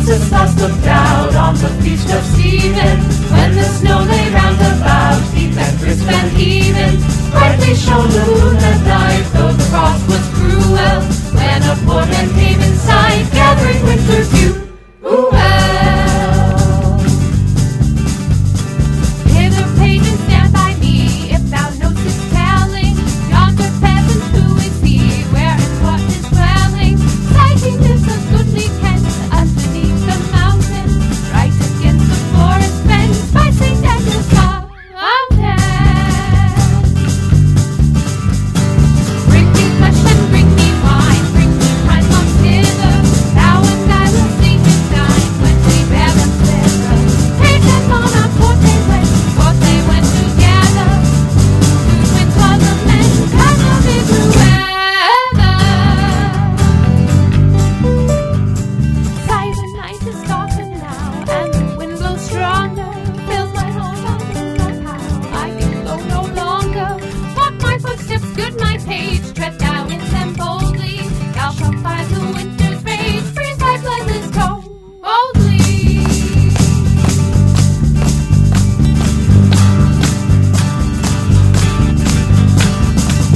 Wenceslas looked out on the feast of Stephen, when the snow lay round about, deep and crisp and even. Brightly shone the moon at night, though the frost was cruel, when a poor man came in sight, gathering winter's dew. Hither, page, and stand by me, if thou know'st his telling. Yonder peasant, who is he? Where and what is dwelling? Sighting this of goodly Kent, underneath the mountain, right against the forest fence, by St. Daniel's Fountain. Bring me flesh and bring me wine, bring me prime monks hither. Thou and I will sing and dine when we bear them thither. Take them on our forth they went together. Soon went all the men, kind of every weather. Sigh, the night is darkened now, and the wind blows stronger, fills my heart, I know not how, I can go no longer. Walk my footsteps, good my page, tread thou in them boldly. Thou shalt find the winter's rage, freeze thy bloodless coldly.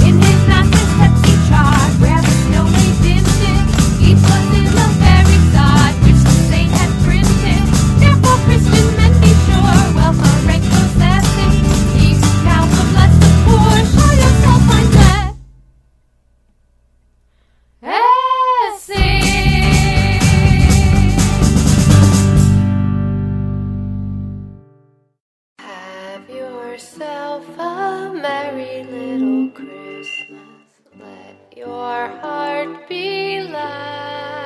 In his master's steps he trod, where the snow lay dinted. Each was in the very sod, which the saint had printed. Therefore, Christian men, be sure, wealth or rank possessing, ye who now will bless the poor, show yourself find blessing. Have yourself a merry little Christmas. Let your heart be light.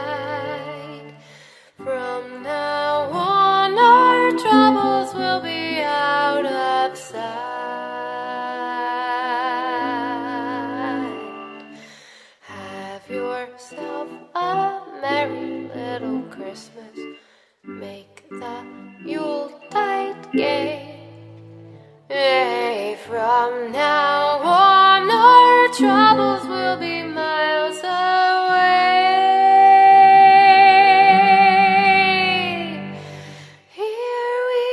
From now on, our troubles will be out of sight. Have yourself a merry little Christmas. Make the Yuletide gay. Yea, from now on, our troubles will be miles away. Here we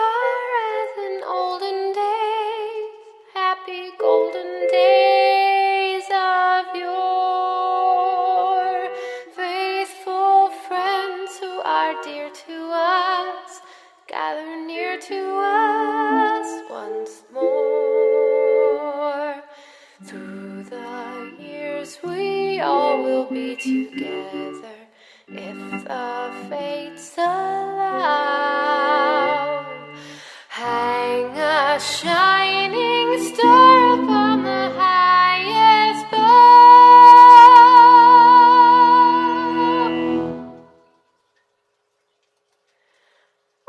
are as in olden days, happy golden days of yore. Faithful friends who are dear to us, gather near to us once more. Through the years we all will be together, if the fates allow. Hang a shining star upon the highest bough,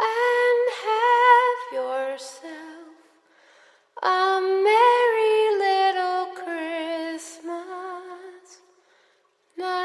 and have yourself a merry little Christmas now.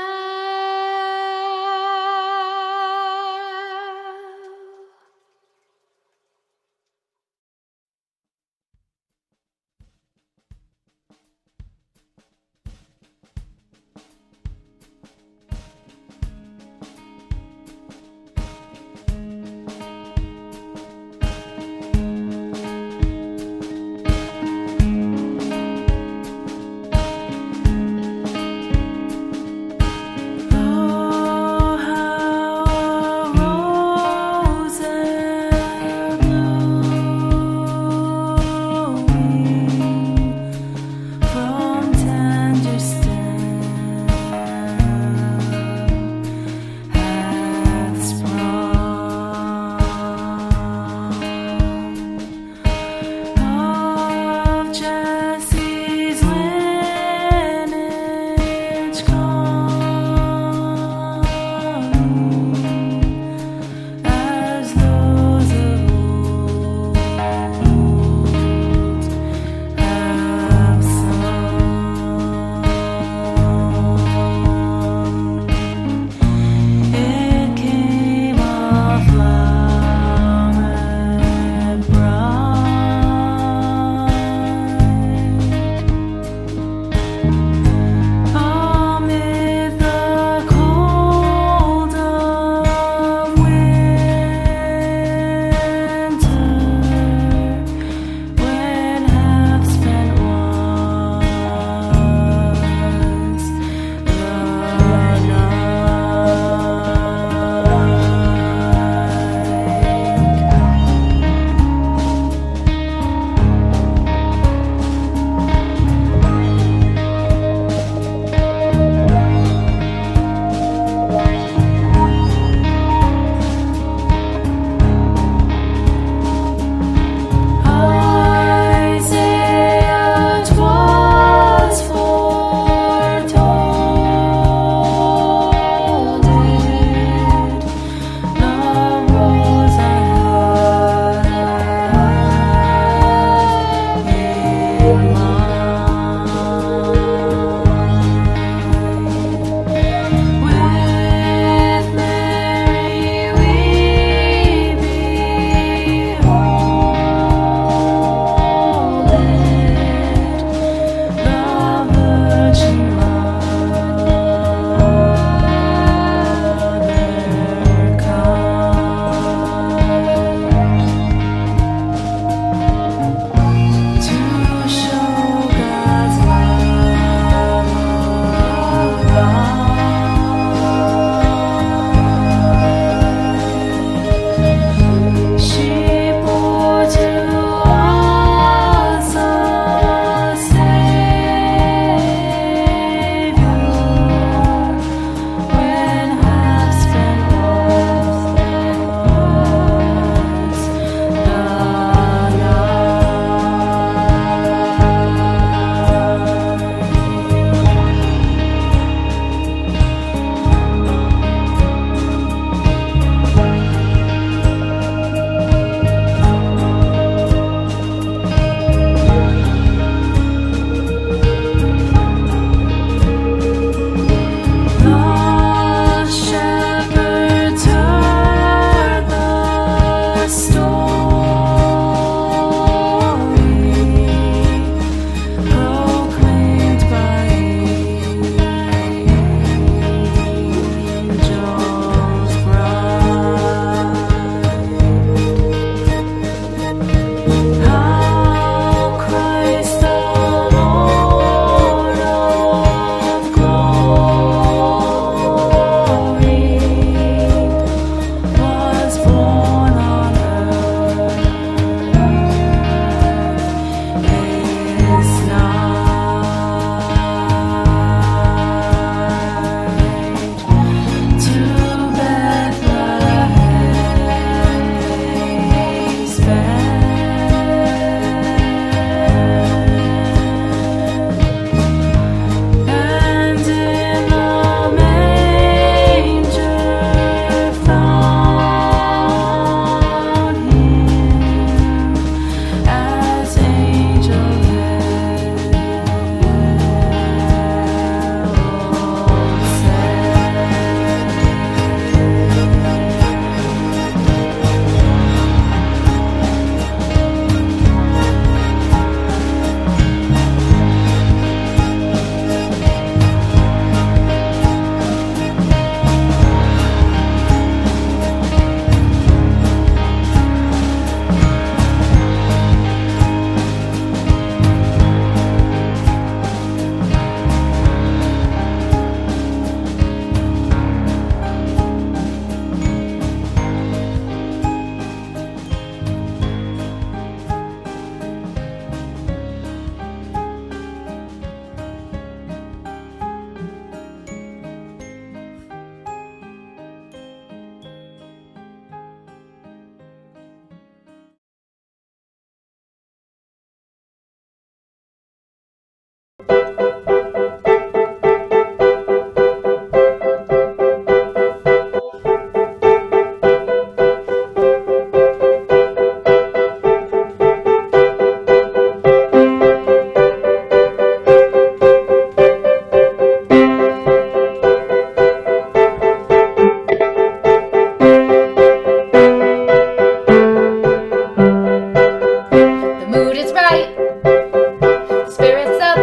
right. The spirit's up.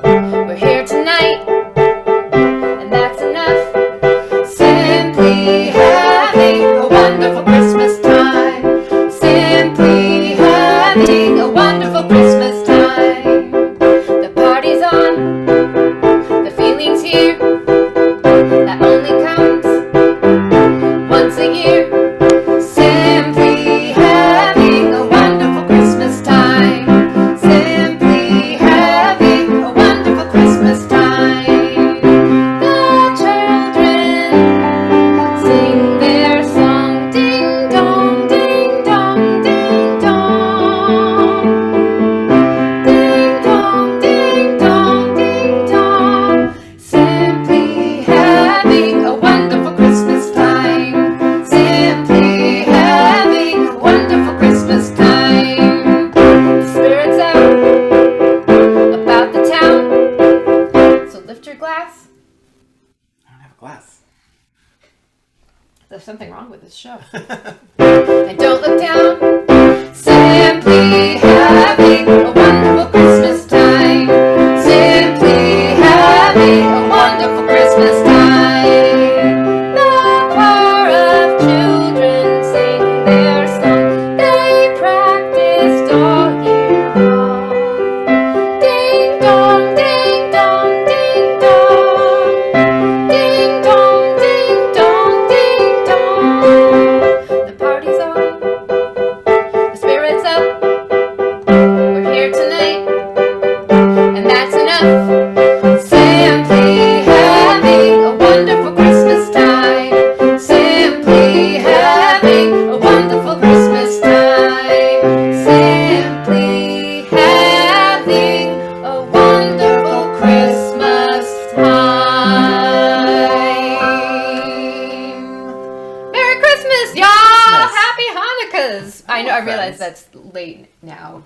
We're here tonight. And that's enough. Simply having a wonderful Christmas time. Simply having a wonderful Christmas time. The party's on. The feeling's here. That only comes once a year. Simply having a wonderful Christmas time. Simply having a wonderful Christmas time. The children sing their song. Ding dong, ding dong, ding dong. Ding dong, ding dong, ding dong. Simply having a wonderful Christmas time. Simply having a wonderful Christmas time. The spirit's out about the town. So lift your glass. I don't have a glass. There's something wrong with this show. And don't look down. Simply having a wonderful Christmas time. Simply having a wonderful Christmas time. The choir of children sing their song. They practiced all year long. Ding dong, ding dong, ding dong. Ding dong, ding dong, ding dong. The party's on. The spirit's up. We're here tonight. And that's enough. Simply having a wonderful Christmas time. Simply having a wonderful Christmas time. Simply having a wonderful Christmas time. Merry Christmas, y'all! Happy Hanukkahs! I know, I realize that's late now,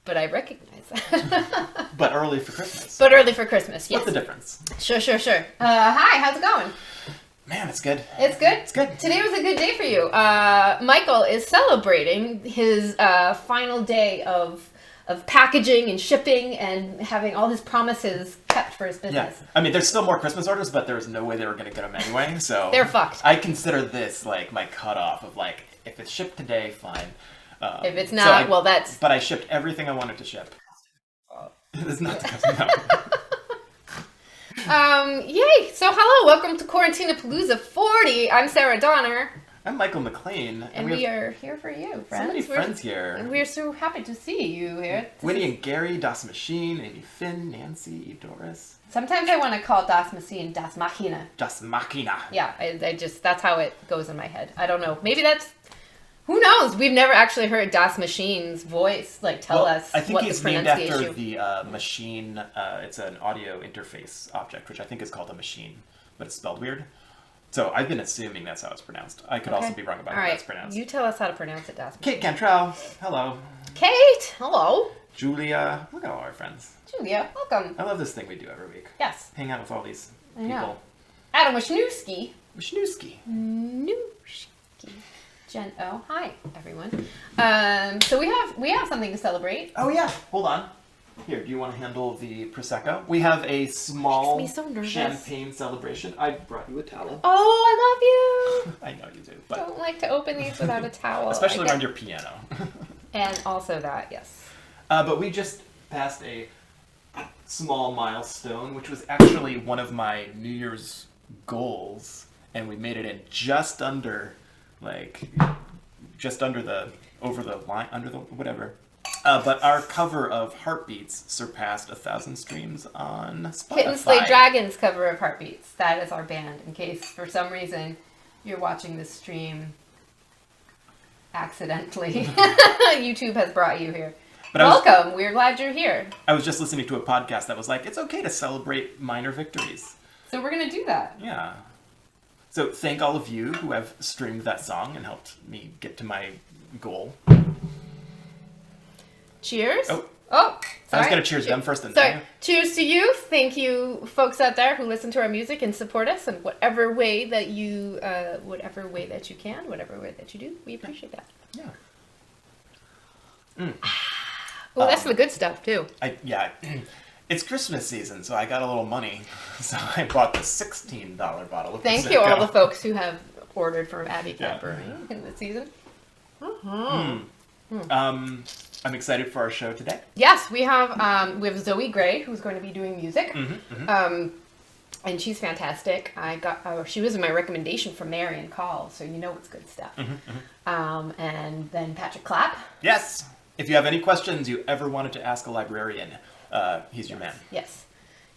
but I recognize that. But early for Christmas. But early for Christmas, yes. What's the difference? Sure. Hi, how's it going? Man, it's good. It's good? It's good. Today was a good day for you. Michael is celebrating his final day of packaging and shipping and having all his promises kept for his Yeah. business. I mean, there's still more Christmas orders, but there was no way they were going to get them anyway, so... They're fucked. I consider this, like, my cutoff of, like, if it's shipped today, fine. If it's not, well, that's... But I shipped everything I wanted to ship. It's not no. Yay! So hello, welcome to Quarantinapalooza 40. I'm Sarah Donner. I'm Michael McLean. And we are here for you, friends. So many friends here. And we're so happy to see you here. Winnie and Gary, Das Machine, Amy Finn, Nancy, Doris. Sometimes I want to call Das Machine Das Machina. Das Machina. Yeah, I just, that's how it goes in my head. I don't know. Maybe that's, who knows? We've never actually heard Das Machine's voice, like, tell us I think what he's the named pronunciation. after the machine. It's an audio interface object, which I think is called a machine, but it's spelled weird. So I've been assuming that's how it's pronounced. I could also be wrong about how it's pronounced. You tell us how to pronounce it, Das Kate Machine. Cantrell, hello. Kate, hello. Julia, look at all our friends. Julia, welcome. I love this thing we do every week. Yes. Hang out with all these I know. people. Adam Wisniewski. Wisniewski. Jen O. Hi, everyone. So we have something to celebrate. Oh yeah, hold on. Here, do you want to handle the Prosecco? We have a small Makes me so nervous. champagne celebration. I brought you a towel. Oh, I love you. I know you do, I but don't like to open these without a towel. especially I get- around your piano. And also that, yes. But we just passed a small milestone, which was actually one of my New Year's goals, and we made it in just under the line, under the whatever. But our cover of Heartbeats surpassed 1,000 streams on Spotify. Kittens Slay Dragons cover of Heartbeats. That is our band, in case for some reason you're watching this stream accidentally. YouTube has brought you here. But welcome. We're glad you're here. I was just listening to a podcast that was like, it's okay to celebrate minor victories. So we're going to do that. Yeah. So thank all of you who have streamed that song and helped me get to my goal. Cheers. Oh, sorry. I was going to cheers them first and Sorry. then. Cheers to you. Thank you, folks out there who listen to our music and support us in whatever way that you can, whatever way that you do. We appreciate that. Yeah. Oh, that's the good stuff too. It's Christmas season, so I got a little money. So I bought the $16 bottle of Thank Prosecco. you, all the folks who have ordered from Abbey Clapp Brewing in the season. I'm excited for our show today. Yes, we have Zoe Gray, who's going to be doing music. And she's fantastic. She was my recommendation from Marion Call, so you know it's good stuff. And then Patrick Clapp. Yes. If you have any questions you ever wanted to ask a librarian, he's your man. Yes.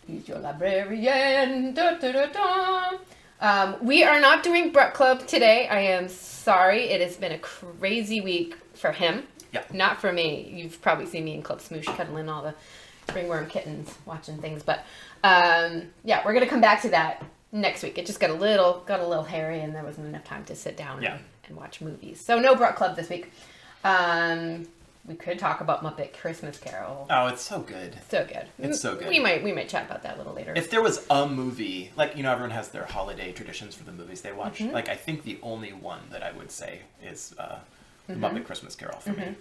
He's your librarian. Da, da, da, da. We are not doing Brett Club today. I am sorry. It has been a crazy week for him. Yeah. Not for me. You've probably seen me in Club Smoosh cuddling all the ringworm kittens, watching things. But yeah, we're gonna come back to that next week. It just got a little hairy, and there wasn't enough time to sit down and watch movies. So no Brett Club this week. We could talk about Muppet Christmas Carol. Oh, it's so good. So good. It's so good. We might chat about that a little later. If there was a movie, like, you know, everyone has their holiday traditions for the movies they watch. Like, I think the only one that I would say is Muppet Christmas Carol for me.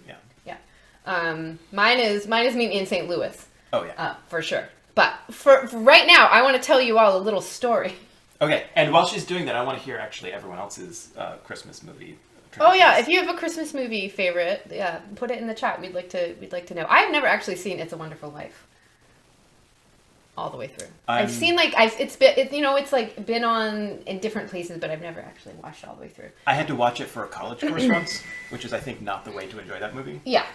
Yeah. Mine is Me in St. Louis. Oh yeah. For sure. But for right now, I want to tell you all a little story. Okay, and while she's doing that, I want to hear actually everyone else's Christmas movie. Oh yeah, if you have a Christmas movie favorite, put it in the chat. We'd like to know. I've never actually seen It's a Wonderful Life all the way through. I've seen it's been on in different places, but I've never actually watched it all the way through. I had to watch it for a college course once, which is I think not the way to enjoy that movie. Yeah.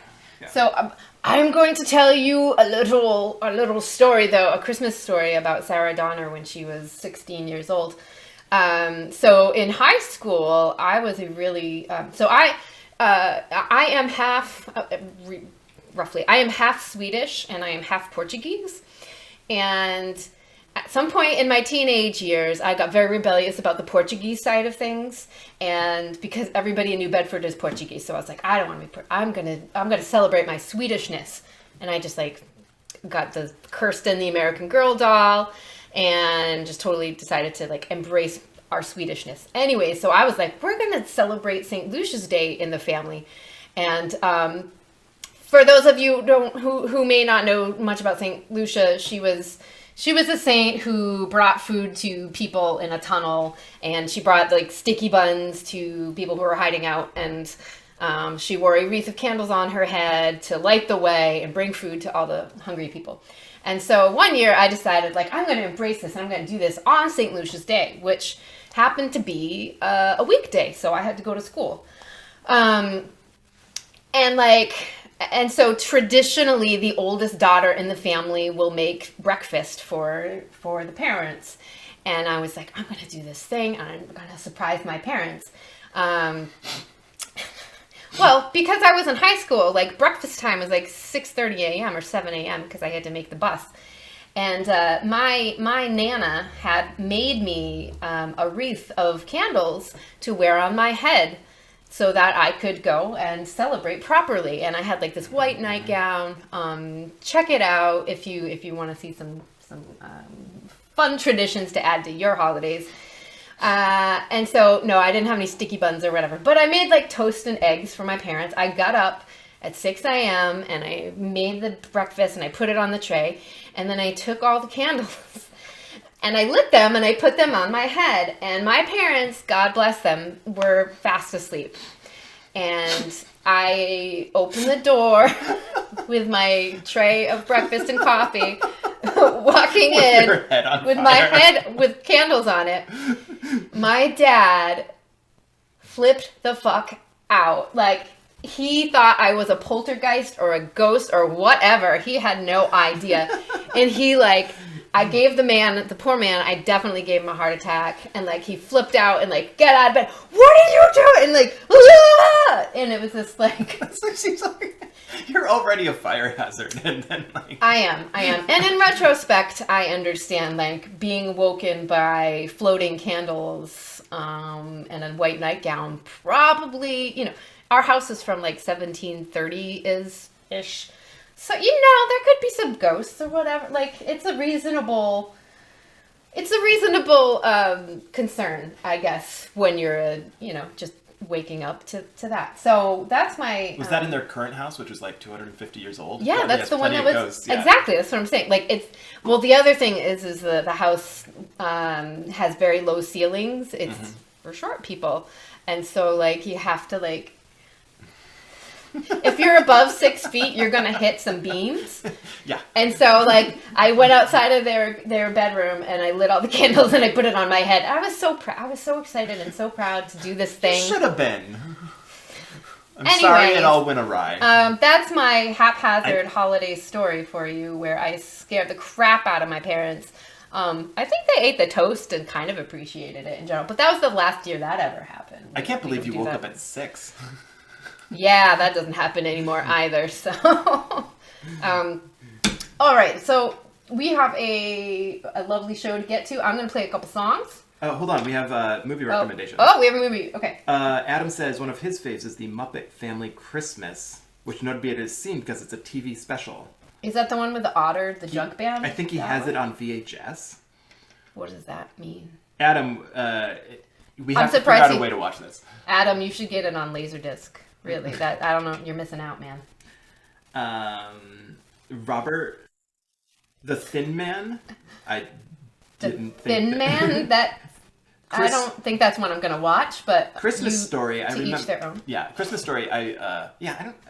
So I'm going to tell you a little story, though, a Christmas story about Sarah Donner when she was 16 years old. So in high school, I was a really I am half roughly. I am half Swedish and I am half Portuguese. And at some point in my teenage years, I got very rebellious about the Portuguese side of things, and because everybody in New Bedford is Portuguese, so I was like, I don't want to be. I'm gonna celebrate my Swedishness, and I just got the Kirsten the American Girl doll, and just totally decided to embrace our Swedishness. Anyway, so I was like, we're gonna celebrate St. Lucia's Day in the family, and for those of you who may not know much about St. Lucia, she was a saint who brought food to people in a tunnel, and she brought sticky buns to people who were hiding out, and she wore a wreath of candles on her head to light the way and bring food to all the hungry people. And so one year I decided I'm going to embrace this, and I'm going to do this on St. Lucia's Day, which happened to be a weekday, so I had to go to school. And so traditionally, the oldest daughter in the family will make breakfast for the parents. And I was like, I'm going to do this thing, and I'm going to surprise my parents. Well, because I was in high school, breakfast time was 6:30 a.m. or 7 a.m. because I had to make the bus. And my Nana had made me a wreath of candles to wear on my head, so that I could go and celebrate properly. And I had this white nightgown. Check it out if you want to see some fun traditions to add to your holidays. And so, no, I didn't have any sticky buns or whatever, but I made toast and eggs for my parents. I got up at 6 a.m. and I made the breakfast and I put it on the tray, and then I took all the candles and I lit them and I put them on my head, and my parents, God bless them, were fast asleep. And I opened the door with my tray of breakfast and coffee, walking in with my head with candles on it. My dad flipped the fuck out. He thought I was a poltergeist or a ghost or whatever. He had no idea. And he I gave the poor man, I definitely gave him a heart attack, and he flipped out and get out of bed. What are you doing? And ah! And it was just It seems like you're already a fire hazard, and then I am. And in retrospect, I understand being woken by floating candles and a white nightgown. Probably, our house is from 1730-ish. So, there could be some ghosts or whatever. It's a reasonable concern, I guess, when you're just waking up to that. So that's my... Was that in their current house, which was like 250 years old? Yeah, Probably that's has the one plenty that of was... ghosts, yeah. Exactly, that's what I'm saying. Like, it's... Well, the other thing is the house has very low ceilings. It's for short people. And so, like, you have to, like... If you're above 6 feet, you're going to hit some beams. Yeah. And so, like, I went outside of their bedroom and I lit all the candles and I put it on my head. I was so proud. I was so excited and so proud to do this thing. Should have been. I'm sorry it all went awry. That's my haphazard holiday story for you, where I scared the crap out of my parents. I think they ate the toast and kind of appreciated it in general. But that was the last year that ever happened. I can't believe you woke up at 6. Yeah, that doesn't happen anymore either. So, all right. So we have a lovely show to get to. I'm going to play a couple songs. Hold on. We have movie recommendations. Oh, we have a movie. Okay. Adam says one of his faves is the Muppet Family Christmas, which notably it is seen because it's a TV special. Is that the one with the otter, the junk band? I think he has it on VHS. What does that mean? Adam, we have to figure out a way to watch this. Adam, you should get it on Laserdisc. Really, that I don't know. You're missing out, man. Robert, the Thin Man. I didn't think Thin Man. That I don't think that's one I'm gonna watch. But Christmas Story. I remember. Each their own. Yeah, Christmas Story. I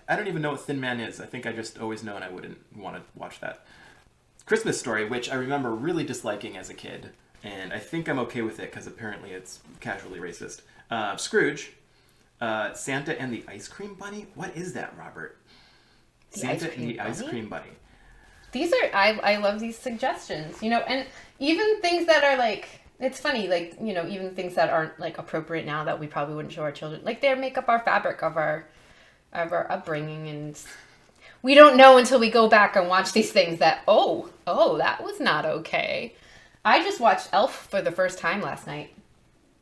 don't even know what Thin Man is. I think I just always known I wouldn't want to watch that. Christmas Story, which I remember really disliking as a kid, and I think I'm okay with it because apparently it's casually racist. Scrooge. Santa and the Ice Cream Bunny? What is that, Robert? Santa and the Ice Cream Bunny. These are, I love these suggestions, you know, and even things that are like, it's funny, like, you know, even things that aren't like appropriate now that we probably wouldn't show our children, like they make up our fabric of our upbringing, and we don't know until we go back and watch these things that, oh, that was not okay. I just watched Elf for the first time last night.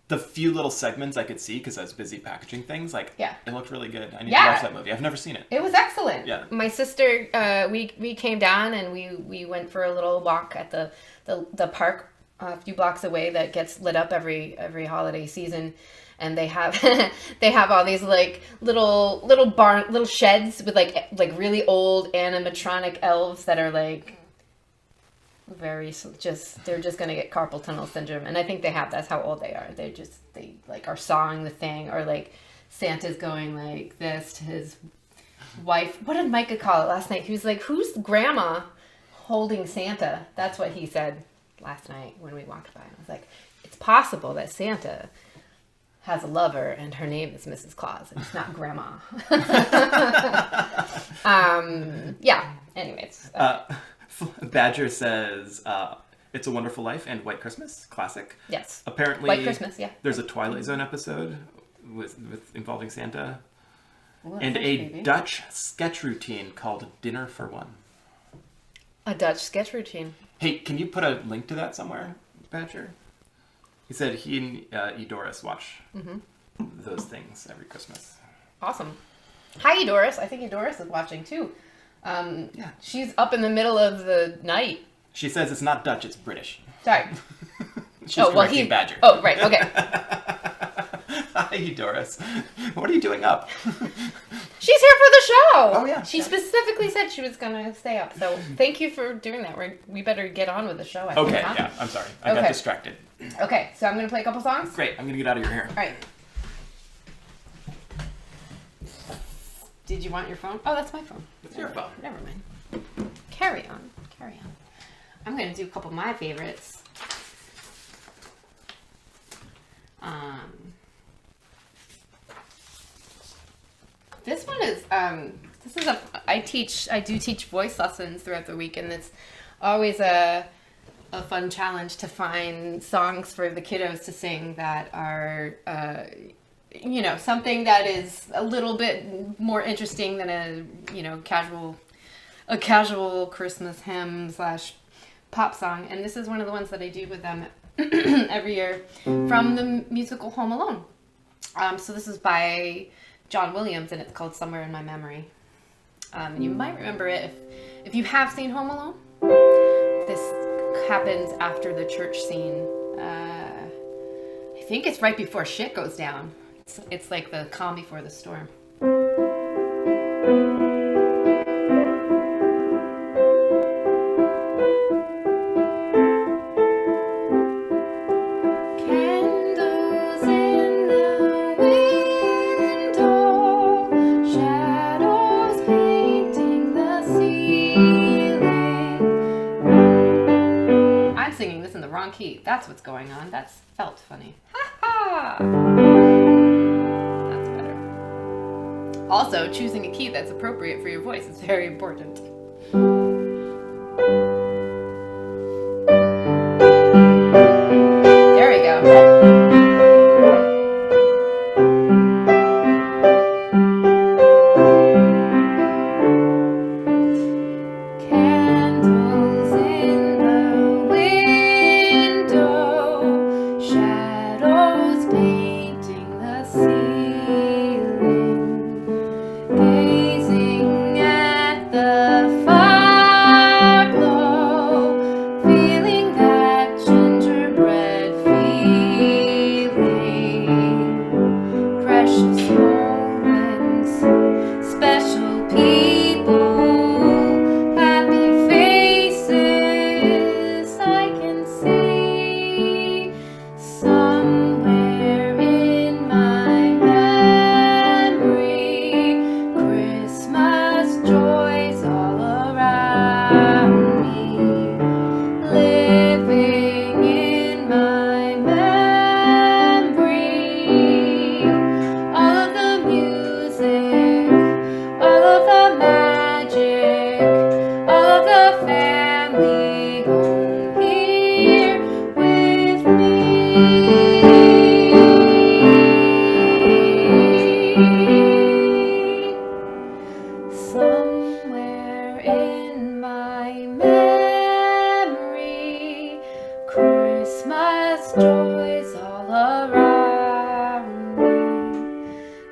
The few little segments I could see because I was busy packaging things, like, yeah, it looked really good. I need to watch that movie. I've never seen it. It was excellent. Yeah. My sister, we came down and we went for a little walk at the park a few blocks away that gets lit up every holiday season, and they have all these like little sheds with like really old animatronic elves that are like they're just gonna get carpal tunnel syndrome, and I think they have. That's how old they are. They like are sawing the thing, or like Santa's going like this to his wife. What did Micah call it last night? He was like, "Who's grandma holding Santa?" That's what he said last night when we walked by. I was like, "It's possible that Santa has a lover and her name is Mrs. Claus, and it's not grandma." Yeah. Anyways. Badger says, It's a Wonderful Life and White Christmas, classic. Yes. Apparently, White Christmas, yeah. There's a Twilight Zone episode with involving Santa. Ooh, and a Dutch sketch routine called Dinner for One. A Dutch sketch routine. Hey, can you put a link to that somewhere, Badger? He said he and Edoris watch those things every Christmas. Awesome. Hi, Edoris. I think Edoris is watching too. Yeah. She's up in the middle of the night. She says it's not Dutch, it's British. Sorry. She's correcting Badger. Oh, right, okay. Hi, Doris. What are you doing up? She's here for the show. Oh, yeah. She specifically said she was going to stay up. So thank you for doing that. We better get on with the show. I think, huh? Yeah, I'm sorry. I got distracted. Okay, so I'm going to play a couple songs. Great, I'm going to get out of your hair. All right. Did you want your phone? Oh, that's my phone. It's your phone. Never mind. Carry on. I'm going to do a couple of my favorites. This one is, I do teach voice lessons throughout the week, and it's always a fun challenge to find songs for the kiddos to sing that are, something that is a little bit more interesting than a casual Christmas hymn / pop song. And this is one of the ones that I do with them every year from the musical Home Alone. So this is by John Williams, and it's called Somewhere in My Memory. You might remember it if you have seen Home Alone. This happens after the church scene. I think it's right before shit goes down. It's like the calm before the storm. Candles in the window, shadows painting the ceiling. I'm singing this in the wrong key. That's what's going on. That's felt funny. Ha ha! That's better. Also, choosing a key that's appropriate for your voice is very important. There we go. Candles in the window, shadows painting the ceiling, gazing at the fire glow, feeling that gingerbread feeling, precious moments, special people, happy faces I can see somewhere in my memory. Christmas joys all around me, living in my memory. All of the music, all of the magic, all of the family home here with me. Somewhere in my memory, Christmas joys all around me,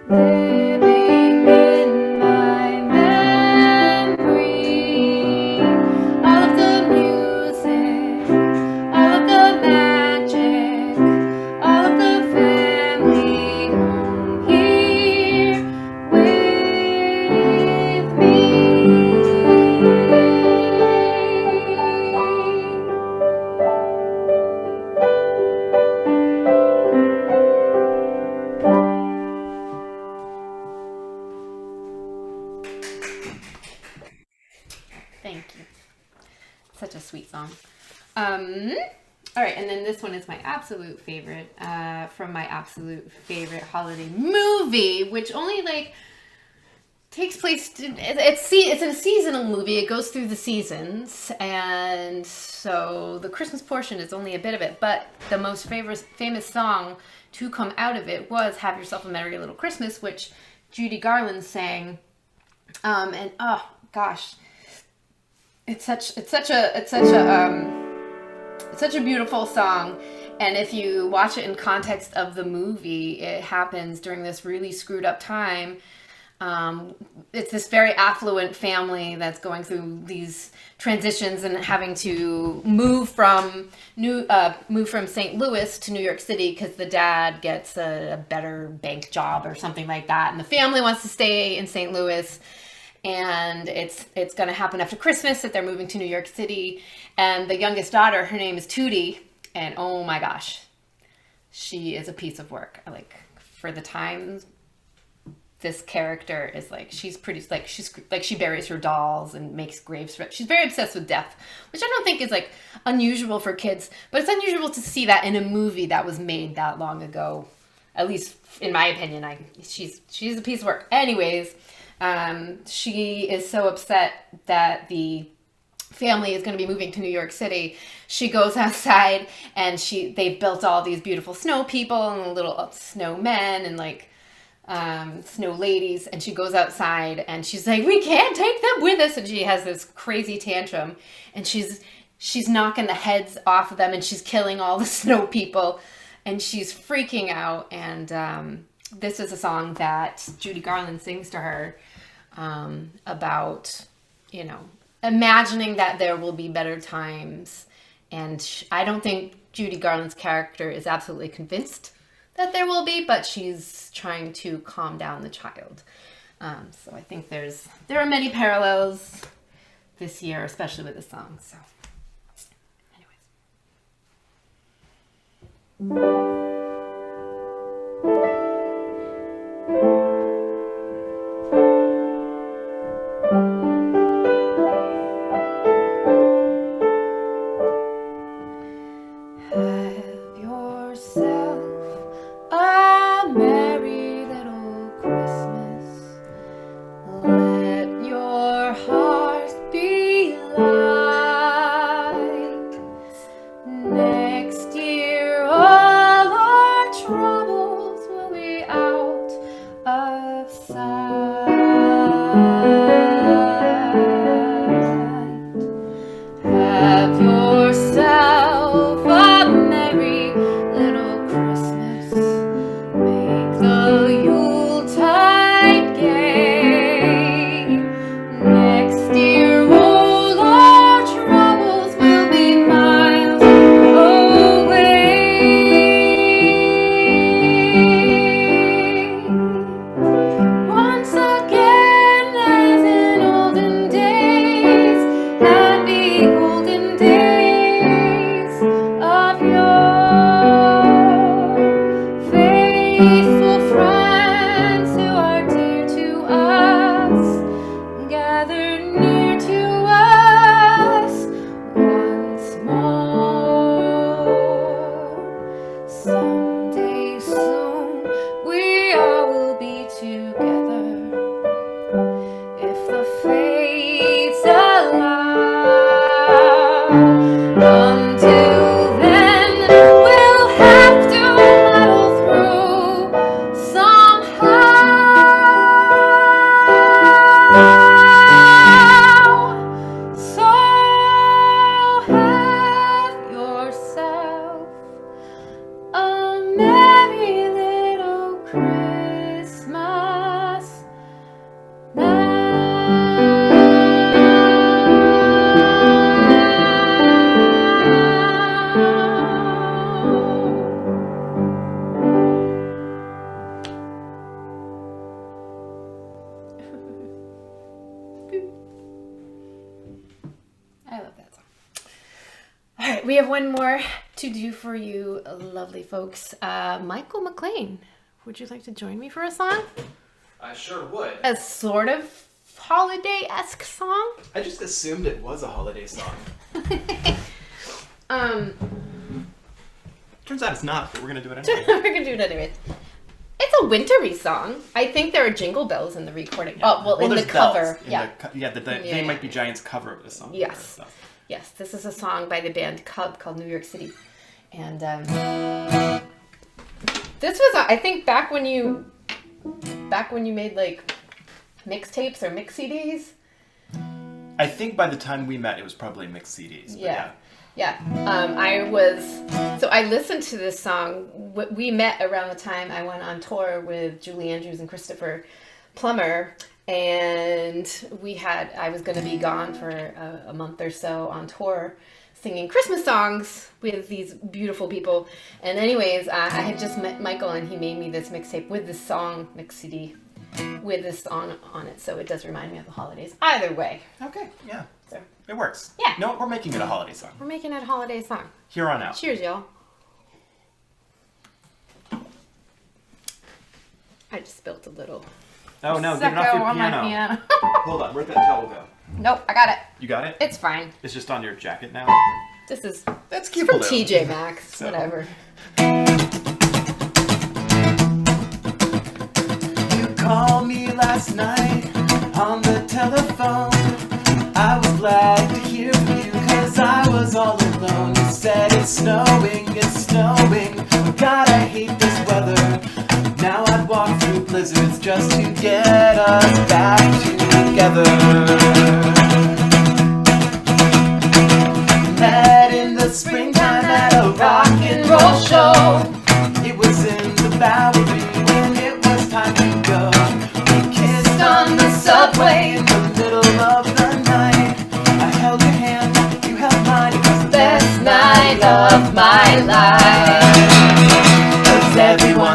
living in my memory. All of the music, all of the magic, all of the family home here with me. Thank you. Such a sweet song. All right, and then this one is my absolute favorite, from my absolute favorite holiday movie, which only like takes place. It's a seasonal movie. It goes through the seasons, and so the Christmas portion is only a bit of it. But the most famous song to come out of it was "Have Yourself a Merry Little Christmas," which Judy Garland sang. And oh gosh, it's such a beautiful song. And if you watch it in context of the movie, it happens during this really screwed up time. It's this very affluent family that's going through these transitions and having to move from St. Louis to New York City because the dad gets a better bank job or something like that, and the family wants to stay in St. Louis. And it's going to happen after Christmas that they're moving to New York City. And the youngest daughter, her name is Tootie, and oh my gosh, she is a piece of work. Like, for the time, this character is like, she buries her dolls and makes graves for it. She's very obsessed with death, which I don't think is like unusual for kids, but it's unusual to see that in a movie that was made that long ago. At least in my opinion, she's a piece of work. Anyways, she is so upset that the family is going to be moving to New York City. She goes outside and they've built all these beautiful snow people and little snowmen and like snow ladies, and she goes outside and she's like, we can't take them with us, and she has this crazy tantrum, and she's knocking the heads off of them, and she's killing all the snow people, and she's freaking out. And this is a song that Judy Garland sings to her about, imagining that there will be better times. And I don't think Judy Garland's character is absolutely convinced that there will be, but she's trying to calm down the child. So I think there are many parallels this year, especially with the song. So, anyways. We have one more to do for you, lovely folks. Michael McLean, would you like to join me for a song? I sure would. A sort of holiday-esque song? I just assumed it was a holiday song. Turns out it's not, but we're going to do it anyway. We're going to do it anyway. It's a wintry song. I think there are jingle bells in the recording. Yeah. Oh, well in the cover. They Might Be Giants cover of this song. Yes. Yes, this is a song by the band Cub called New York City. And this was, I think, back when you made like mixtapes or mix CDs. I think by the time we met, it was probably mixed CDs. Yeah. I listened to this song. We met around the time I went on tour with Julie Andrews and Christopher Plummer. And I was going to be gone for a month or so on tour singing Christmas songs with these beautiful people. And anyways, I had just met Michael and he made me this mixtape with this song, mix CD, with this song on it. So it does remind me of the holidays. Either way. Okay, yeah. So it works. Yeah. No, we're making it a holiday song. We're making it a holiday song. Here on out. Cheers, y'all. I just spilled a little. Oh no, get it off your piano. Hold on, where'd that towel go? Nope, I got it. You got it? It's fine. It's just on your jacket now? That's cute. From TJ Maxx, so. Whatever. You called me last night on the telephone. I was glad to hear from you cause I was all alone. You said it's snowing. God, I hate this weather. Now I'd walk through blizzards just to get us back together. Met in the springtime at a rock and roll show. It was in the Bowery when it was time to go. We kissed on the subway in the middle of the night. I held your hand, you held mine. It was the best night of my life. 'Cause everyone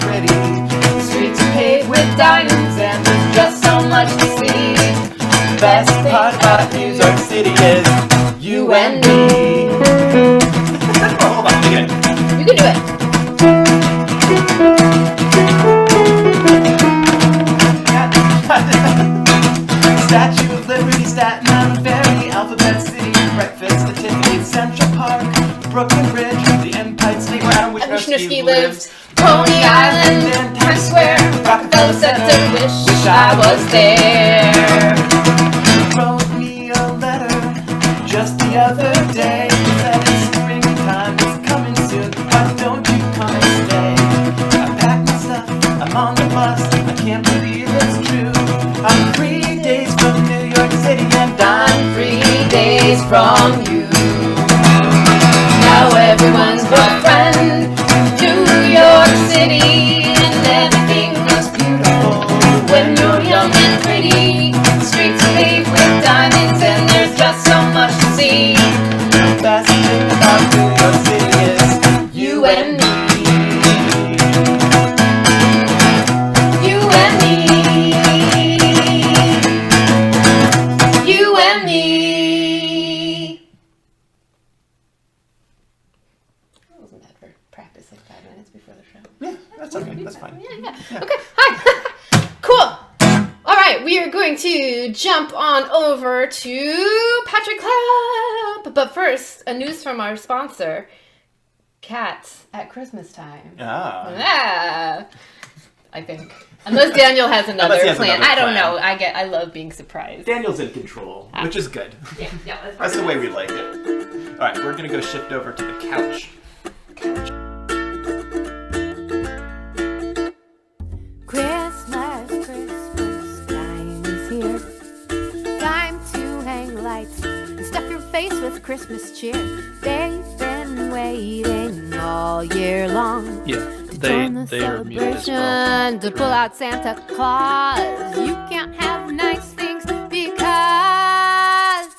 pretty. The streets are paved with diamonds and there's just so much to see. Best part about New York City is you and me. Hold on, again. You can do it. Statue of Liberty, Staten Island Ferry, Alphabet City, breakfast at Tiffany's, Central Park, Brooklyn Bridge, the Empire State, where Adam Wisniewski lives, Coney Island, and Times Square, Rockefeller Center, wish I was there. You wrote me a letter just the other day, said it's springtime, it's coming soon, why don't you come and stay? I packed my stuff, I'm on the bus, I can't believe it's true. I'm 3 days from New York City and I'm 3 days from you. Now everyone's boyfriend, New York City, and everything looks beautiful when you're young and pretty. The streets are paved with diamonds and there's just so much to see. The best thing about New York City is you and me. You and me. You and me. That wasn't bad for practice, like 5 minutes before the show. Yeah, that's okay, that's fine. Yeah. Okay, hi. Cool. All right, we are going to jump on over to Patrick Clapp. But first, a news from our sponsor, Cats at Christmas Time. Ah. Yeah. I think. Unless Daniel has another Unless he has plan. another I don't plan. know. I love being surprised. Daniel's in control, which is good. Yeah, That's the way we like it. All right, we're gonna go shift over to the couch. Christmas, Christmas time is here. Time to hang lights and stuff your face with Christmas cheer. They've been waiting all year long. Yeah, to they join the are muted as well. celebration, to pull out Santa Claus. You can't have nice things because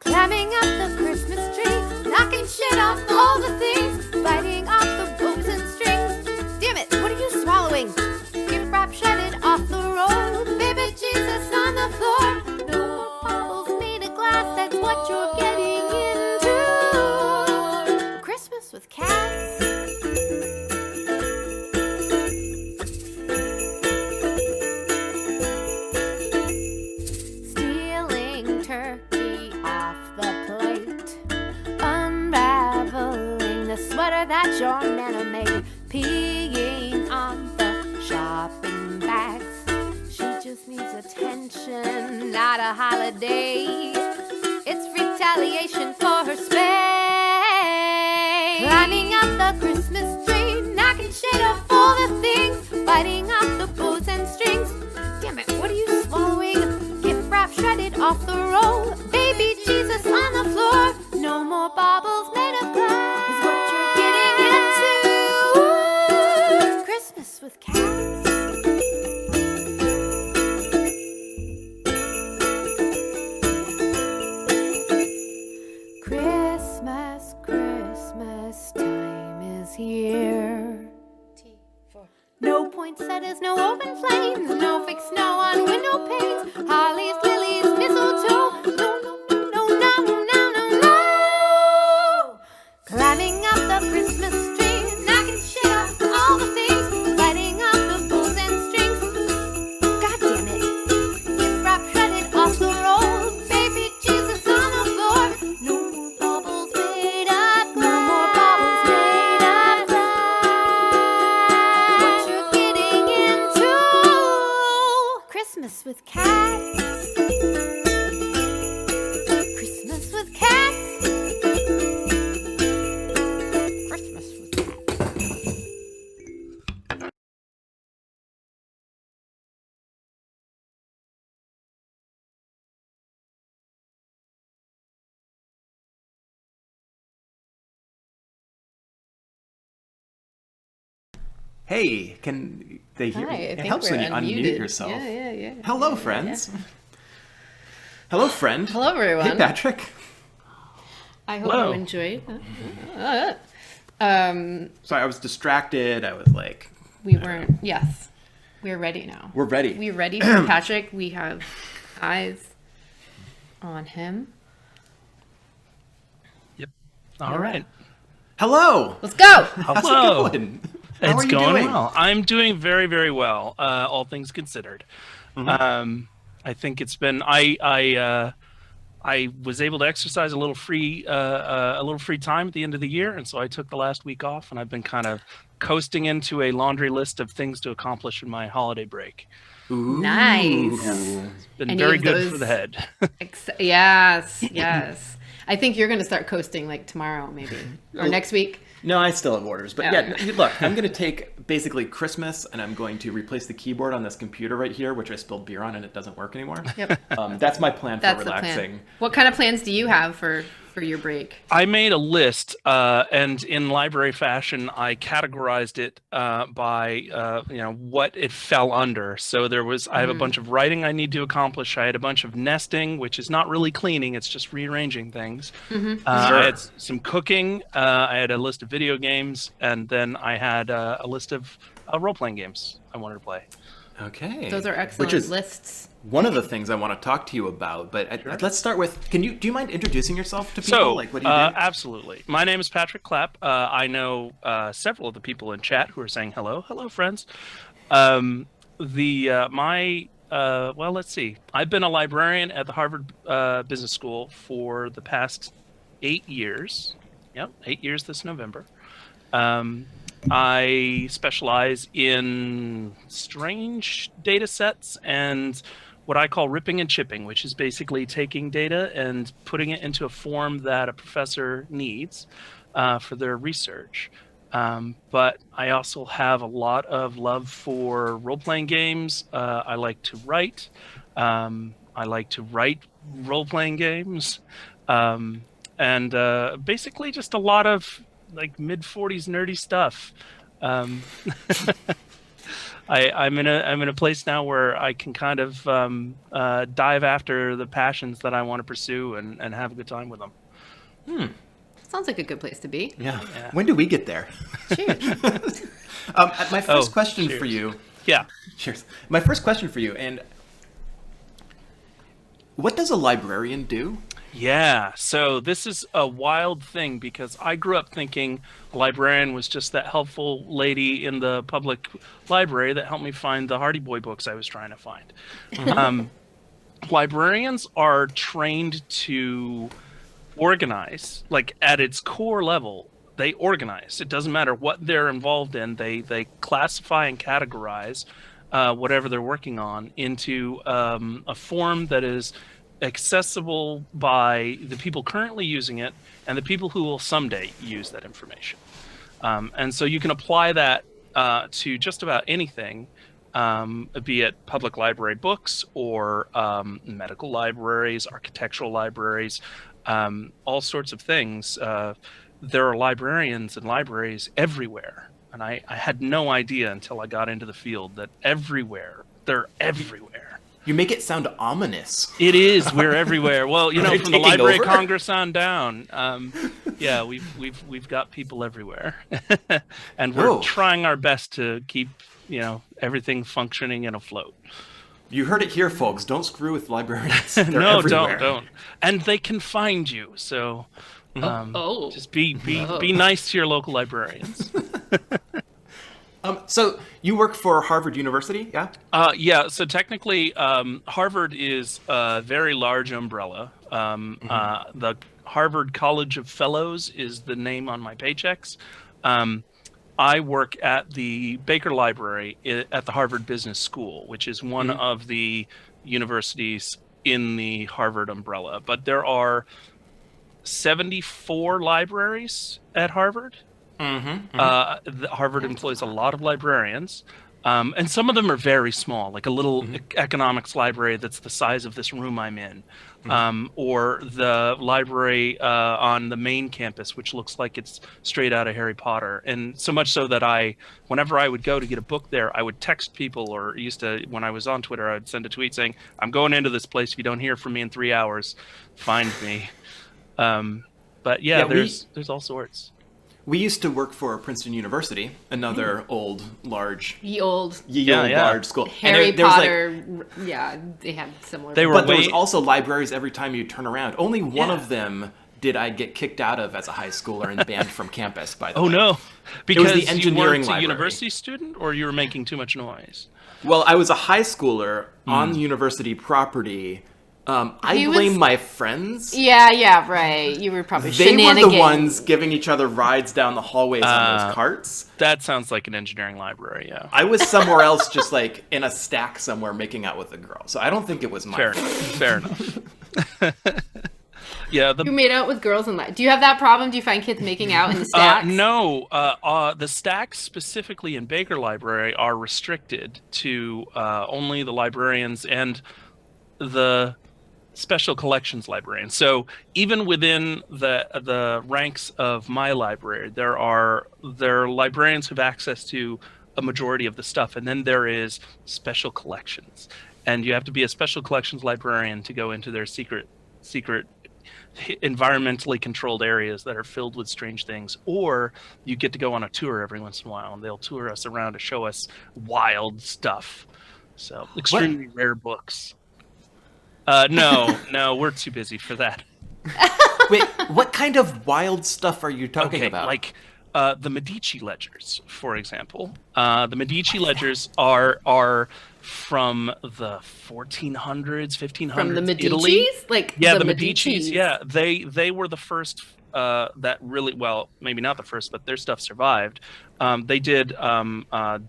climbing up the Christmas tree, knocking shit off all the things, biting off the bows and strings. Damn it, what are you swallowing? Gift wrap shredded off the road, baby Jesus on the floor. No bubbles made of glass, that's what you're getting into. Christmas with cats. Stealing turkey off the plate, unraveling the sweater that your nana made, peeing on the shopping bags. She just needs attention, not a holiday. It's retaliation for her spay. Climbing up the Christmas tree, knocking shit off all the things, biting off the bows and strings. Damn it, what are you swallowing? Gift wrap shredded off the roll, baby Jesus on the floor. No more baubles made of glass is what you're getting into. Christmas with cats. Christmas, Christmas time is here. No poinsettias, no open flames, no fake snow on window panes, hollies, lilies, mistletoe. No, no, no, no, no, no, no, no. Climbing up the Christmas tree, knocking shit off all the things, biting off the bows and strings. God damn it. Gift wrap shredded off the roll, baby Jesus on the floor. No more bubbles made of glass. No more bubbles made of glass. What you're getting into. Christmas with cats. Christmas with cats. Christmas with cats. Hey, can they hear Hi, me? I It think helps when we're you unmute unmuted. yourself. Yeah. Hello, friends. Hello, friend. Hello, everyone. Hey, Patrick. I hope Hello. you enjoyed. Sorry, I was distracted. I was like We weren't. Yes. We're ready now. We're ready. We're ready for Patrick. We have eyes on him. Yep. All right. Hello. Let's go. How's Hello. it going? How are It's you going doing? well. I'm doing very, very well, all things considered. I think it's been I was able to exercise a little free time at the end of the year, and so I took the last week off, and I've been kind of coasting into a laundry list of things to accomplish in my holiday break. Ooh. Nice. It's been Any very of good those- for the head. Yes. Yes. I think you're going to start coasting like tomorrow, maybe, or next week. No, I still have orders. But Oh, yeah, okay. look, I'm going to take basically Christmas and I'm going to replace the keyboard on this computer right here, which I spilled beer on and it doesn't work anymore. Yep. That's my plan for That's the relaxing. plan. What kind of plans do you have for your break? I made a list, and in library fashion, I categorized it by what it fell under. So I have a bunch of writing I need to accomplish. I had a bunch of nesting, which is not really cleaning; it's just rearranging things. I had some cooking. I had a list of video games, and then I had a list of role-playing games I wanted to play. Okay. Those are excellent Which is lists. one of the things I want to talk to you about. But let's start with, do you mind introducing yourself to people? So, What do you do? absolutely. My name is Patrick Clapp. I know several of the people in chat who are saying hello. Hello, friends. Let's see. I've been a librarian at the Harvard Business School for the past 8 years. Yep, 8 years this November. I specialize in strange data sets and what I call ripping and chipping, which is basically taking data and putting it into a form that a professor needs for their research. But I also have a lot of love for role-playing games. I like to write. I like to write role-playing games. And basically just a lot of like mid-40s nerdy stuff. I'm in a place now where I can kind of dive after the passions that I want to pursue and have a good time with them. Sounds like a good place to be. Yeah. When do we get there? Cheers. My first question cheers. for you. Yeah. Cheers. My first question for you, and what does a librarian do? Yeah, so this is a wild thing because I grew up thinking a librarian was just that helpful lady in the public library that helped me find the Hardy Boy books I was trying to find. Librarians are trained to organize, like at its core level, they organize. It doesn't matter what they're involved in, they classify and categorize whatever they're working on into a form that is accessible by the people currently using it and the people who will someday use that information. And so you can apply that to just about anything, be it public library books or medical libraries, architectural libraries, all sorts of things. There are librarians and libraries everywhere. And I had no idea until I got into the field that they're everywhere. You make it sound ominous. It is. We're everywhere. Well, Are they from the taking Library over? of Congress on down. Yeah, we've got people everywhere, and we're Oh. trying our best to keep everything functioning and afloat. You heard it here, folks. Don't screw with librarians. They're No, everywhere. don't. And they can find you. So just be nice to your local librarians. So you work for Harvard University, yeah? Yeah, so technically, Harvard is a very large umbrella. The Harvard College of Fellows is the name on my paychecks. I work at the Baker Library at the Harvard Business School, which is one of the universities in the Harvard umbrella. But there are 74 libraries at Harvard. Harvard employs a lot of librarians, and some of them are very small, like a little economics library that's the size of this room I'm in, or the library on the main campus, which looks like it's straight out of Harry Potter. And so much so that whenever I would go to get a book there, I would text people, or when I was on Twitter, I'd send a tweet saying, "I'm going into this place. If you don't hear from me in 3 hours, find me." But yeah, there's all sorts. We used to work for Princeton University, another old, large, old large school. Harry and there was, Potter. They had similar. They were but there was also libraries every time you turn around. Only one Yeah. of them did I get kicked out of as a high schooler and banned from campus, by the way. Oh no, because the you engineering weren't a library. university student, or you were making too much noise. Well, I was a high schooler on the university property. I blame my friends. Yeah, right. You were probably They were shenanigans. the ones giving each other rides down the hallways on those carts. That sounds like an engineering library, yeah. I was somewhere else, just like in a stack somewhere making out with a girl. So I don't think it was my Fair fault. enough. Yeah, You made out with girls in do you have that problem? Do you find kids making out in the stacks? No, the stacks specifically in Baker Library are restricted to only the librarians and the special collections librarians. So even within the ranks of my library, there are librarians who have access to a majority of the stuff, and then there is special collections, and you have to be a special collections librarian to go into their secret environmentally controlled areas that are filled with strange things, or you get to go on a tour every once in a while, and they'll tour us around to show us wild stuff. So extremely rare books. No, we're too busy for that. Wait, what kind of wild stuff are you talking about? Like the Medici ledgers, for example. The Medici ledgers are from the 1400s, 1500s. From the Medicis? Italy. Like Yeah, the Medicis. Medicis. Yeah, they were the first that really, well, maybe not the first, but their stuff survived. They did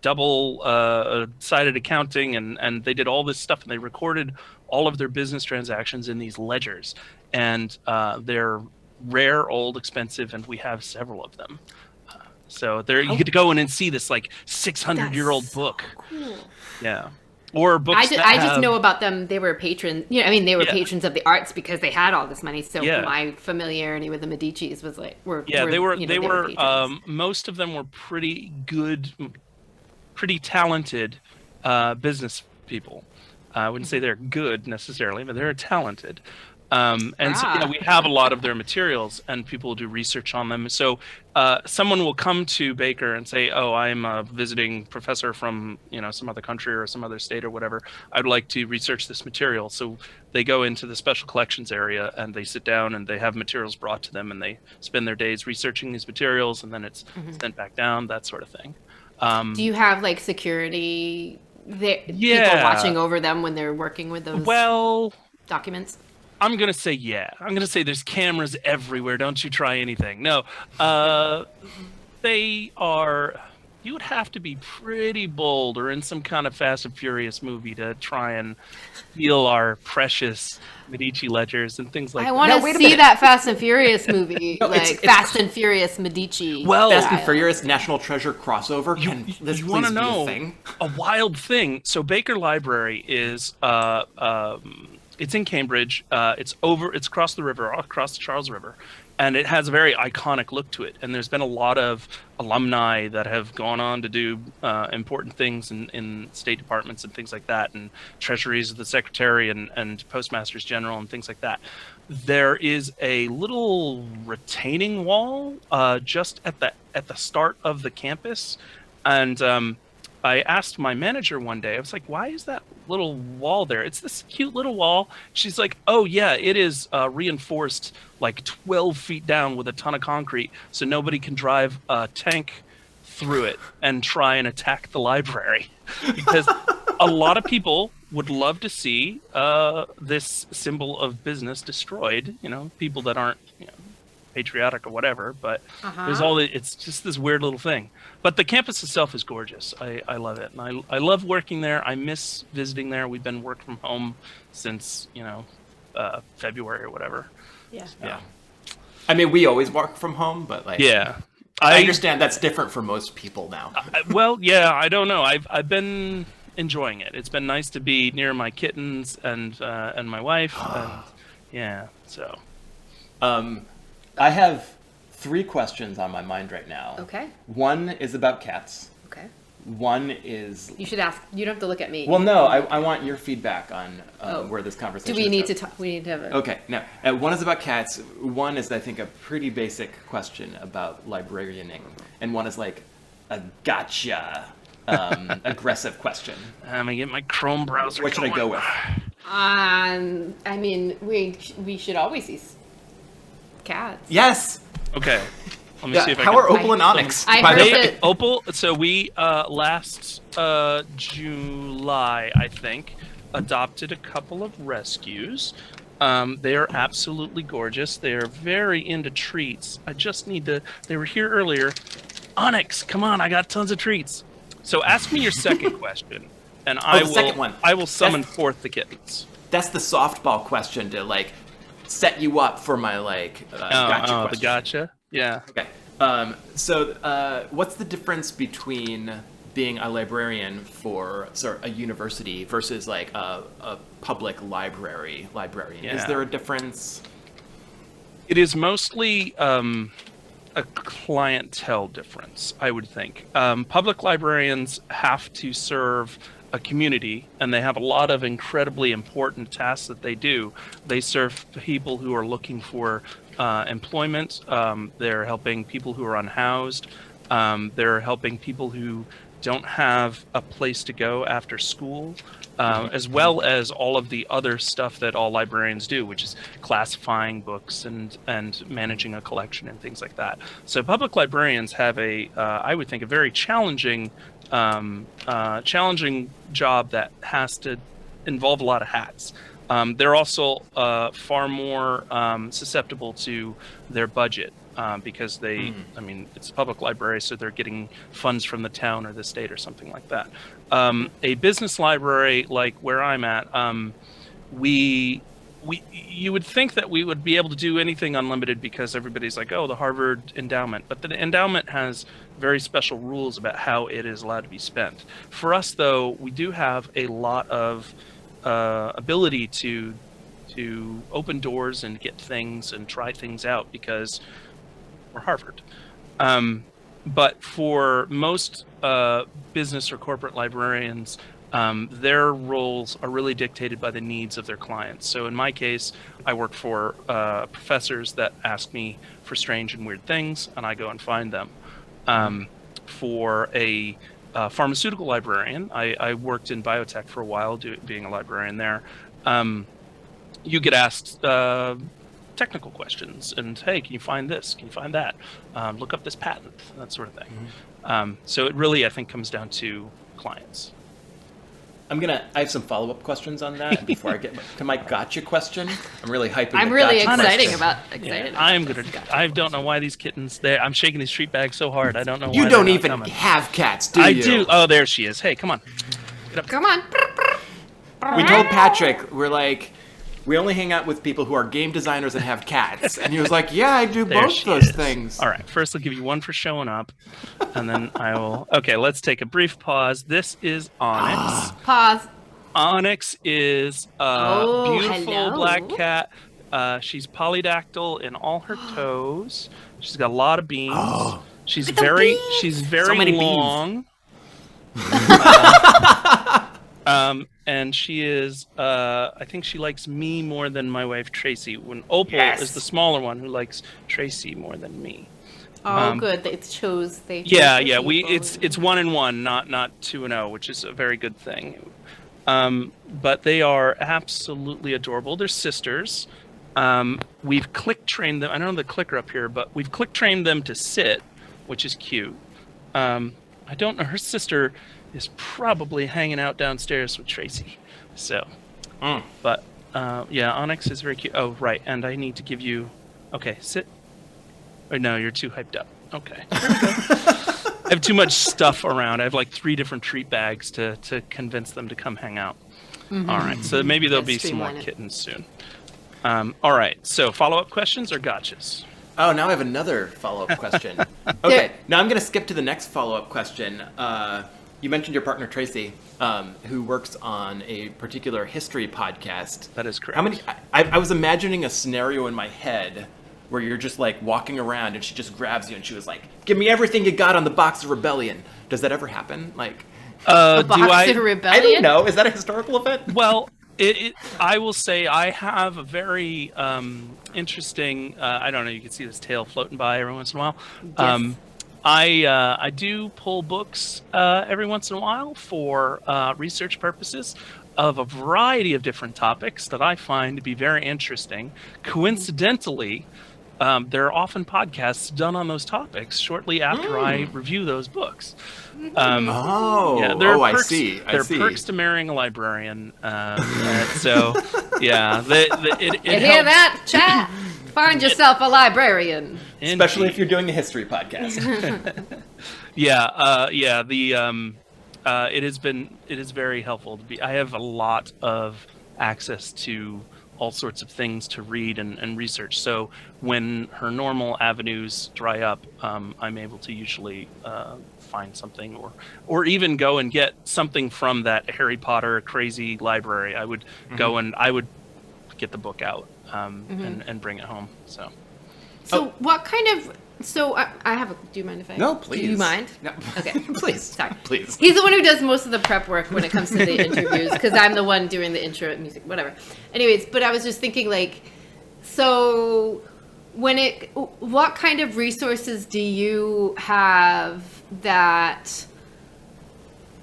double-sided accounting, and they did all this stuff, and they recorded all of their business transactions in these ledgers. And they're rare, old, expensive, and we have several of them. So there, you get to go in and see this like 600-year-old book. Cool. Yeah. Or books I just know about them. They were patrons. They were Yeah. patrons of the arts because they had all this money. So Yeah. my familiarity with the Medicis was like, they were patrons. most of them were pretty good, pretty talented business people. I wouldn't say they're good necessarily, but they're talented. And so we have a lot of their materials, and people will do research on them. So someone will come to Baker and say, "Oh, I'm a visiting professor from some other country or some other state or whatever. I'd like to research this material." So they go into the special collections area and they sit down and they have materials brought to them, and they spend their days researching these materials, and then it's sent back down, that sort of thing. Do you have like security? People watching over them when they're working with those documents? I'm going to say yeah. I'm going to say there's cameras everywhere. Don't you try anything. No. They are... You would have to be pretty bold or in some kind of Fast and Furious movie to try and steal our precious Medici ledgers and things like that. I want to see that Fast and Furious movie. Fast and Furious Medici. Well, Fast and Furious National Treasure crossover. Can this you please want to be know a thing? a wild thing? So Baker Library is... it's in Cambridge. It's across the river, across the Charles River, and it has a very iconic look to it. And there's been a lot of alumni that have gone on to do important things in state departments and things like that, and treasuries of the secretary and postmasters general and things like that. There is a little retaining wall just at the start of the campus, and I asked my manager one day, I was like, "Why is that little wall there? It's this cute little wall." She's like, "Oh yeah, it is reinforced like 12 feet down with a ton of concrete, so nobody can drive a tank through it and try and attack the library." Because a lot of people would love to see this symbol of business destroyed. People that aren't patriotic or whatever, but there's it's just this weird little thing. But the campus itself is gorgeous. I love it, and I love working there. I miss visiting there. We've been working from home since February or whatever. Yeah. So, Yeah. I mean, we always work from home, but yeah. I understand that's different for most people now. I don't know. I've been enjoying it. It's been nice to be near my kittens and my wife. So. I have 3 questions on my mind right now. Okay. One is about cats. Okay. One is... You should ask. You don't have to look at me. Well, no, I want your feedback on where this conversation Do we is need going. to talk? We need to have a... Okay, now, one is about cats. One is, I think, a pretty basic question about librarianing. And one is like a gotcha, aggressive question. I'm going to get my Chrome browser What should I go with? I mean, we should always see cats. Yes! Okay. Let me see if I How can... are Opal and Onyx? I by heard the way? that- Opal, so we last July, I think, adopted a couple of rescues. They are absolutely gorgeous. They are very into treats. I just need to... They were here earlier. Onyx, come on, I got tons of treats. So ask me your second question, and second one. I will summon forth the kittens. That's the softball question to, like, set you up for my, like, gotcha question. The gotcha? Yeah. Okay. So, what's the difference between being a librarian for a university versus like a public librarian? Yeah. Is there a difference? It is mostly a clientele difference, I would think. Public librarians have to serve a community, and they have a lot of incredibly important tasks that they do. They serve people who are looking for employment. They're helping people who are unhoused. They're helping people who don't have a place to go after school, as well as all of the other stuff that all librarians do, which is classifying books and managing a collection and things like that. So public librarians have I would think, a very challenging job that has to involve a lot of hats. They're also far more susceptible to their budget because I mean, it's a public library, so they're getting funds from the town or the state or something like that. A business library like where I'm at, you would think that we would be able to do anything unlimited because everybody's like, oh, the Harvard endowment. But the endowment has very special rules about how it is allowed to be spent. For us, though, we do have a lot of ability to open doors and get things and try things out because we're Harvard. But for most business or corporate librarians, their roles are really dictated by the needs of their clients. So in my case, I work for professors that ask me for strange and weird things, and I go and find them. For a pharmaceutical librarian, I worked in biotech for a while, being a librarian there. You get asked technical questions, and hey, can you find this? Can you find that? Look up this patent, that sort of thing. So it really, I think, comes down to clients. I have some follow-up questions on that before I get to my gotcha question. I'm really hyping. I'm the really gotcha excited question. about I'm gonna. I don't know why these kittens. I'm shaking these treat bags so hard. I don't know why. You don't they're not even coming. have cats, do you? I do. Oh, there she is. Hey, come on. Come on. We told Patrick, we're like, we only hang out with people who are game designers and have cats. And he was like, yeah, I do There both she those is. things. All right. First, I'll give you one for showing up, and then I will. Okay, let's take a brief pause. This is Onyx. Pause. Onyx is a Oh, beautiful hello. black cat. She's polydactyl in all her toes. She's got a lot of beams. She's Look at the very beams. she's very many beams. long. And she is I think she likes me more than my wife Tracy. When Opal is the smaller one who likes Tracy more than me. Oh, good. They chose Yeah, the yeah. people. It's 1-1, not 2-0, which is a very good thing. But they are absolutely adorable. They're sisters. We've click trained them. I don't know the clicker up here, but we've click trained them to sit, which is cute. I don't know. Her sister is probably hanging out downstairs with Tracy. So, but yeah, Onyx is very cute. Oh, right. And I need to give you. Okay, sit. Or no, you're too hyped up. Okay. There we go. I have too much stuff around. I have like 3 different treat bags to convince them to come hang out. All right, so maybe there'll be some more streamline it. kittens soon. All right, so follow-up questions or gotchas? Oh, now I have another follow-up question. Okay, now I'm going to skip to the next follow-up question. You mentioned your partner, Tracy, who works on a particular history podcast. That is correct. How many? I was imagining a scenario in my head where you're just like walking around and she just grabs you and she was like, "Give me everything you got on the box of rebellion." Does that ever happen? Like, The Box of I Rebellion? don't know. Is that a historical event? Well, I will say I have a very interesting. I don't know. You can see this tail floating by every once in a while. Yes. I do pull books every once in a while for research purposes of a variety of different topics that I find to be very interesting. Coincidentally, there are often podcasts done on those topics shortly after I review those books. I see. There are perks to marrying a librarian. So, yeah. It You hear that, chat? Find yourself a librarian. Especially if you're doing a history podcast. It is very helpful to be. I have a lot of access to all sorts of things to read and research. So when her normal avenues dry up, I'm able to usually find something or even go and get something from that Harry Potter crazy library. I would go and I would get the book out and bring it home. So what kind of... So I have a... Do you mind if I... No, please. Do you mind? No. Okay. Please. Sorry. Please. He's the one who does most of the prep work when it comes to the interviews, because I'm the one doing the intro music, whatever. Anyways, but I was just thinking, like, so what kind of resources do you have that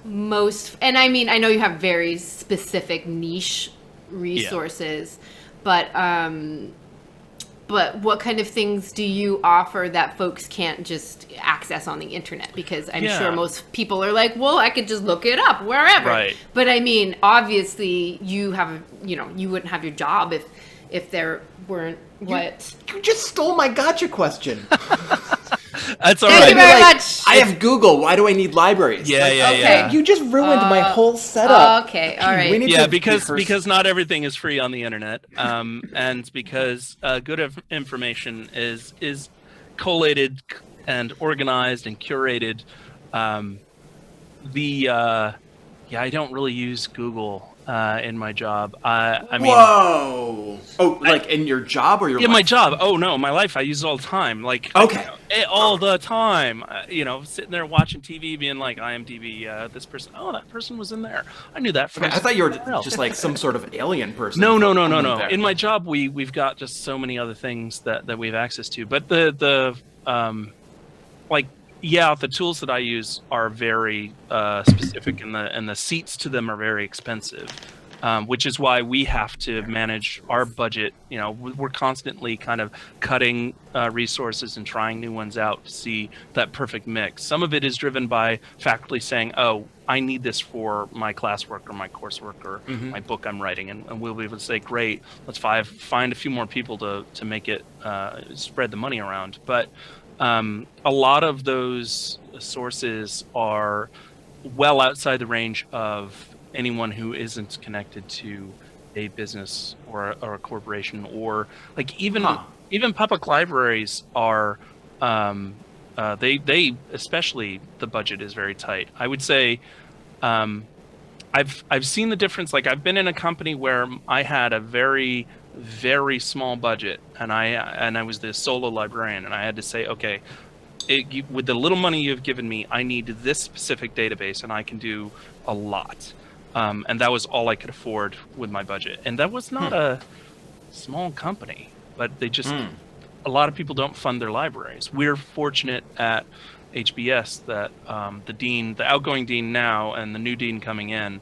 most... And I mean, I know you have very specific niche resources, but what kind of things do you offer that folks can't just access on the internet? Because I'm sure most people are like, well, I could just look it up wherever. Right. But I mean, obviously, you wouldn't have your job if there weren't what. You just stole my gotcha question. that's all Thank right. you very much. I have Google. Why do I need libraries? Okay. You just ruined my whole setup. Okay, all right. We need Yeah, to because not everything is free on the internet, and because good information is collated and organized and curated. I don't really use Google in my job. I mean, whoa! Oh, like in your job or your life? my job. Oh no, my life. I use it all the time. Like all the time. Sitting there watching TV, being like, IMDb, this person. Oh, that person was in there. I knew that. I thought you were just like some sort of alien person. No. In my job, we've got just so many other things that we have access to. But the tools that I use are very specific, and the seats to them are very expensive, which is why we have to manage our budget. We're constantly kind of cutting resources and trying new ones out to see that perfect mix. Some of it is driven by faculty saying, "Oh, I need this for my classwork or my coursework or my book I'm writing," and we'll be able to say, "Great, let's find a few more people to make it spread the money around." But a lot of those sources are well outside the range of anyone who isn't connected to a business or a corporation, or like even public libraries are they especially the budget is very tight. I would say I've seen the difference. Like, I've been in a company where I had a very small budget, and I was the solo librarian, and I had to say, okay, with the little money you've given me, I need this specific database, and I can do a lot. And that was all I could afford with my budget. And that was not a small company, but they just a lot of people don't fund their libraries. We're fortunate at HBS that the outgoing dean now and the new dean coming in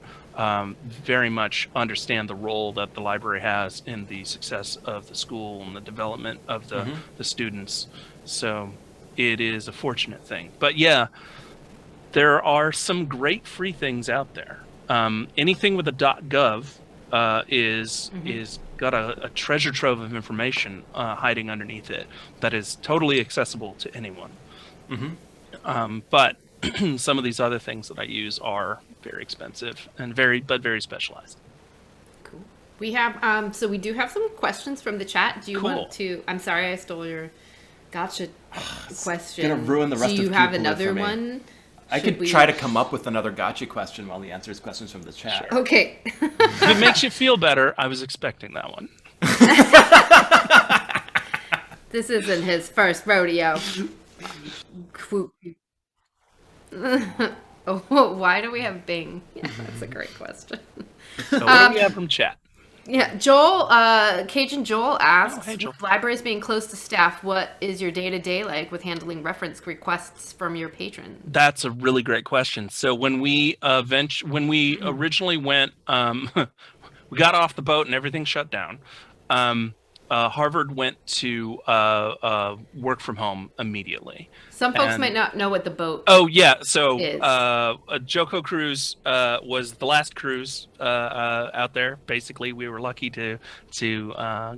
very much understand the role that the library has in the success of the school and the development of the students. So it is a fortunate thing. But yeah, there are some great free things out there. Anything with a .gov is got a treasure trove of information hiding underneath it that is totally accessible to anyone. But some of these other things that I use are very expensive and very specialized. Cool. We have so we do have some questions from the chat. Do you want to? I'm sorry, I stole your gotcha question. Gonna ruin the rest of Do you have another one? I could try to come up with another gotcha question while he answers questions from the chat. Sure. Okay. If it makes you feel better, I was expecting that one. This isn't his first rodeo. Oh, why do we have Bing? Yeah, that's a great question. So what do we have from chat? Yeah, Joel, Cajun Joel asks, hey, Joel. with libraries being close to staff, what is your day-to-day like with handling reference requests from your patrons? That's a really great question. So when we originally went, we got off the boat and everything shut down. Harvard went to work from home immediately. Some folks might not know what the boat Oh yeah, so is. Joko cruise was the last cruise out there. Basically, we were lucky to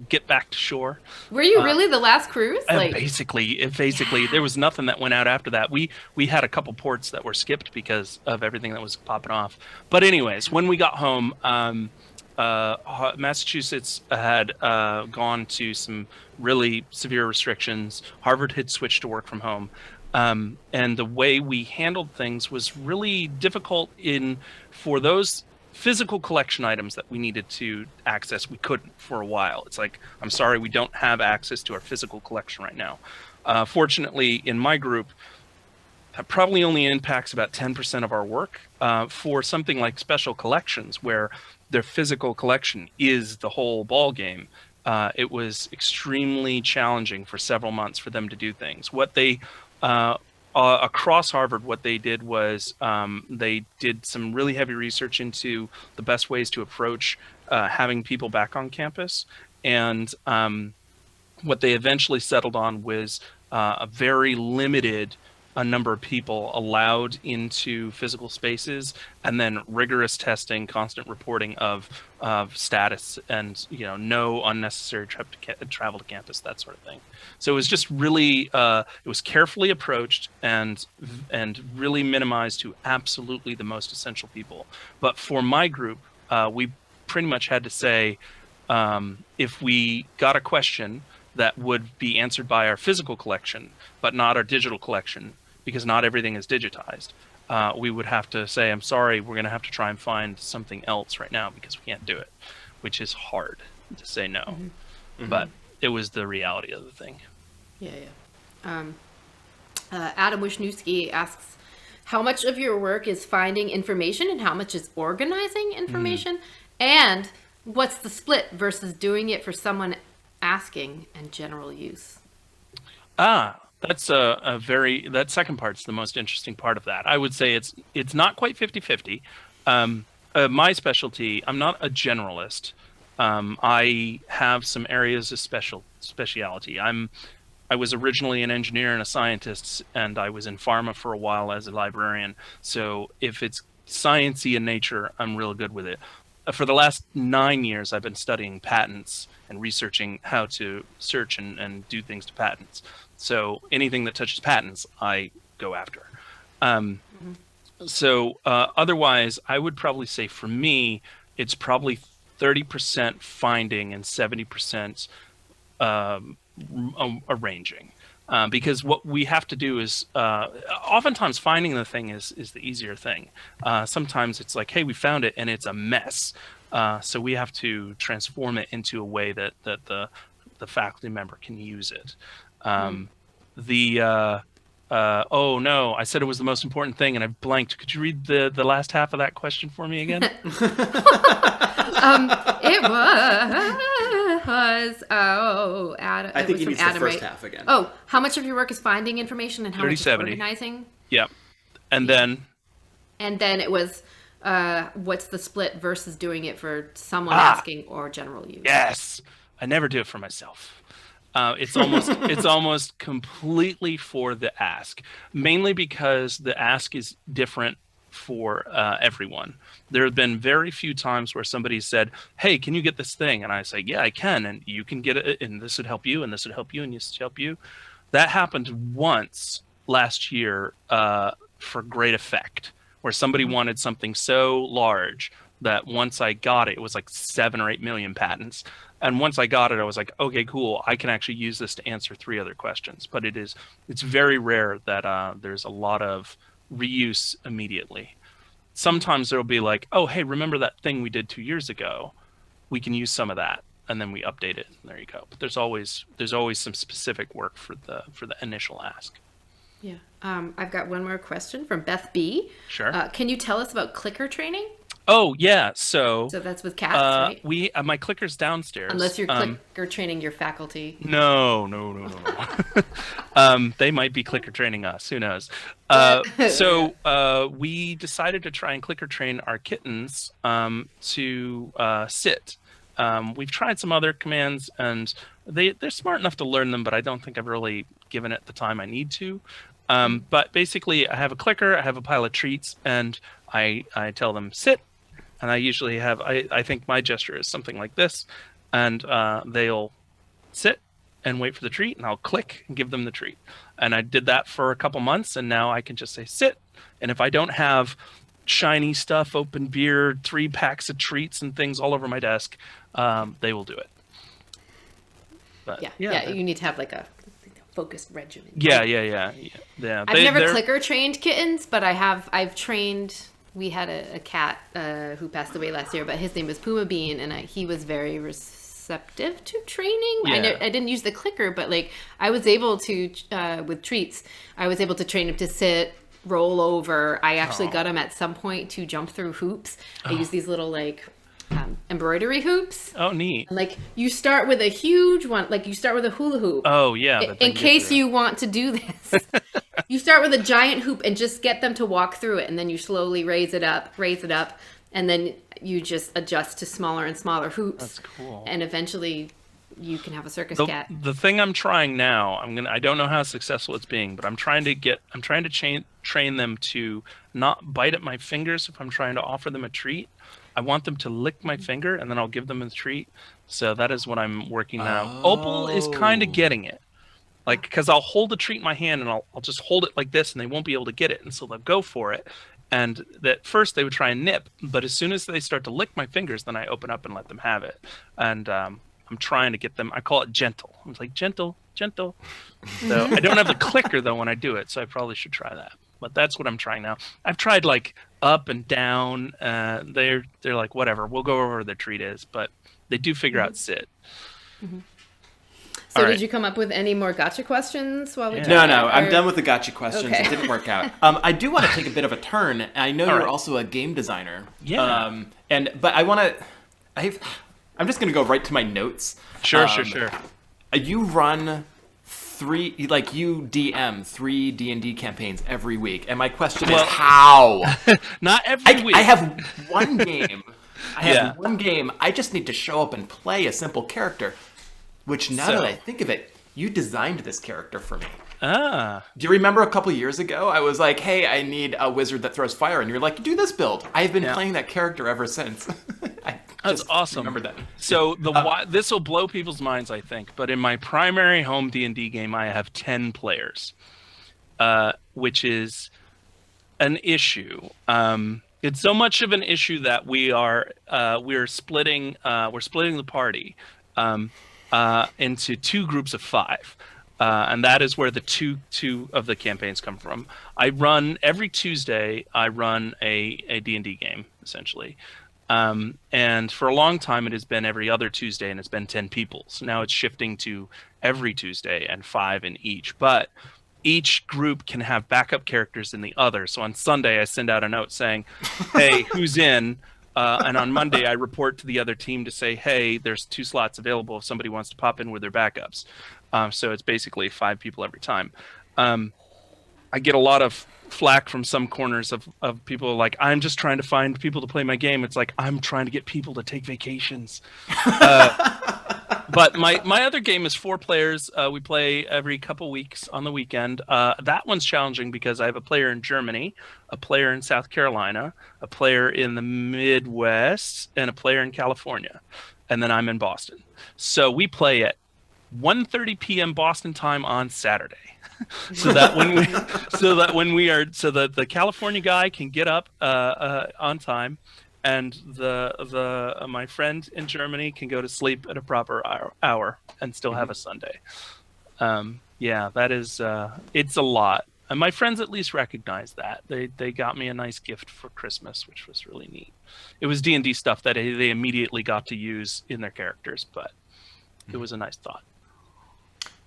get back to shore. Were you really the last cruise? Basically, there was nothing that went out after that. We had a couple ports that were skipped because of everything that was popping off. But anyways, when we got home, Massachusetts had gone to some really severe restrictions. Harvard had switched to work from home. And the way we handled things was really difficult for those physical collection items that we needed to access. We couldn't for a while. It's like, I'm sorry, we don't have access to our physical collection right now. Fortunately, in my group, that probably only impacts about 10% of our work. For something like special collections, where their physical collection is the whole ball game, it was extremely challenging for several months for them to do things. What they across Harvard, what they did was they did some really heavy research into the best ways to approach having people back on campus, and what they eventually settled on was a very limited a number of people allowed into physical spaces, and then rigorous testing, constant reporting of status, and no unnecessary travel to campus, that sort of thing. So it was just really it was carefully approached and really minimized to absolutely the most essential people. But for my group, we pretty much had to say, if we got a question that would be answered by our physical collection but not our digital collection, because not everything is digitized, we would have to say, I'm sorry, we're going to have to try and find something else right now because we can't do it, which is hard to say no. Mm-hmm. But it was the reality of the thing. Yeah. Adam Wisniewski asks, how much of your work is finding information and how much is organizing information? And what's the split versus doing it for someone asking and general use? That's that second part's the most interesting part of that. I would say it's not quite 50-50. My specialty, I'm not a generalist. I have some areas of speciality. I was originally an engineer and a scientist, and I was in pharma for a while as a librarian. So if it's sciencey in nature, I'm real good with it. For the last 9 years, I've been studying patents and researching how to search and do things to patents. So anything that touches patents, I go after. So otherwise, I would probably say for me, it's probably 30% finding and 70% arranging. Because what we have to do is, oftentimes finding the thing is the easier thing. Sometimes it's like, hey, we found it and it's a mess. So we have to transform it into a way that the faculty member can use it. Oh no, I said it was the most important thing and I've blanked. Could you read the last half of that question for me again? It was Adam. I think he from needs Adam, the first right? half again. Oh, how much of your work is finding information and how much is 30-70. organizing? Yep. And then it was what's the split versus doing it for someone asking or general use? Yes, I never do it for myself. It's almost completely for the ask, mainly because the ask is different for everyone. There have been very few times where somebody said, hey, can you get this thing? And I say, yeah, I can, and you can get it, and this would help you, and this would help you, and this would help you. That happened once last year for great effect, where somebody wanted something so large that once I got it, it was like 7 or 8 million patents. And once I got it, I was like, okay, cool. I can actually use this to answer 3 other questions. But it's very rare that there's a lot of reuse immediately. Sometimes there'll be like, oh, hey, remember that thing we did 2 years ago? We can use some of that. and then we update it. And there you go. But there's always some specific work for the initial ask. Yeah. I've got one more question from Beth B. Sure. Can you tell us about clicker training? Oh yeah, so that's with cats, right? My clicker's downstairs. Unless you're clicker training your faculty. No. They might be clicker training us. Who knows? So we decided to try and clicker train our kittens to sit. We've tried some other commands, and they're smart enough to learn them, but I don't think I've really given it the time I need to. But basically, I have a clicker, I have a pile of treats, and I tell them sit. And I usually have, I think my gesture is something like this, and they'll sit and wait for the treat, and I'll click and give them the treat. And I did that for a couple months, and now I can just say sit. And if I don't have shiny stuff, open beer, 3 packs of treats and things all over my desk, they will do it. But, yeah, you need to have like a focused regimen. Yeah. I've never clicker trained kittens, but I've trained. We had a cat who passed away last year, but his name was Puma Bean, and he was very receptive to training. Yeah. I didn't use the clicker, but like I was able to with treats. I was able to train him to sit, roll over. I actually got him at some point to jump through hoops. I use these little like embroidery hoops. Oh, neat. And, like you start with a huge one, like you start with a hula hoop. Oh, yeah. In case you want to do this. You start with a giant hoop and just get them to walk through it, and then you slowly raise it up, and then you just adjust to smaller and smaller hoops. That's cool. And eventually you can have a circus cat. The thing I'm trying now, I don't know how successful it's being, but I'm trying to train them to not bite at my fingers if I'm trying to offer them a treat. I want them to lick my finger, and then I'll give them a treat. So that is what I'm working now. Opal is kind of getting it. Like, because I'll hold the treat in my hand, and I'll just hold it like this, and they won't be able to get it, and so they'll go for it. And at first they would try and nip, but as soon as they start to lick my fingers, then I open up and let them have it. And I'm trying to get them, I call it gentle. I'm like, gentle. So I don't have the clicker, though, when I do it, so I probably should try that. But that's what I'm trying now. I've tried, like, up and down. They're like, whatever, we'll go over where the treat is. But they do figure out sit. Mm-hmm. So did you come up with any more gotcha questions while we talked? No, I'm done with the gotcha questions. Okay. It didn't work out. I do want to take a bit of a turn. I know you're also a game designer. Yeah. But I want to... I'm just going to go right to my notes. Sure. You run you DM 3 D&D campaigns every week. And my question is how? Not every week. I have one game. One game. I just need to show up and play a simple character. Which, now that I think of it, you designed this character for me. Do you remember a couple years ago? I was like, hey, I need a wizard that throws fire. And you're like, do this build. I've been playing that character ever since. That's awesome. Remember that. So this will blow people's minds, I think. But in my primary home D&D game, I have 10 players, which is an issue. It's so much of an issue that we're splitting the party into 2 groups of 5. And that is where the two of the campaigns come from. Every Tuesday, I run a D&D game, essentially. And for a long time, it has been every other Tuesday, and it's been 10 people. So now it's shifting to every Tuesday and 5 in each. But each group can have backup characters in the other. So on Sunday, I send out a note saying, hey, who's in? And on Monday, I report to the other team to say, hey, there's 2 slots available if somebody wants to pop in with their backups. So it's basically 5 people every time. I get a lot of flack from some corners of people like, I'm just trying to find people to play my game. It's like, I'm trying to get people to take vacations. But my other game is 4 players. We play every couple weeks on the weekend. That one's challenging because I have a player in Germany, a player in South Carolina, a player in the Midwest, and a player in California. And then I'm in Boston. So we play at 1:30 p.m. Boston time on Saturday. so that the California guy can get up on time, and my friend in Germany can go to sleep at a proper hour and still have a Sunday. That is it's a lot. And my friends at least recognized that. They got me a nice gift for Christmas, which was really neat. It was D&D stuff that they immediately got to use in their characters, but it was a nice thought.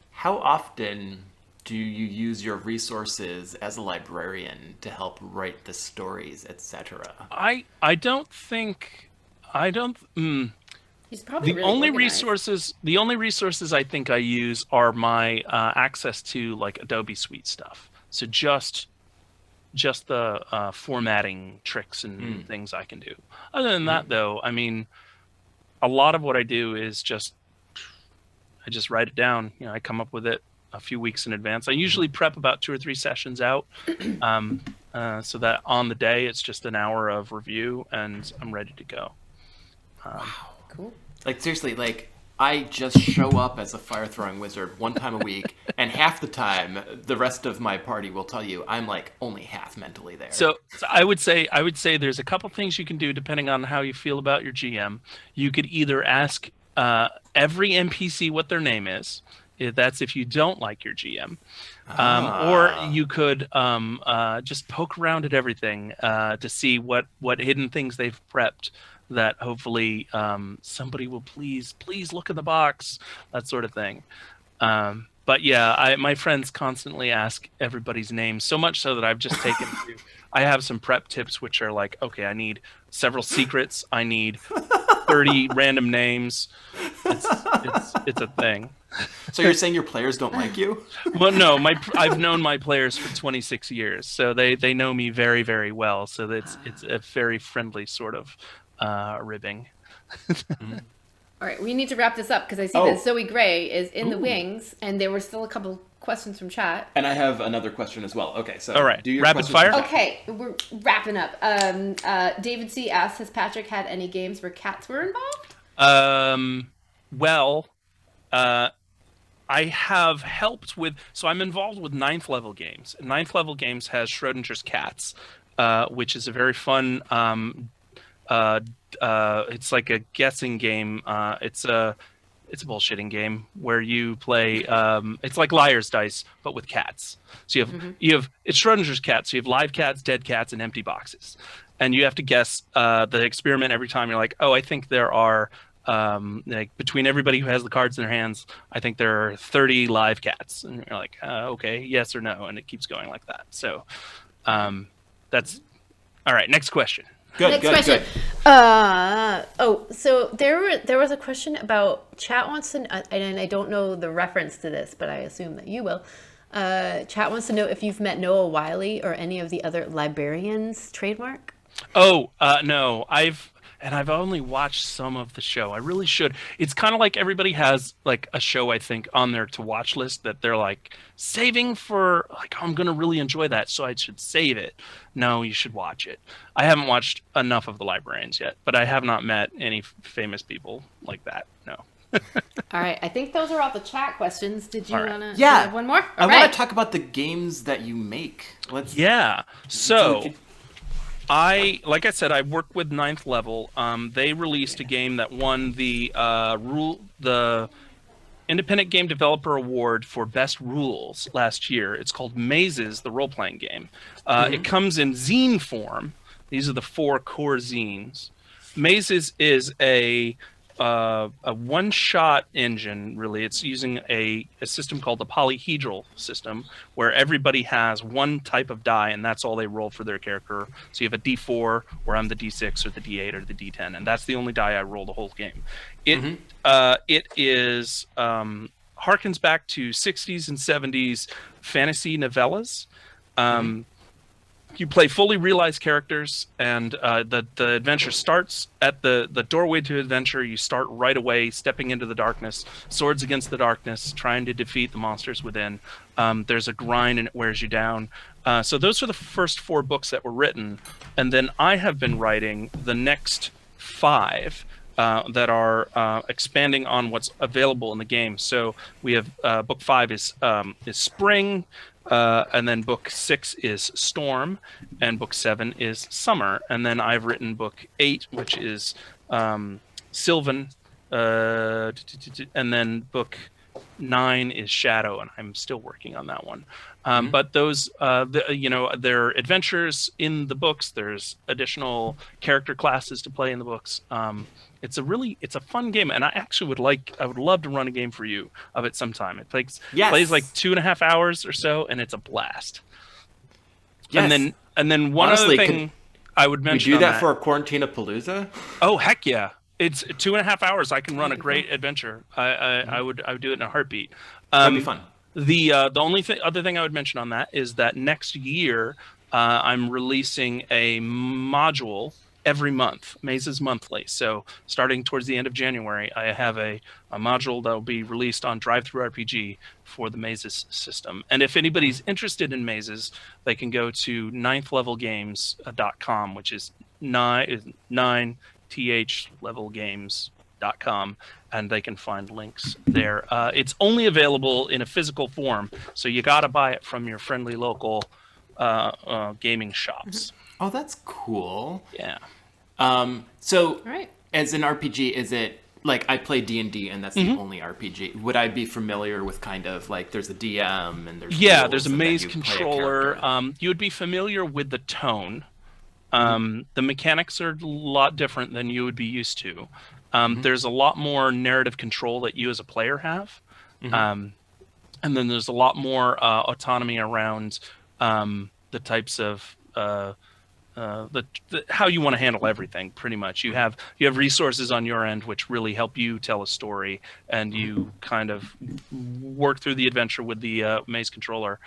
How often do you use your resources as a librarian to help write the stories, etc.? I don't think I don't. He's probably The really only organized. resources I think I use are my access to like Adobe Suite stuff. So just the formatting tricks and things I can do. Other than that, though, I mean, a lot of what I do is I just write it down. You know, I come up with it a few weeks in advance. I usually prep about 2 or 3 sessions out, so that on the day it's just an hour of review and I'm ready to go. Wow. Cool. Like, seriously, like, I just show up as a fire-throwing wizard one time a week, and half the time, the rest of my party will tell you I'm, like, only half mentally there. So I would say there's a couple things you can do depending on how you feel about your GM. You could either ask every NPC what their name is. That's if you don't like your GM. Or you could just poke around at everything to see what hidden things they've prepped that hopefully somebody will please look in the box, that sort of thing. But yeah, my friends constantly ask everybody's name, so much so that I've just taken to, I have some prep tips which are like, okay, I need several secrets, I need 30 random names. It's a thing. So you're saying your players don't like you? Well, no, I've known my players for 26 years, so they know me very, very well. So it's a very friendly sort of ribbing. All right, we need to wrap this up because I see that Zoe Gray is in the wings, and there were still a couple questions from chat. And I have another question as well. Okay, so all right, do your rapid fire. Okay, we're wrapping up. David C. asks, has Patrick had any games where cats were involved? Well, I have helped with, so I'm involved with 9th level games. 9th level games has Schrodinger's Cats, which is a very fun, it's like a guessing game. It's a bullshitting game where you play, it's like Liar's Dice, but with cats. So you have it's Schrodinger's Cats. So you have live cats, dead cats, and empty boxes. And you have to guess the experiment every time. You're like, oh, I think there are, like between everybody who has the cards in their hands, I think there are 30 live cats. And you're like, okay, yes or no. And it keeps going like that. So that's all right. Next question. Next question. So there was a question about chat wants to, and I don't know the reference to this, but I assume that you will. Chat wants to know if you've met Noah Wiley or any of the other librarians trademark. Oh, no, I've only watched some of the show. I really should. It's kind of like everybody has like a show, I think, on their to watch list that they're like saving for, like, oh, I'm going to really enjoy that, so I should save it. No, you should watch it. I haven't watched enough of the librarians yet, but I have not met any famous people like that. No. All right. I think those are all the chat questions. Did you want to have one more? I want to talk about the games that you make. Yeah. So like I said, I work with 9th level. They released a game that won the Independent Game Developer Award for Best Rules last year. It's called Mazes, the role-playing game. It comes in zine form. These are the 4 core zines. Mazes is a one-shot engine, really. It's using a system called the polyhedral system, where everybody has one type of die, and that's all they roll for their character. So you have a D4, where I'm the D6, or the D8, or the D10, and that's the only die I roll the whole game. It is harkens back to 60s and 70s fantasy novellas. You play fully realized characters, and the adventure starts at the doorway to adventure. You start right away, stepping into the darkness, swords against the darkness, trying to defeat the monsters within. There's a grind, and it wears you down. So those are the first 4 books that were written, and then I have been writing the next 5 that are expanding on what's available in the game. So we have book 5 is Spring. And then book 6 is Storm, and book 7 is Summer, and then I've written book 8, which is Sylvan, and then book 9 is Shadow, and I'm still working on that one. But those, there are adventures in the books. There's additional character classes to play in the books. It's a fun game, and I would love to run a game for you of it sometime. It plays like 2.5 hours or so, and it's a blast. Yes. And then one Honestly, other thing I would mention. We do that for a Quarantinapalooza? Oh, heck yeah. It's 2.5 hours. I can run a great adventure. I would do it in a heartbeat. That'd be fun. The only other thing I would mention on that is that next year I'm releasing a module every month, Mazes Monthly. So starting towards the end of January, I have a module that will be released on DriveThruRPG for the Mazes system. And if anybody's interested in Mazes, they can go to ninthlevelgames.com, which is 9thlevelgames.com, and they can find links there. It's only available in a physical form, so you got to buy it from your friendly local gaming shops. Oh, that's cool. Yeah. So Right. as an RPG, is it like I play D&D and that's the only RPG? Would I be familiar with kind of like there's a DM and there's rules There's a and then maze you play a controller. character? You would be familiar with the tone. The mechanics are a lot different than you would be used to. There's a lot more narrative control that you as a player have. And then there's a lot more autonomy around the types of how you want to handle everything. Pretty much, you have resources on your end which really help you tell a story, and you kind of work through the adventure with the maze controller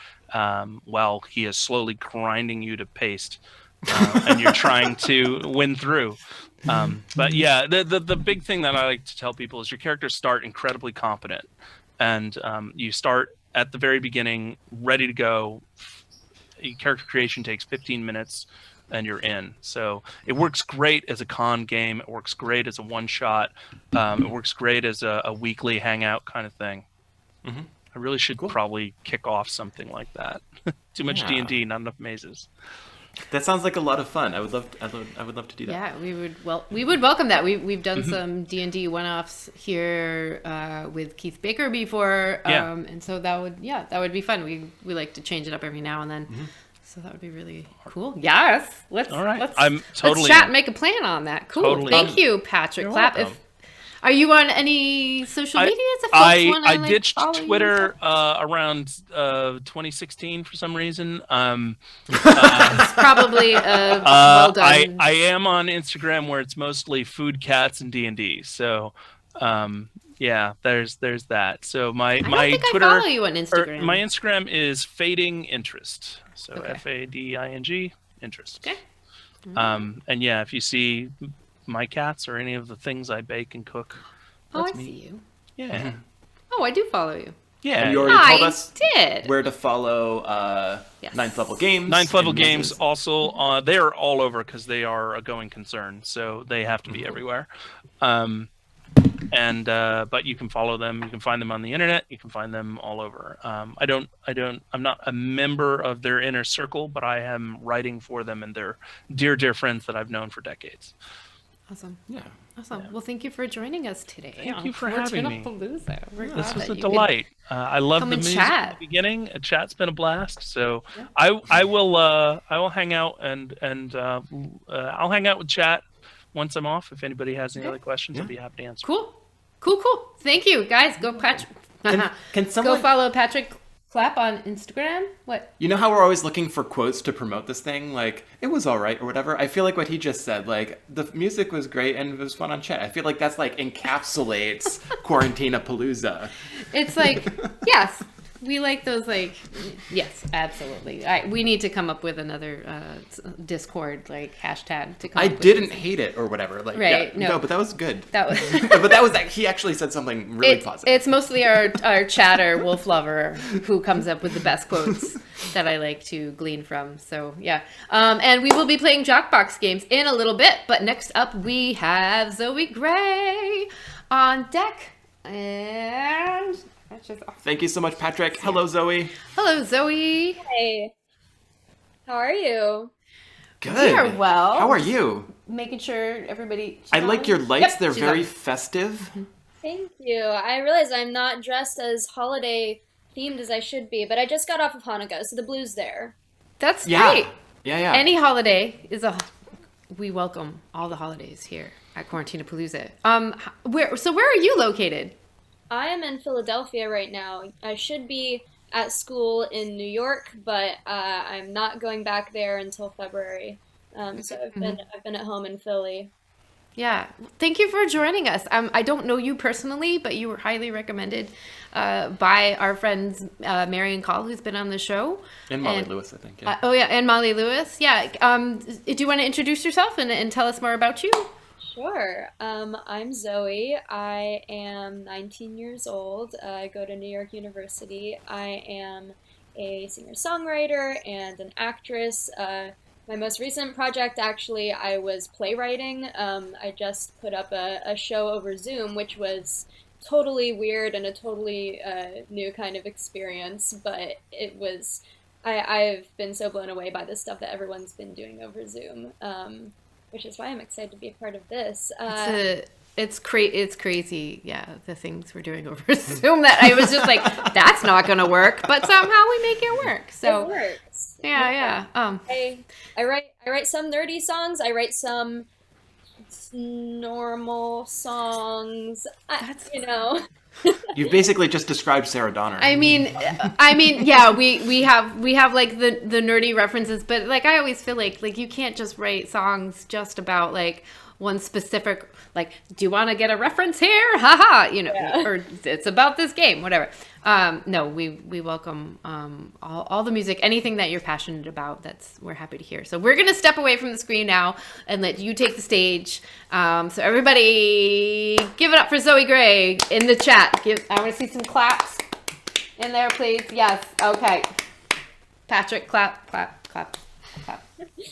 while he is slowly grinding you to paste, and you're trying to win through. But yeah, the big thing that I like to tell people is your characters start incredibly competent, and you start at the very beginning ready to go. Character creation takes 15 minutes and you're in. So it works great as a con game. It works great as a one-shot. It works great as a weekly hangout kind of thing. I really should probably kick off something like that. Too much D&D, not enough mazes. That sounds like a lot of fun. I would love to do that. Yeah, we would welcome that. We've done some D&D one-offs here with Keith Baker before, and so that would be fun. We like to change it up every now and then. So that would be really cool. Yes, let's chat and make a plan on that. Cool. Totally. Thank you, Patrick Clapp. Welcome. Are you on any social media? I ditched Twitter around 2016 for some reason. It's probably well done. I am on Instagram where it's mostly food, cats, and D&D. So there's that. So my Twitter, I follow you on Instagram. My Instagram is Fading Interest. So FADING interest. Okay. And if you see my cats or any of the things I bake and cook, that's me. See you. Yeah. Oh, I do follow you. Yeah. And you already told us did. where to follow Ninth Level Games. Ninth Level Games also, they are all over because they are a going concern, so they have to be everywhere. But you can follow them. You can find them on the internet. You can find them all over. I'm not a member of their inner circle, but I am writing for them, and they're dear friends that I've known for decades. Awesome. Yeah. Awesome. Well, thank you for joining us today. Thank you for having me. This was a you delight. I love the music at the beginning. Chat's been a blast. So I will hang out and I'll hang out with chat once I'm off. If anybody has any other questions, I'll be happy to answer. Cool. Thank you, guys. Go Patrick. Can someone go follow Patrick Clapp on Instagram? What? You know how we're always looking for quotes to promote this thing? Like, it was all right or whatever. I feel like what he just said, like, the music was great and it was fun on chat. I feel like that's like encapsulates Quarantinapalooza. It's like, yes, we like those, like, yes, absolutely. We need to come up with another Discord, like, hashtag to come up with. I didn't hate it or whatever. Like, right. Yeah, no, but that was good. That was. But that was he actually said something really positive. It's mostly our chatter wolf lover who comes up with the best quotes that I like to glean from. So yeah, and we will be playing Jockbox games in a little bit. But next up we have Zoe Gray on deck, and that's just awesome. Thank you so much, Patrick. Hello, Zoe. Hello, Zoe. Hey, how are you? Good. We are well. How are you? Making sure everybody. I like your lights. Yep, They're she's very on. festive. Thank you. I realize I'm not dressed as holiday themed as I should be, but I just got off of Hanukkah, so the blue's there. That's Yeah. great. Yeah. Any holiday is we welcome all the holidays here at Quarantinapalooza. Where are you located? I am in Philadelphia right now. I should be at school in New York, but I'm not going back there until February. So I've been at home in Philly. Yeah. Thank you for joining us. I don't know you personally, but you were highly recommended by our friends Mary and Call, who's been on the show. And Molly Lewis, I think. Yeah. And Molly Lewis. Yeah. Do you want to introduce yourself and tell us more about you? Sure. I'm Zoe. I am 19 years old. I go to New York University. I am a singer-songwriter and an actress. My most recent project, actually, I was playwriting. I just put up a show over Zoom, which was totally weird and a totally new kind of experience, but it was, I've been so blown away by the stuff that everyone's been doing over Zoom, which is why I'm excited to be a part of this. It's crazy, yeah, the things we're doing over Zoom that I was just like, that's not going to work, but somehow we make it work. So it works. Yeah. I write some nerdy songs. I write some normal songs. You know. You've basically just described Sarah Donner. I mean, yeah, we have like the nerdy references, but like I always feel like you can't just write songs just about like one specific, like, do you want to get a reference here? Haha, or it's about this game, whatever. No, we welcome all the music, anything that you're passionate about. We're happy to hear. So we're gonna step away from the screen now and let you take the stage. So everybody, give it up for Zoe Gray in the chat. I want to see some claps in there, please. Yes. Okay. Patrick, clap. All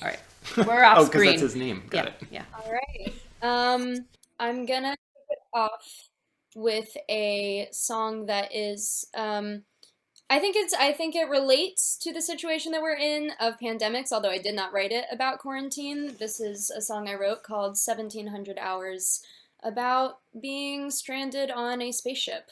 right. We're off screen. Because that's his name. Got it. Yeah. All right. I'm gonna kick it off with a song that is I think it relates to the situation that we're in of pandemics, although I did not write it about quarantine. This is a song I wrote called 1700 Hours about being stranded on a spaceship.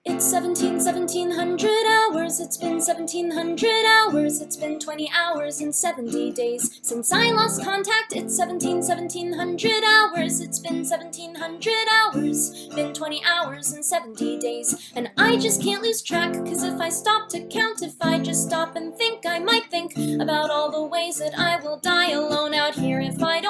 It's 1700 hours, it's been 1700 hours, it's been 20 hours and 70 days since I lost contact. It's 1700 hours, it's been 1700 hours, been 20 hours and 70 days, and I just can't lose track, cause if I stop to count, if I just stop and think, I might think about all the ways that I will die alone out here. If I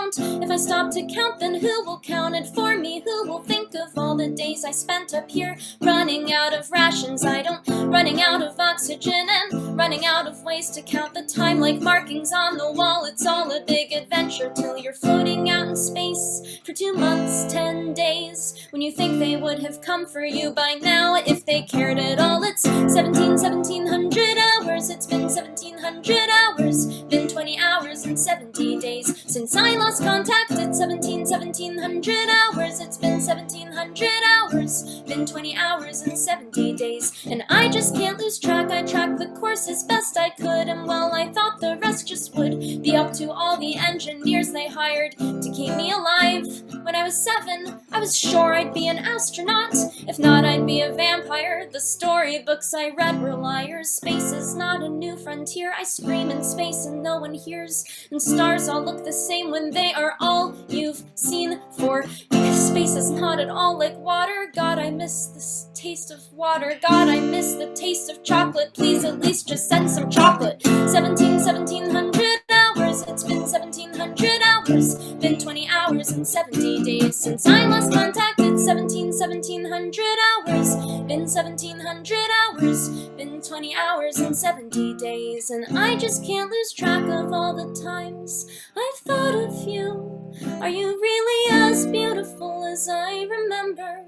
stop to count, then who will count it for me? Who will think of all the days I spent up here, running out of rations, running out of oxygen, and running out of ways to count the time like markings on the wall. It's all a big adventure till you're floating out in space for 2 months, 10 days, when you think they would have come for you by now if they cared at all. It's 1700 hours, it's been 1700 hours, been 20 hours and 70 days since I lost contact. It's 1700 hours, it's been 1700 hours, been 20 hours and 70 days, and I just can't lose track. I tracked the course as best I could, and well, I thought the rest just would be up to all the engineers they hired to keep me alive. When I was 7, I was sure I'd be an astronaut. If not, I'd be a vampire. The storybooks I read were liars. Space is not a new frontier. I scream in space and no one hears, and stars all look the same when they are all you've seen for. Space is not at all like water. God, I miss this taste of water. God, I miss the taste of chocolate. Please at least just send some chocolate. 1700 hours, it's been 1700 hours, been 20 hours and 70 days since I lost contact. It's 1700 hours, been 1700 hours, been 20 hours and 70 days, and I just can't lose track of all the times I've thought of you. Are you really as beautiful as I remember?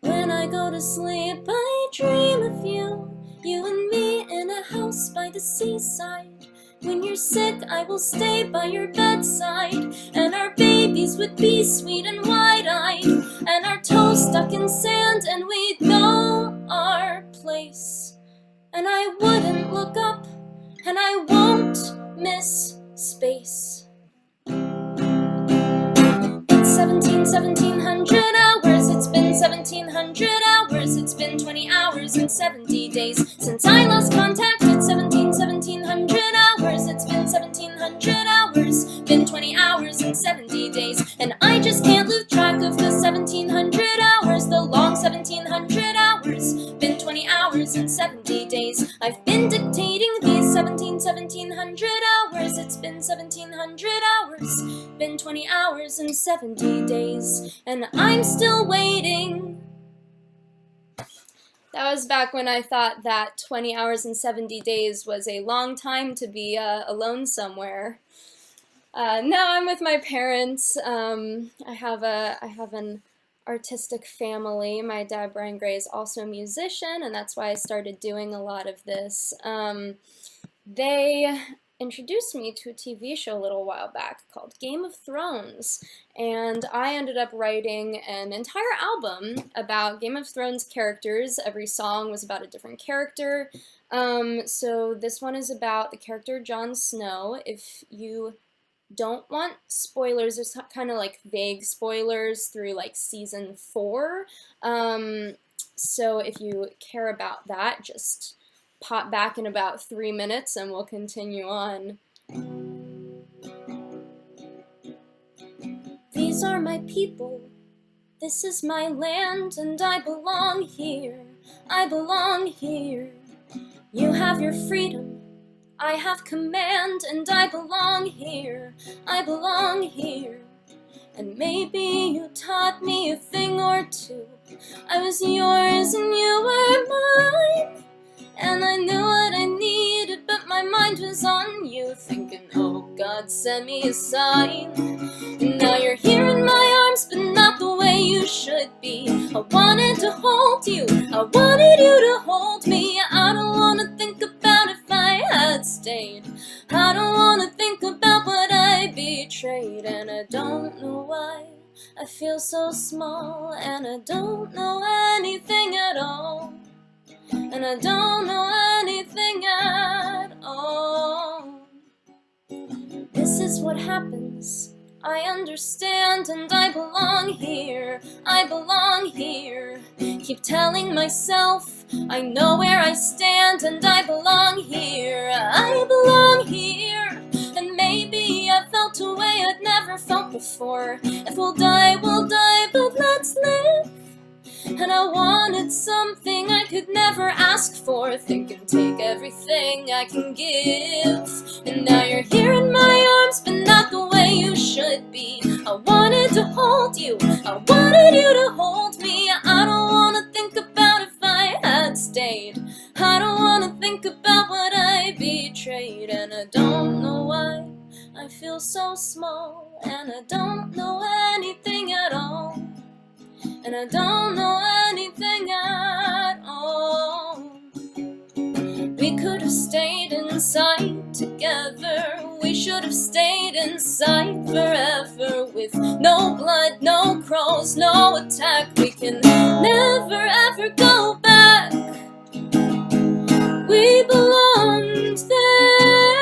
When I go to sleep, I dream of you. You and me in a house by the seaside. When you're sick, I will stay by your bedside, and our babies would be sweet and wide-eyed, and our toes stuck in sand, and we'd know our place. And I wouldn't look up, and I won't miss space. It's 1700 hours, it's been 1700 hours, it's been 20 hours and 70 days since I lost contact. It's 1700 hours, it's been 1700 hours, been 20 hours and 70 days, and I just can't lose track of the 1700 hours, the long 1700 hours, been 20 hours and 70 days. I've been dictating these 1700 hours, it's been 1700 hours, been 20 hours and 70 days, and I'm still waiting. That was back when I thought that 20 hours and 70 days was a long time to be alone somewhere. Now I'm with my parents. I have an artistic family. My dad, Brian Gray, is also a musician, and that's why I started doing a lot of this. They introduced me to a TV show a little while back called Game of Thrones, and I ended up writing an entire album about Game of Thrones characters. Every song was about a different character. So this one is about the character Jon Snow. If you don't want spoilers, there's kind of like vague spoilers through like season 4. So if you care about that, just pop back in about 3 minutes and we'll continue on. These are my people, this is my land, and I belong here, I belong here. You have your freedom, I have command, and I belong here, I belong here. And maybe you taught me a thing or two. I was yours and you were mine, and I knew what I needed, but my mind was on you, thinking, oh, God sent me a sign. And now you're here in my arms, but not the way you should be. I wanted to hold you, I wanted you to hold me. I don't want to think about if I had stayed. I don't want to think about what I betrayed. And I don't know why I feel so small, and I don't know anything at all. And I don't know anything at all. This is what happens, I understand, and I belong here, I belong here. Keep telling myself I know where I stand, and I belong here, I belong here. And maybe I felt a way I'd never felt before. If we'll die, but let's live. And I wanted something I could never ask for, thinking take everything I can give. And now you're here in my arms, but not the way you should be. I wanted to hold you, I wanted you to hold me. I don't want to think about if I had stayed. I don't want to think about what I betrayed. And I don't know why I feel so small, and I don't know anything at all. And I don't know anything at all. We could have stayed inside together. We should have stayed inside forever, with no blood, no crawls, no attack. We can never ever go back. We belonged there.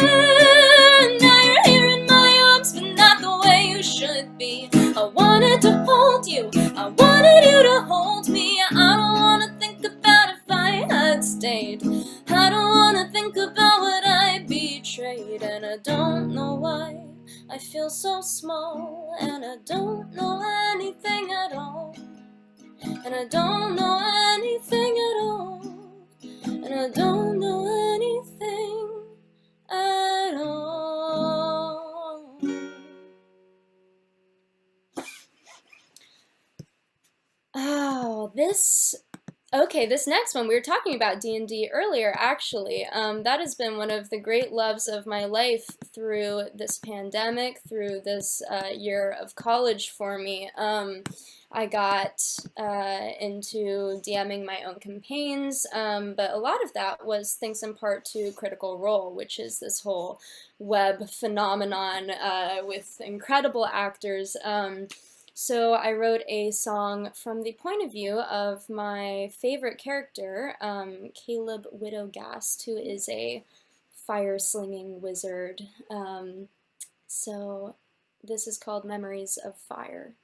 Now you're here in my arms, but not the way you should be. I wanted to hold you, I wanted you to hold me. I don't want to think about if I had stayed. I don't want to think about what I betrayed. And I don't know why I feel so small, and I don't know anything at all. And I don't know anything at all. And I don't know anything at all. Oh, this next one, we were talking about D&D earlier, actually. That has been one of the great loves of my life through this pandemic, through this year of college for me. I got into DMing my own campaigns, but a lot of that was thanks in part to Critical Role, which is this whole web phenomenon with incredible actors. So I wrote a song from the point of view of my favorite character, Caleb Widogast, who is a fire-slinging wizard. So this is called Memories of Fire.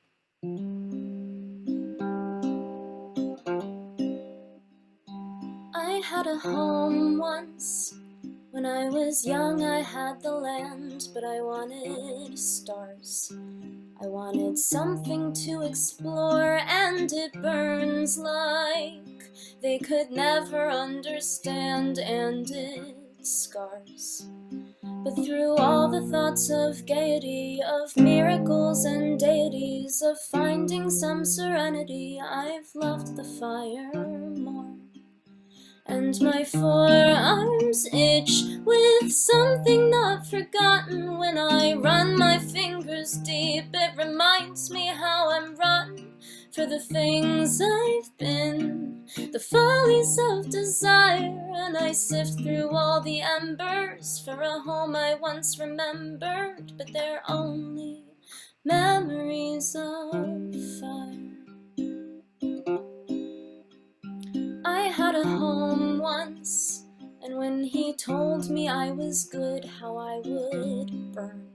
I had a home once. When I was young, I had the land, but I wanted stars. I wanted something to explore, and it burns like they could never understand, and it scars. But through all the thoughts of gaiety, of miracles and deities, of finding some serenity, I've loved the fire more. And my forearms itch with something not forgotten. When I run my fingers deep, it reminds me how I'm rotten for the things I've been, the follies of desire. And I sift through all the embers for a home I once remembered, but they're only memories of fire. I had a home once, and when he told me I was good, how I would burn,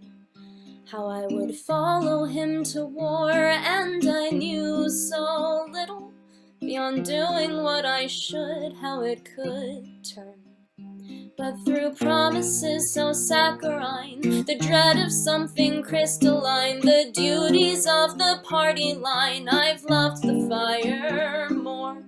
how I would follow him to war, and I knew so little beyond doing what I should, how it could turn. But through promises so saccharine, the dread of something crystalline, the duties of the party line, I've loved the fire more.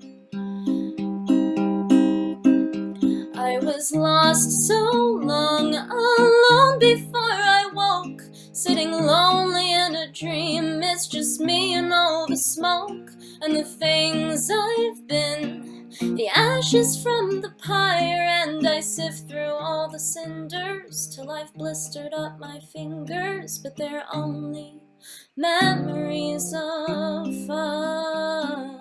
I was lost so long, alone before I woke, sitting lonely in a dream. It's just me and all the smoke, and the things I've been, the ashes from the pyre. And I sift through all the cinders till I've blistered up my fingers, but they're only memories of fire.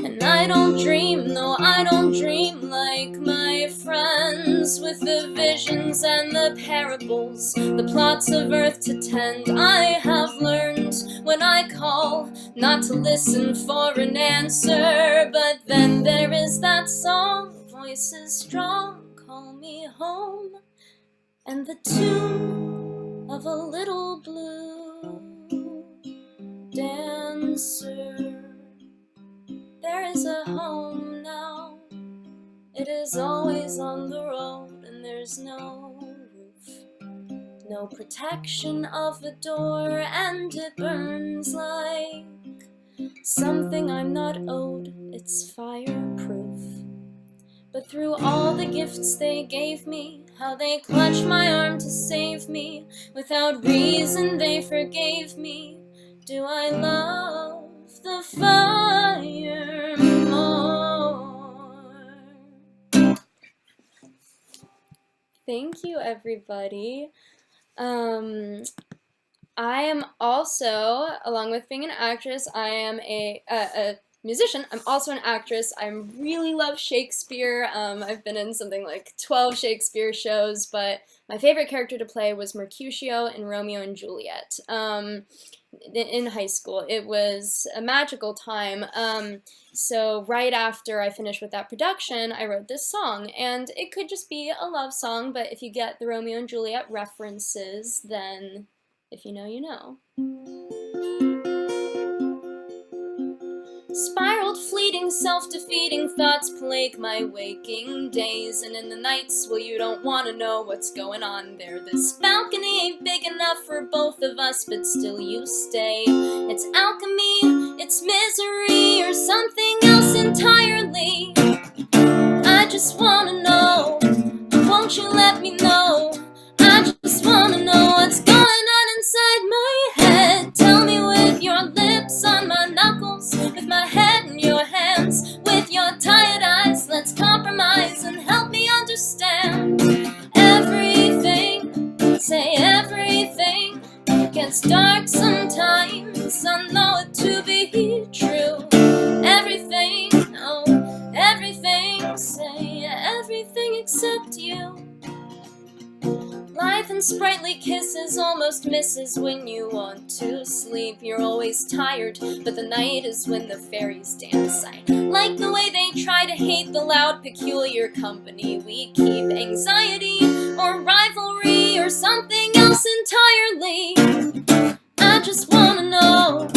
And I don't dream, no, I don't dream like my friends, with the visions and the parables, the plots of earth to tend. I have learned when I call not to listen for an answer, but then there is that song, voices strong, call me home, and the tune of a little blue dancer. There is a home now, it is always on the road, and there's no roof, no protection of a door, and it burns like something I'm not owed, it's fireproof. But through all the gifts they gave me, how they clutched my arm to save me, without reason they forgave me, do I love the fire more. Thank you, everybody. I am also, along with being an actress, I am a musician. I'm also an actress. I really love Shakespeare. I've been in something like 12 Shakespeare shows, but my favorite character to play was Mercutio in Romeo and Juliet. In high school. It was a magical time. So right after I finished with that production, I wrote this song, and it could just be a love song, but if you get the Romeo and Juliet references, then if you know, you know. Spiraled, fleeting, self-defeating thoughts plague my waking days, and in the nights, well, you don't want to know what's going on there. This balcony ain't big enough for both of us, but still you stay. It's alchemy, it's misery, or something else entirely. I just want to know, won't you let me know? I just want to know what's going on inside my head. Tell me with your lips on my knuckles, with my head in your hands, with your tired eyes, let's compromise and help me understand. Everything, say everything, gets dark sometimes, I know it to be true. Everything, oh, everything, say everything except you. Lithe and sprightly kisses, almost misses when you want to sleep. You're always tired, but the night is when the fairies dance. I like the way they try to hate the loud, peculiar company we keep. Anxiety or rivalry or something else entirely. I just wanna know,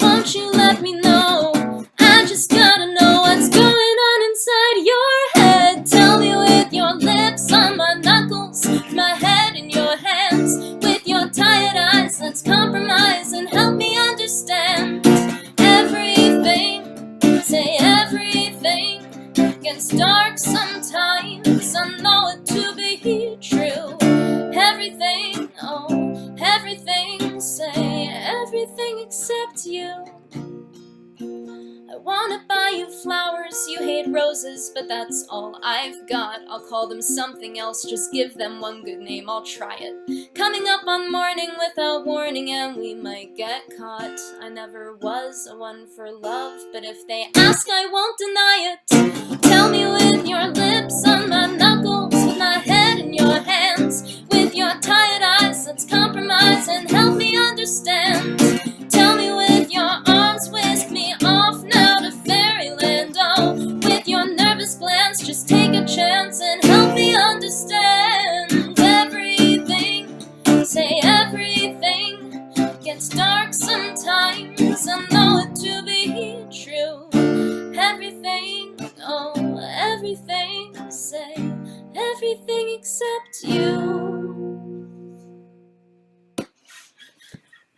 won't you let me know? I just gotta know what's going on inside your head. Tell me with your lips on my knuckles, my head in your hands. With your tired eyes, let's compromise and help me understand everything. Say everything gets dark sometimes. I know it to be true. Everything, oh, everything. Say everything except you. I wanna buy you flowers, you hate roses, but that's all I've got. I'll call them something else, just give them one good name, I'll try it. Coming up on morning without warning, and we might get caught. I never was a one for love, but if they ask, I won't deny it. Tell me with your lips on my knuckles, with my head in your hands. With your tired eyes, let's compromise and help me understand. Tell me with your arms, whisk me off now to fairyland. Oh, with your nervous glance, just take a chance and help me understand everything. Say everything gets dark sometimes. I know it to be true. Everything, oh, everything. Say everything except you.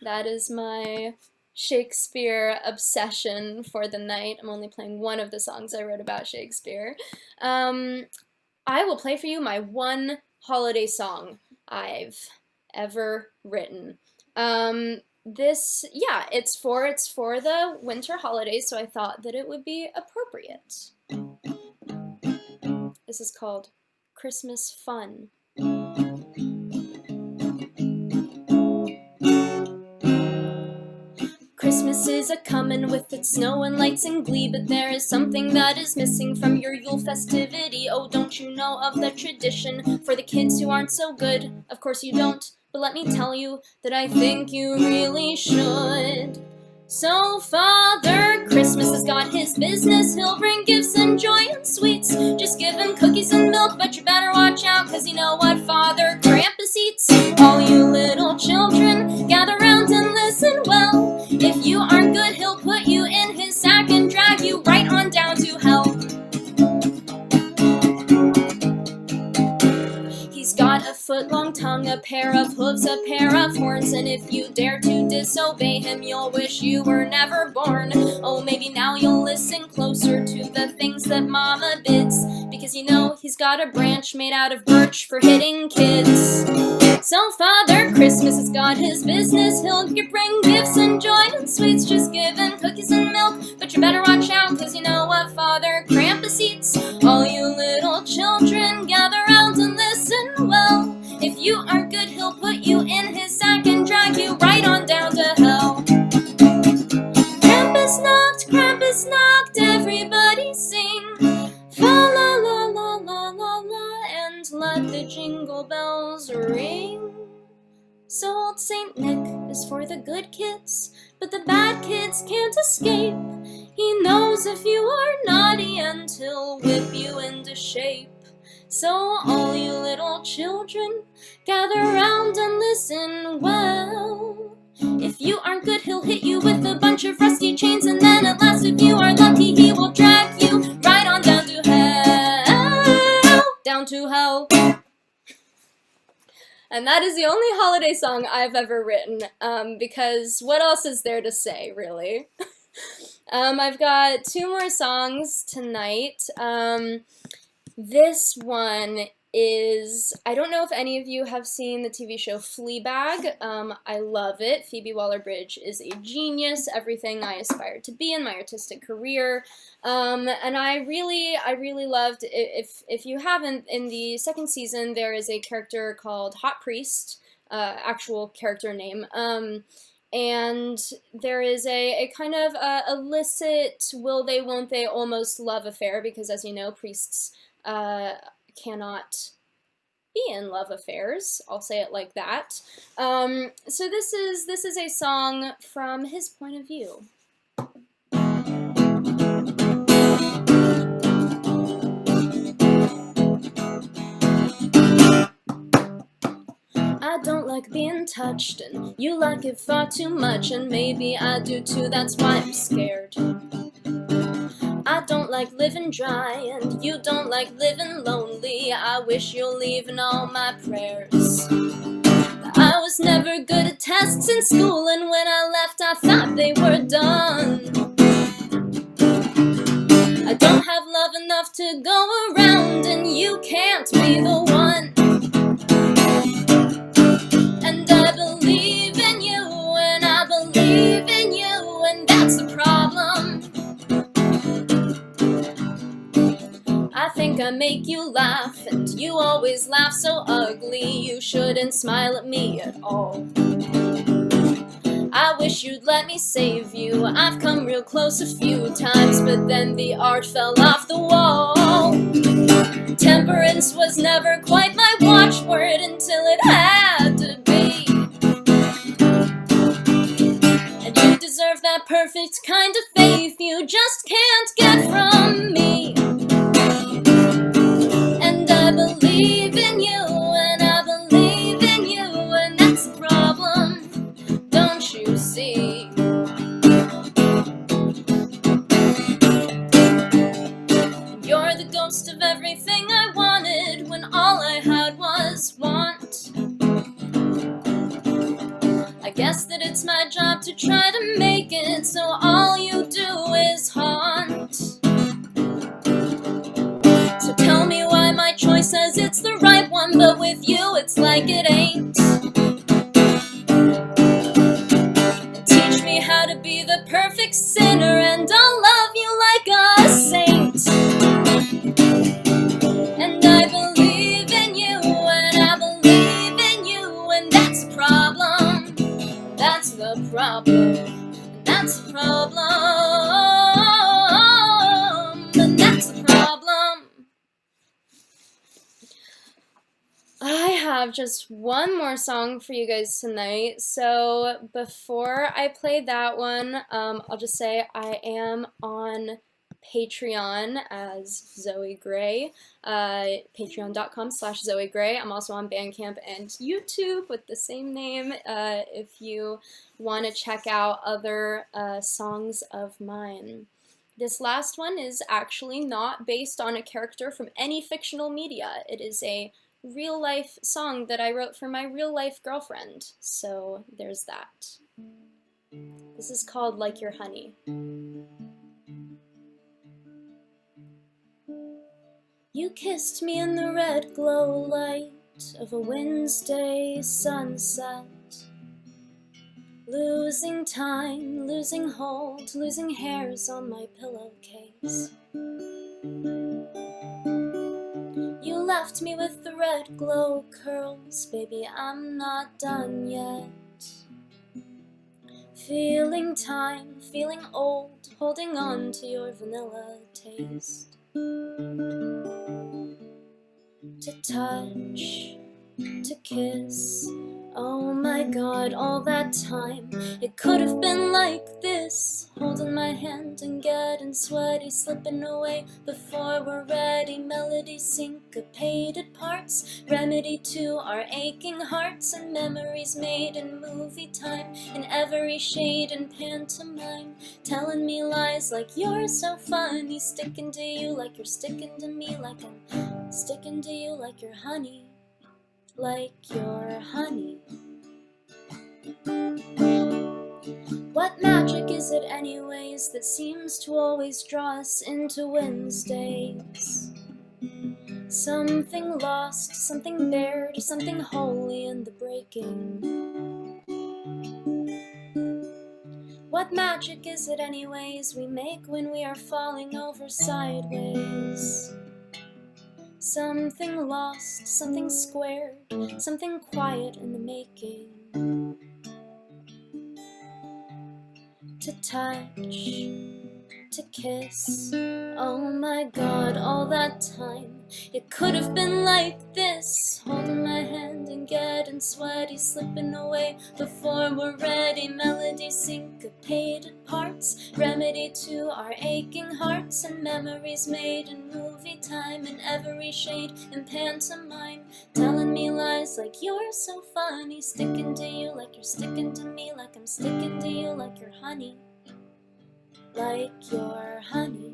That is my Shakespeare obsession for the night. I'm only playing one of the songs I wrote about Shakespeare. I will play for you my one holiday song I've ever written. It's for the winter holidays, so I thought that it would be appropriate. This is called Christmas Fun. Christmas is a-comin' with its snow and lights and glee, but there is something that is missing from your Yule festivity. Oh, don't you know of the tradition for the kids who aren't so good? Of course you don't, but let me tell you that I think you really should. So Father Christmas has got his business, he'll bring gifts and joy and sweets. Just give him cookies and milk, but you better watch out, cause you know what Father Krampus eats. All you little children, gather round and listen well. If you aren't good, he'll put you in his sack and drag you right on down to hell. He's got a foot-long tongue, a pair of hooves, a pair of horns, and if you dare to disobey him, you'll wish you were never born. Oh, maybe now you'll listen closer to the things that Mama bids, because you know he's got a branch made out of birch for hitting kids. So Father Christmas has got his business, he'll bring gifts and joy and sweets. Just give him cookies and milk, but you better watch out, cause you know what Father Krampus eats. All you little children, gather round and listen well. If you aren't good, he'll put you in his sack and drag you right on down to hell. Krampus knocked, everybody sing. Fa la la la la la la, and let the jingle bells ring. So old Saint Nick is for the good kids, but the bad kids can't escape. He knows if you are naughty and he'll whip you into shape. So all you little children, gather round and listen well. If you aren't good, he'll hit you with a bunch of rusty chains, and then at last, if you are lucky, he will drag you right on down to hell. Down to hell. And that is the only holiday song I've ever written, because what else is there to say, really? I've got two more songs tonight. This one is, I don't know if any of you have seen the TV show Fleabag. I love it. Phoebe Waller-Bridge is a genius, everything I aspired to be in my artistic career. And I really loved, if you haven't, in the second season, there is a character called Hot Priest, actual character name. And there is a kind of illicit will they, won't they, almost love affair, because as you know, priests cannot, be in love affairs. I'll say it like that. So this is a song from his point of view. I don't like being touched, and you like it far too much, and maybe I do too, that's why I'm scared. I don't like living dry, and you don't like living lonely. I wish you'll leave in all my prayers. I was never good at tests in school, and when I left I thought they were done. I don't have love enough to go around, and you can't be the one. And I believe in you, and I believe in you, and that's the problem. I think I make you laugh, and you always laugh so ugly. You shouldn't smile at me at all. I wish you'd let me save you. I've come real close a few times, but then the art fell off the wall. Temperance was never quite my watchword until it had to be. And you deserve that perfect kind of faith you just can't get from me. And I believe in you, and I believe in you, and that's the problem, don't you see? You're the ghost of everything I wanted when all I had was want. I guess that it's my job to try to make it, so all you do is haunt. So tell me why my choice says it's the right one, but with you it's like it ain't. And teach me how to be the perfect sinner, and I'll love you like a saint. And I believe in you, and I believe in you, and that's the problem. That's the problem. That's the problem. And that's the problem. I have just one more song for you guys tonight. So before I play that one, I'll just say I am on Patreon as Zoe Gray, patreon.com/Zoe Gray. I'm also on Bandcamp and YouTube with the same name if you want to check out other songs of mine. This last one is actually not based on a character from any fictional media. It is a real-life song that I wrote for my real-life girlfriend, so there's that. This is called Like Your Honey. You kissed me in the red glow light of a Wednesday sunset. Losing time, losing hold, losing hairs on my pillowcase. You left me with the red glow curls, baby, I'm not done yet. Feeling time, feeling old, holding on to your vanilla taste. To touch, to kiss, oh my god, all that time. It could have been like this, holding my hand and getting sweaty, slipping away before we're ready. Melody syncopated parts, remedy to our aching hearts, and memories made in movie time, in every shade and pantomime, telling me lies like you're so funny, sticking to you like you're sticking to me, like I'm sticking to you like you're honey, like you're honey. What magic is it anyways that seems to always draw us into Wednesdays? Something lost, something bared, something holy in the breaking. What magic is it anyways we make when we are falling over sideways? Something lost, something squared, something quiet in the making. To touch, to kiss, oh my god, all that time. It could have been like this, lies, holding my hand and getting sweaty, slipping away before we're ready. Melody syncopated parts, remedy to our aching hearts, and memories made in movie time in every shade in pantomime. Telling me lies like you're so funny, sticking to you like you're sticking to me, like I'm sticking to you like you're honey, like you're honey.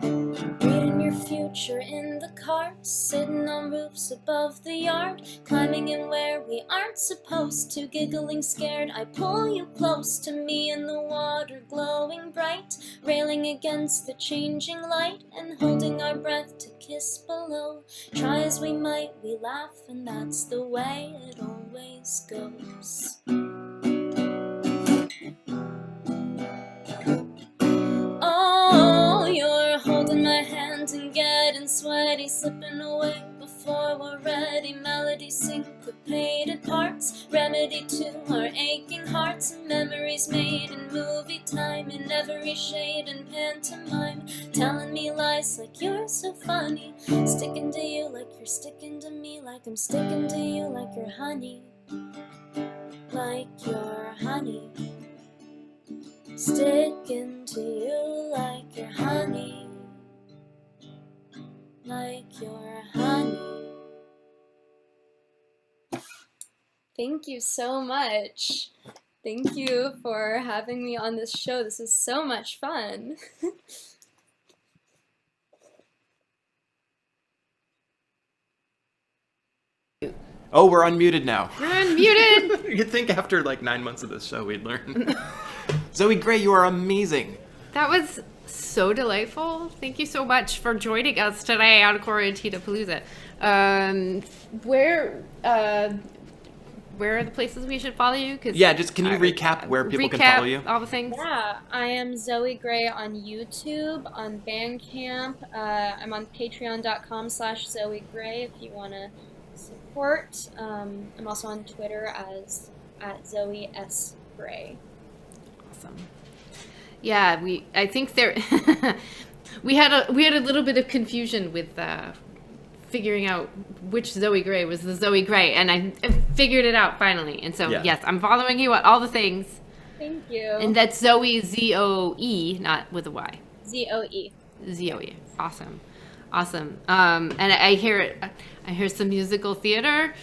Reading your future in the carts, sitting on roofs above the yard, climbing in where we aren't supposed to, giggling scared. I pull you close to me in the water glowing bright, railing against the changing light and holding our breath to kiss below. Try as we might, we laugh, and that's the way it always goes. Oh, you're holding my hand and getting sweaty, slipping away before we're ready. Melody syncopated parts, remedy to our aching hearts, and memories made in movie time in every shade and pantomime. Telling me lies like you're so funny, sticking to you like you're sticking to me, like I'm sticking to you like you're honey, like you're honey. Sticking to you like you're honey, like you're honey. Thank you so much. Thank you for having me on this show. This is so much fun. Oh, we're unmuted now. We're unmuted. You'd think after like 9 months of this show we'd learn. Zoe Gray, you are amazing. That was so delightful. Thank you so much for joining us today on Quarantinapalooza. Where are the places we should follow you? Yeah, just can you recap where people can follow you? All the things. Yeah, I am Zoe Gray on YouTube, on Bandcamp. I'm on patreon.com/Zoe Gray if you want to support. I'm also on Twitter as @Zoe S. Gray. Awesome. Yeah, I think there we had a little bit of confusion with figuring out which Zoe Gray was the Zoe Gray, and I figured it out finally. And so yes, I'm following you on all the things. Thank you. And that's Zoe, Zoe, not with a Y. Zoe. Zoe. Awesome. And I hear some musical theater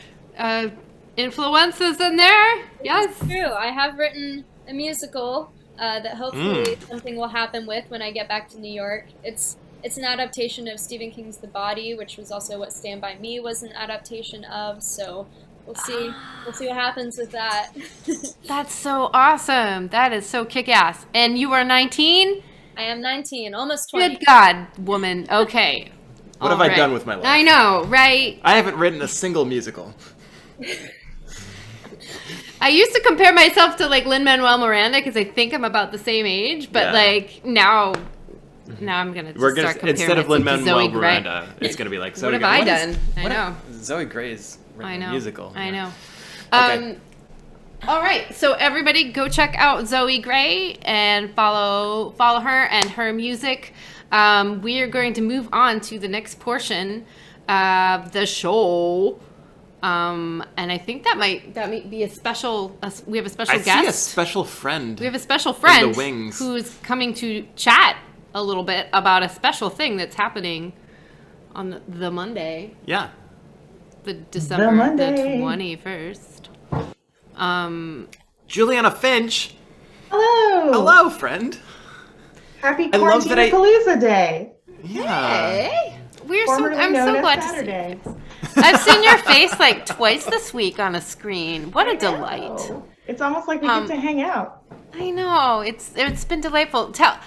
influences in there. Yes. It's true. I have written a musical that hopefully something will happen with when I get back to New York. It's an adaptation of Stephen King's The Body, which was also what Stand By Me was an adaptation of. So we'll see. We'll see what happens with that. That's so awesome. That is so kick-ass. And you are 19? I am 19, almost 20. Good God, woman. Okay. What have I done with my life? I know, right? I haven't written a single musical. I used to compare myself to like Lin-Manuel Miranda because I think I'm about the same age, but like now I'm gonna start comparing instead of Lin-Manuel Miranda, Gray. it's gonna be like What Zoe have Gray. I done? I know. Zoe Gray's written a musical. I know. Okay. All right, so everybody go check out Zoe Gray and follow her and her music. We are going to move on to the next portion of the show. And I think that might be a special. We have a special guest. I see a special friend. We have a special friend in the wings who's coming to chat a little bit about a special thing that's happening on the Monday. Yeah. The December the 21st. Juliana Finch. Hello. Hello, friend. Happy Quarantinapalooza Day. Yeah. Hey. I'm so glad Saturday. to see you. I've seen your face like twice this week on a screen. What a delight. It's almost like we get to hang out. I know. It's been delightful. Tell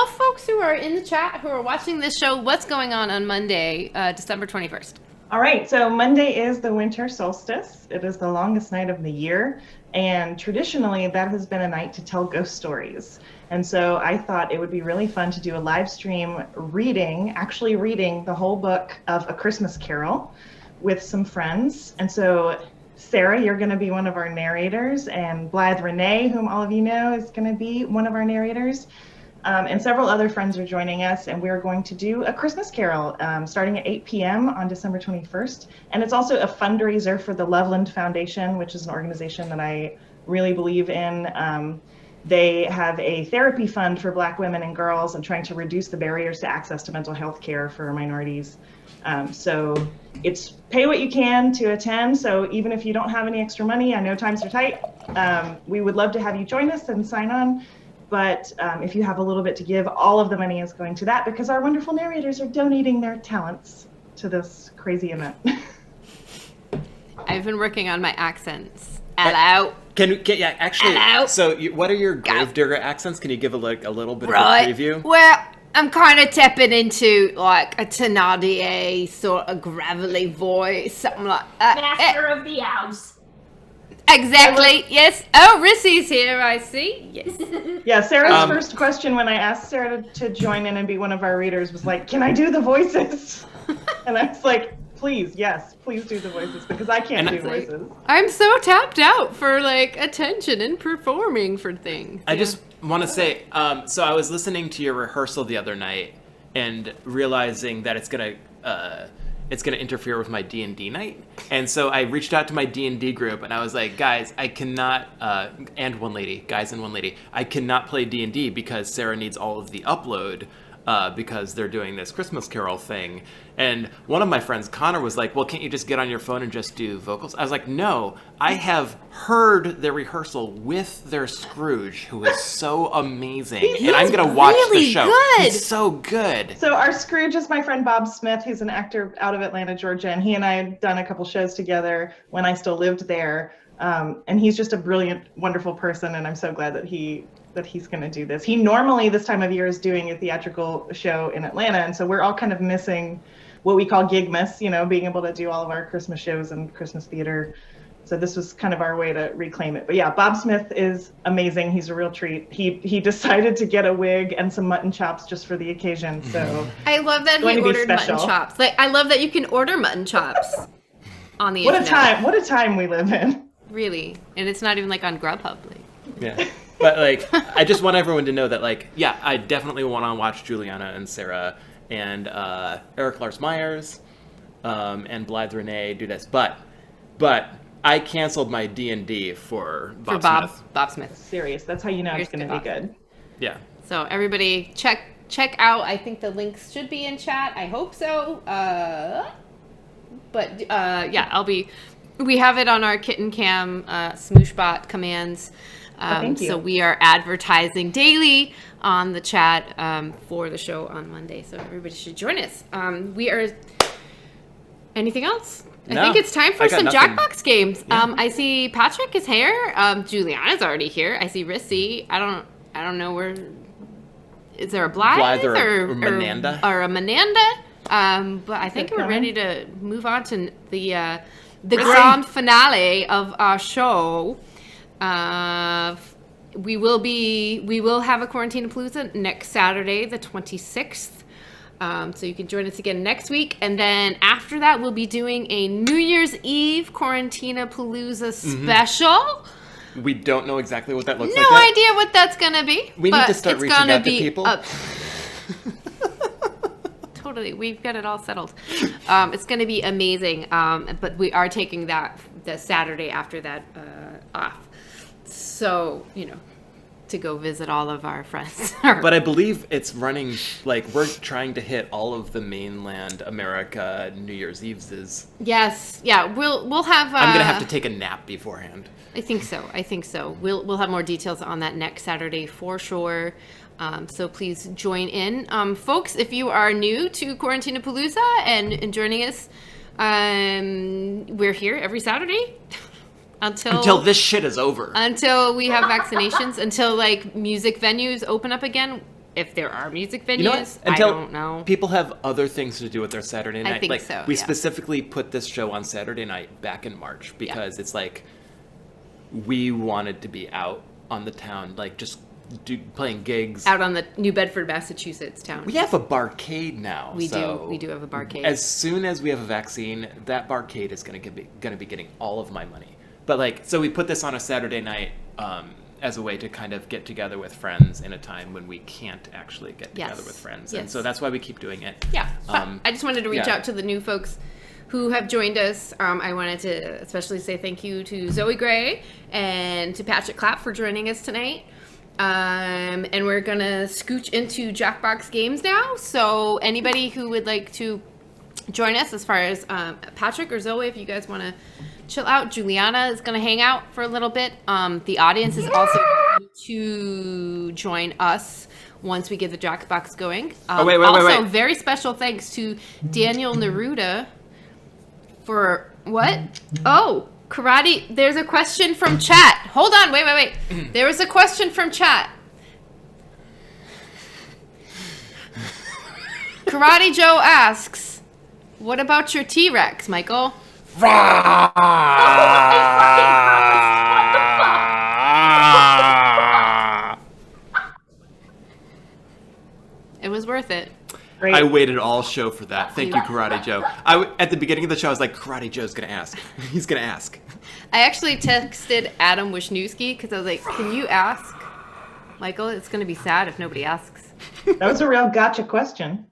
folks who are in the chat, who are watching this show, what's going on Monday, December 21st. All right, so Monday is the winter solstice. It is the longest night of the year, and traditionally that has been a night to tell ghost stories. And so I thought it would be really fun to do a live stream actually reading the whole book of A Christmas Carol with some friends. And so Sarah, you're going to be one of our narrators, and Blythe Renee, whom all of you know, is going to be one of our narrators. And several other friends are joining us, and we're going to do a Christmas Carol starting at 8 p.m. on December 21st. And it's also a fundraiser for the Loveland Foundation, which is an organization that I really believe in. They have a therapy fund for Black women and girls and trying to reduce the barriers to access to mental health care for minorities. So it's pay what you can to attend. So even if you don't have any extra money, I know times are tight. We would love to have you join us and sign on. But if you have a little bit to give, all of the money is going to that because our wonderful narrators are donating their talents to this crazy event. I've been working on my accents. Hello. Yeah, actually, Hello. so what are your Gravedigger accents? Can you give a little bit Right. of a preview? Well, I'm kind of tapping into like a Thénardier sort of gravelly voice, something like that. Master of the house. Exactly, yes. Oh, Rissy's here, I see. Yes. Yeah, Sarah's first question when I asked Sarah to join in and be one of our readers was like, can I do the voices? And I was like, please, yes, please do the voices because I can't do voices. I'm so tapped out for like attention and performing for things. I just want to say, so I was listening to your rehearsal the other night and realizing that it's gonna interfere with my D&D night, and so I reached out to my D&D group and I was like, guys, I cannot, and one lady, guys and one lady, I cannot play D&D because Sarah needs all of the upload. Because they're doing this Christmas Carol thing. And one of my friends, Connor, was like, well, can't you just get on your phone and just do vocals? I was like, no, I have heard their rehearsal with their Scrooge, who is so amazing. And I'm going to watch really the show. good. He's so good. So our Scrooge is my friend Bob Smith. He's an actor out of Atlanta, Georgia, and he and I had done a couple shows together when I still lived there. And he's just a brilliant, wonderful person, and I'm so glad that he's going to do this. He normally this time of year is doing a theatrical show in Atlanta, and so we're all kind of missing what we call Gigmas, being able to do all of our Christmas shows and Christmas theater. So this was kind of our way to reclaim it. But yeah, Bob Smith is amazing. He's a real treat. He decided to get a wig and some mutton chops just for the occasion. So I love that he ordered mutton chops. Like, I love that you can order mutton chops on the internet. What a time we live in. Really. And it's not even like on Grubhub. Like. Yeah. But like, I just want everyone to know that, like, yeah, I definitely want to watch Juliana and Sarah and Eric Lars Myers and Blythe Renee do this. But I canceled my D&D for Bob Smith. Bob Smith. Serious. That's how you know it's going to be good. Yeah. So everybody check out. I think the links should be in chat. I hope so. Yeah, we have it on our Kitten Cam Smooshbot commands. Thank you. So we are advertising daily on the chat for the show on Monday. So everybody should join us. We are. Anything else? No, I think it's time for some nothing. Jackbox games. Yeah. I see Patrick is here. Juliana's already here. I see Rissy. I don't know where. Is there a Blythe or Mananda? Or a Mananda? But I think we're ready to move on to the grand finale of our show. We will have a Quarantinapalooza next Saturday, the 26th. So you can join us again next week. And then after that, we'll be doing a New Year's Eve Quarantinapalooza special. We don't know exactly what that looks like. No idea what that's going to be. We need to start reaching out to people. Totally. We've got it all settled. It's going to be amazing. But we are taking the Saturday after that off. So, to go visit all of our friends. But I believe it's running, like, we're trying to hit all of the mainland America New Year's Eve's. Yes. Yeah. We'll have... I'm going to have to take a nap beforehand. I think so. We'll have more details on that next Saturday for sure. So please join in. Folks, if you are new to Quarantinapalooza and joining us, we're here every Saturday. Until this shit is over. Until we have vaccinations. Until, like, music venues open up again. If there are music venues, I don't know. People have other things to do with their Saturday night. I think so, We specifically put this show on Saturday night back in March because it's like we wanted to be out on the town, like just playing gigs. Out on the New Bedford, Massachusetts town. We have a barcade now. We do have a barcade. As soon as we have a vaccine, that barcade is going to be getting all of my money. But, like, so we put this on a Saturday night, as a way to kind of get together with friends in a time when we can't actually get together Yes. with friends. Yes. And so that's why we keep doing it. Yeah. I just wanted to reach yeah. out to the new folks who have joined us. I wanted to especially say thank you to Zoe Gray and to Patrick Clapp for joining us tonight. And we're going to scooch into Jackbox Games now. So anybody who would like to join us, as far as Patrick or Zoe, if you guys want to chill out, Juliana is going to hang out for a little bit. The audience is also going to join us once we get the Jackbox going. Wait. Very special thanks to Daniel Neruda for what? Oh, karate. There's a question from chat. Hold on. Wait. There was a question from chat. Karate Joe asks, what about your T-Rex, Michael? It was worth it. Great. I waited all show for that. Thank you, Karate Joe. At the beginning of the show, I was like, Karate Joe's going to ask. He's going to ask. I actually texted Adam Wisniewski because I was like, can you ask Michael? It's going to be sad if nobody asks. That was a real gotcha question.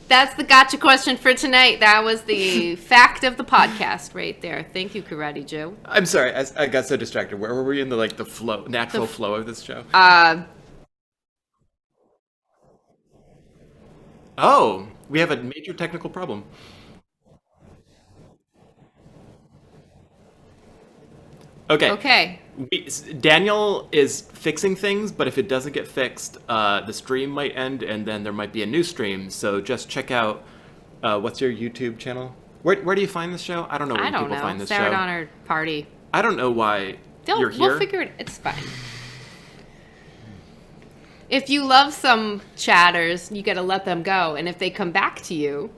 That's the gotcha question for tonight. That was the fact of the podcast right there. Thank you, Karate Joe. I'm sorry. I got so distracted. Where were we in the flow, natural flow of this show? Oh, we have a major technical problem. Okay. Daniel is fixing things, but if it doesn't get fixed, the stream might end, and then there might be a new stream. So just check out, what's your YouTube channel? Where do you find this show? I don't know where people find this Sarah show. Donner Party. I don't know why you're here. We'll figure it. It's fine. If you love some chatters, you got to let them go, and if they come back to you,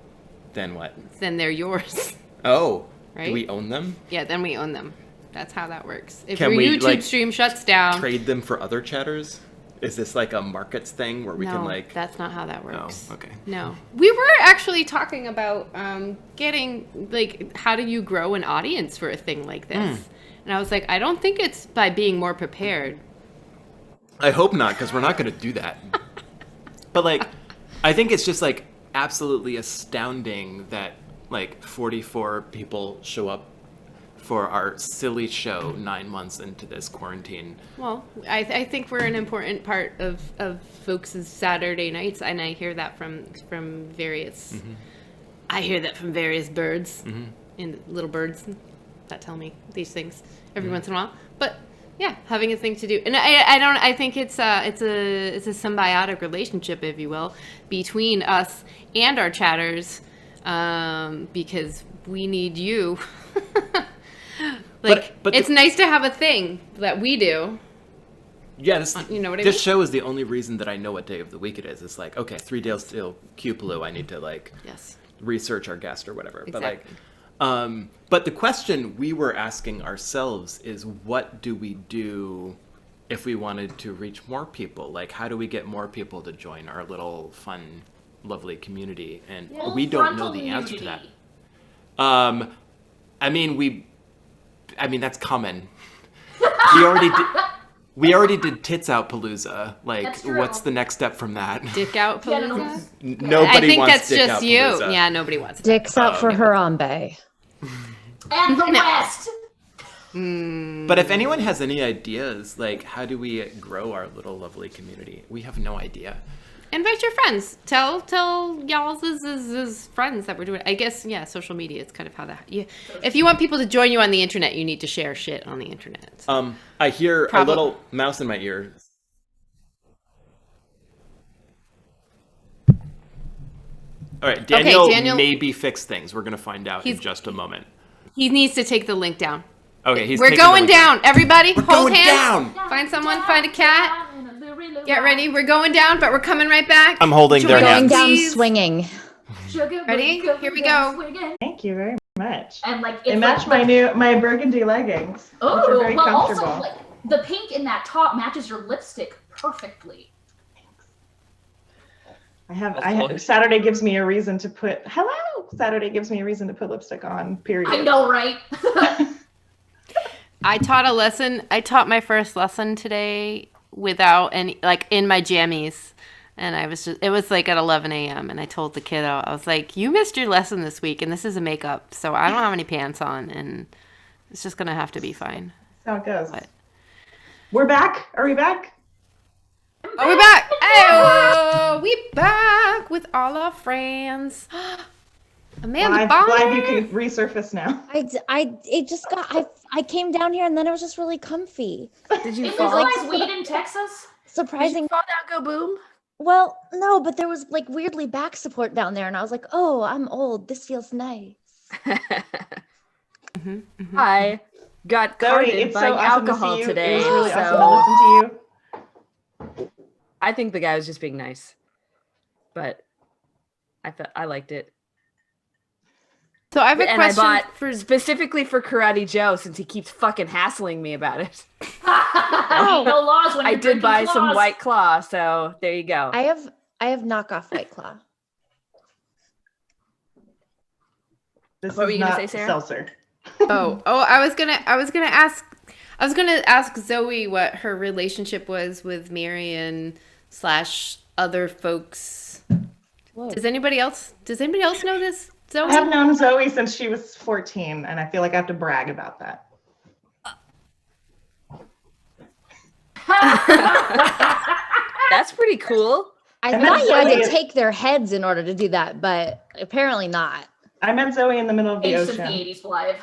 Then what? then they're yours. Oh, Right? do we own them? Yeah, then we own them. That's how that works. If Can your we, YouTube stream shuts down, Trade them for other chatters? Is this like a markets thing where we can that's not how that works. Oh, okay. No. We were actually talking about getting, how do you grow an audience for a thing like this? And I was like, I don't think it's by being more prepared. I hope not, because we're not going to do that. But I think it's just absolutely astounding that 44 people show up for our silly show 9 months into this quarantine. Well, I think we're an important part of folks' Saturday nights, and I hear that from various. I hear that from various birds and little birds that tell me these things every once in a while. But yeah, having a thing to do, and I think it's a symbiotic relationship, if you will, between us and our chatters, because we need you. But it's nice to have a thing that we do. Yeah, You know what I this mean? show is the only reason that I know what day of the week it is. It's okay, 3 days till Cupalo. I need to Yes. research our guest or whatever. Exactly. But the question we were asking ourselves is, what do we do if we wanted to reach more people? How do we get more people to join our little fun, lovely community? And we don't know the answer to that. I mean that's coming. We already did Tits Out Palooza. What's the next step from that? Dick out Palooza? Nobody I think wants that's Dick just Out you. Palooza. Yeah, nobody wants that. Dicks out for Harambe. And the West. But if anyone has any ideas, how do we grow our little lovely community? We have no idea. Invite your friends. Tell y'all's friends that we're doing. I guess social media. It's kind of how that. Yeah. If you want people to join you on the internet, you need to share shit on the internet. So. I hear a little mouse in my ear. All right, Daniel maybe fix things. We're gonna find out in just a moment. He needs to take the link down. Okay, we're going down. Everybody, hold hands. Down. Find someone. Find a cat. Get ready. We're going down, but we're coming right back. I'm holding their Going hands. down swinging. Ready? Here we go. Thank you very much. And They match my burgundy leggings, which are very comfortable. Also the pink in that top matches your lipstick perfectly. I have Saturday gives me a reason to put Saturday gives me a reason to put lipstick on. Period. I know, right? I taught a lesson. I taught my first lesson today without any, like, in my jammies. And it was like at 11 a.m. And I told the kiddo, I was like, you missed your lesson this week. And this is a makeup. So I don't have any pants on. And it's just going to have to be fine. That's how it goes. But We're back. Are we back? oh, we're back. Oh, we back with all our friends. Amanda Glad you Bonner. can resurface now. I came down here and then it was just really comfy. Did you Is fall? legalized weed in Texas? Surprising. Fall down, go boom. Well, no, but there was like weirdly back support down there, and I was like, oh, I'm old. This feels nice. I got Zoe, carded it's by so awesome to alcohol see you. today, It was really so awesome to listen to you. I think the guy was just being nice, but I liked it. So I have a And I question bought for specifically for Karate Joe since he keeps fucking hassling me about it. No laws when I you're did buy drinking some claws. White Claw, so there you go. I have knockoff White Claw. This What were is you gonna not say, Sarah? seltzer. I was gonna ask Zoe what her relationship was with Marion / other folks. Whoa. Does anybody else know this? Zoe? I have known Zoe since she was 14, and I feel like I have to brag about that. That's pretty cool. I And thought then you had Zoe- to take their heads in order to do that, but apparently not. I met Zoe in the middle of the Ancient ocean. 80s live.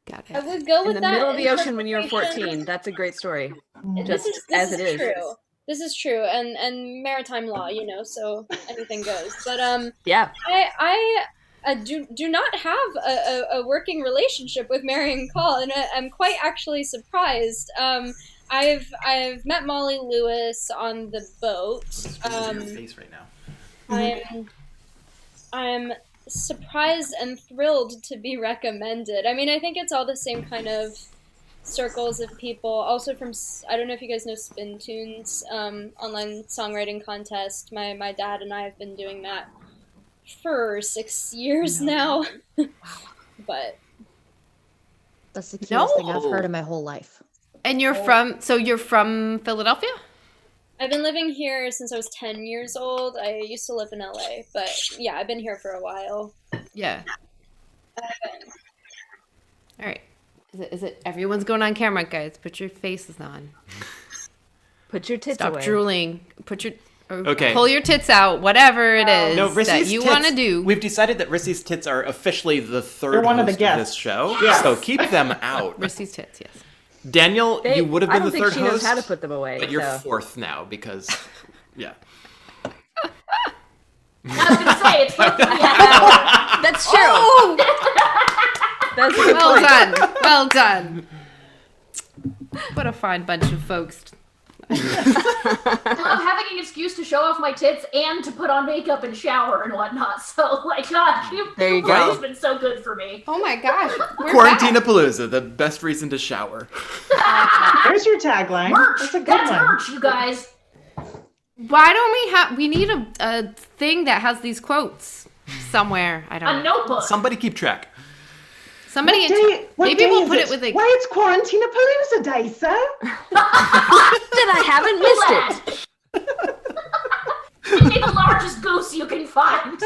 Got I it. would go In with the that middle of the in ocean when you were preparation. 14. That's a great story. This Just is as it is. true. This is true, and maritime law, so anything goes. But Yeah. I do not have a working relationship with Marion Call, and I'm quite actually surprised. I've met Molly Lewis on the boat. Your face right now. I'm surprised and thrilled to be recommended. I mean, I think it's all the same kind of circles of people. Also from, I don't know if you guys know Spin Tunes, online songwriting contest. My dad and I have been doing that for 6 years now. But That's the cutest thing I've No. heard in my whole life. And you're from Philadelphia? I've been living here since I was 10 years old. I used to live in LA, but yeah, I've been here for a while. Yeah. All right. Is it everyone's going on camera, guys? Put your faces on. Put your tits Stop away. drooling. Okay. Pull your tits out. Whatever it is No, that Rissy's you tits. want to do. We've decided that Rissy's tits are officially the third They're one of host the of guests. this show. Yes. So keep them out. Rissy's tits, yes. Daniel, you would have I been don't the think third she host. knows how to put them away. But you're so. fourth now because, yeah. I was gonna say it's supposed to be an hour. That's true. Oh, That's a good well point. done. Well done. What a fine bunch of folks. I'm having an excuse to show off my tits and to put on makeup and shower and whatnot. So, like, God, There you it's go. been so good for me. Oh my gosh. We're back. Quarantinapalooza, the best reason to shower. There's your tagline. Merch! That's a good That's one. merch, you guys. Why don't we need a thing that has these quotes somewhere? I A don't know. notebook. Somebody keep track. Somebody What maybe day we'll is put it with like Why, it's Quarantinapalooza Day, sir. Then I haven't missed it. Give me the largest goose you can find.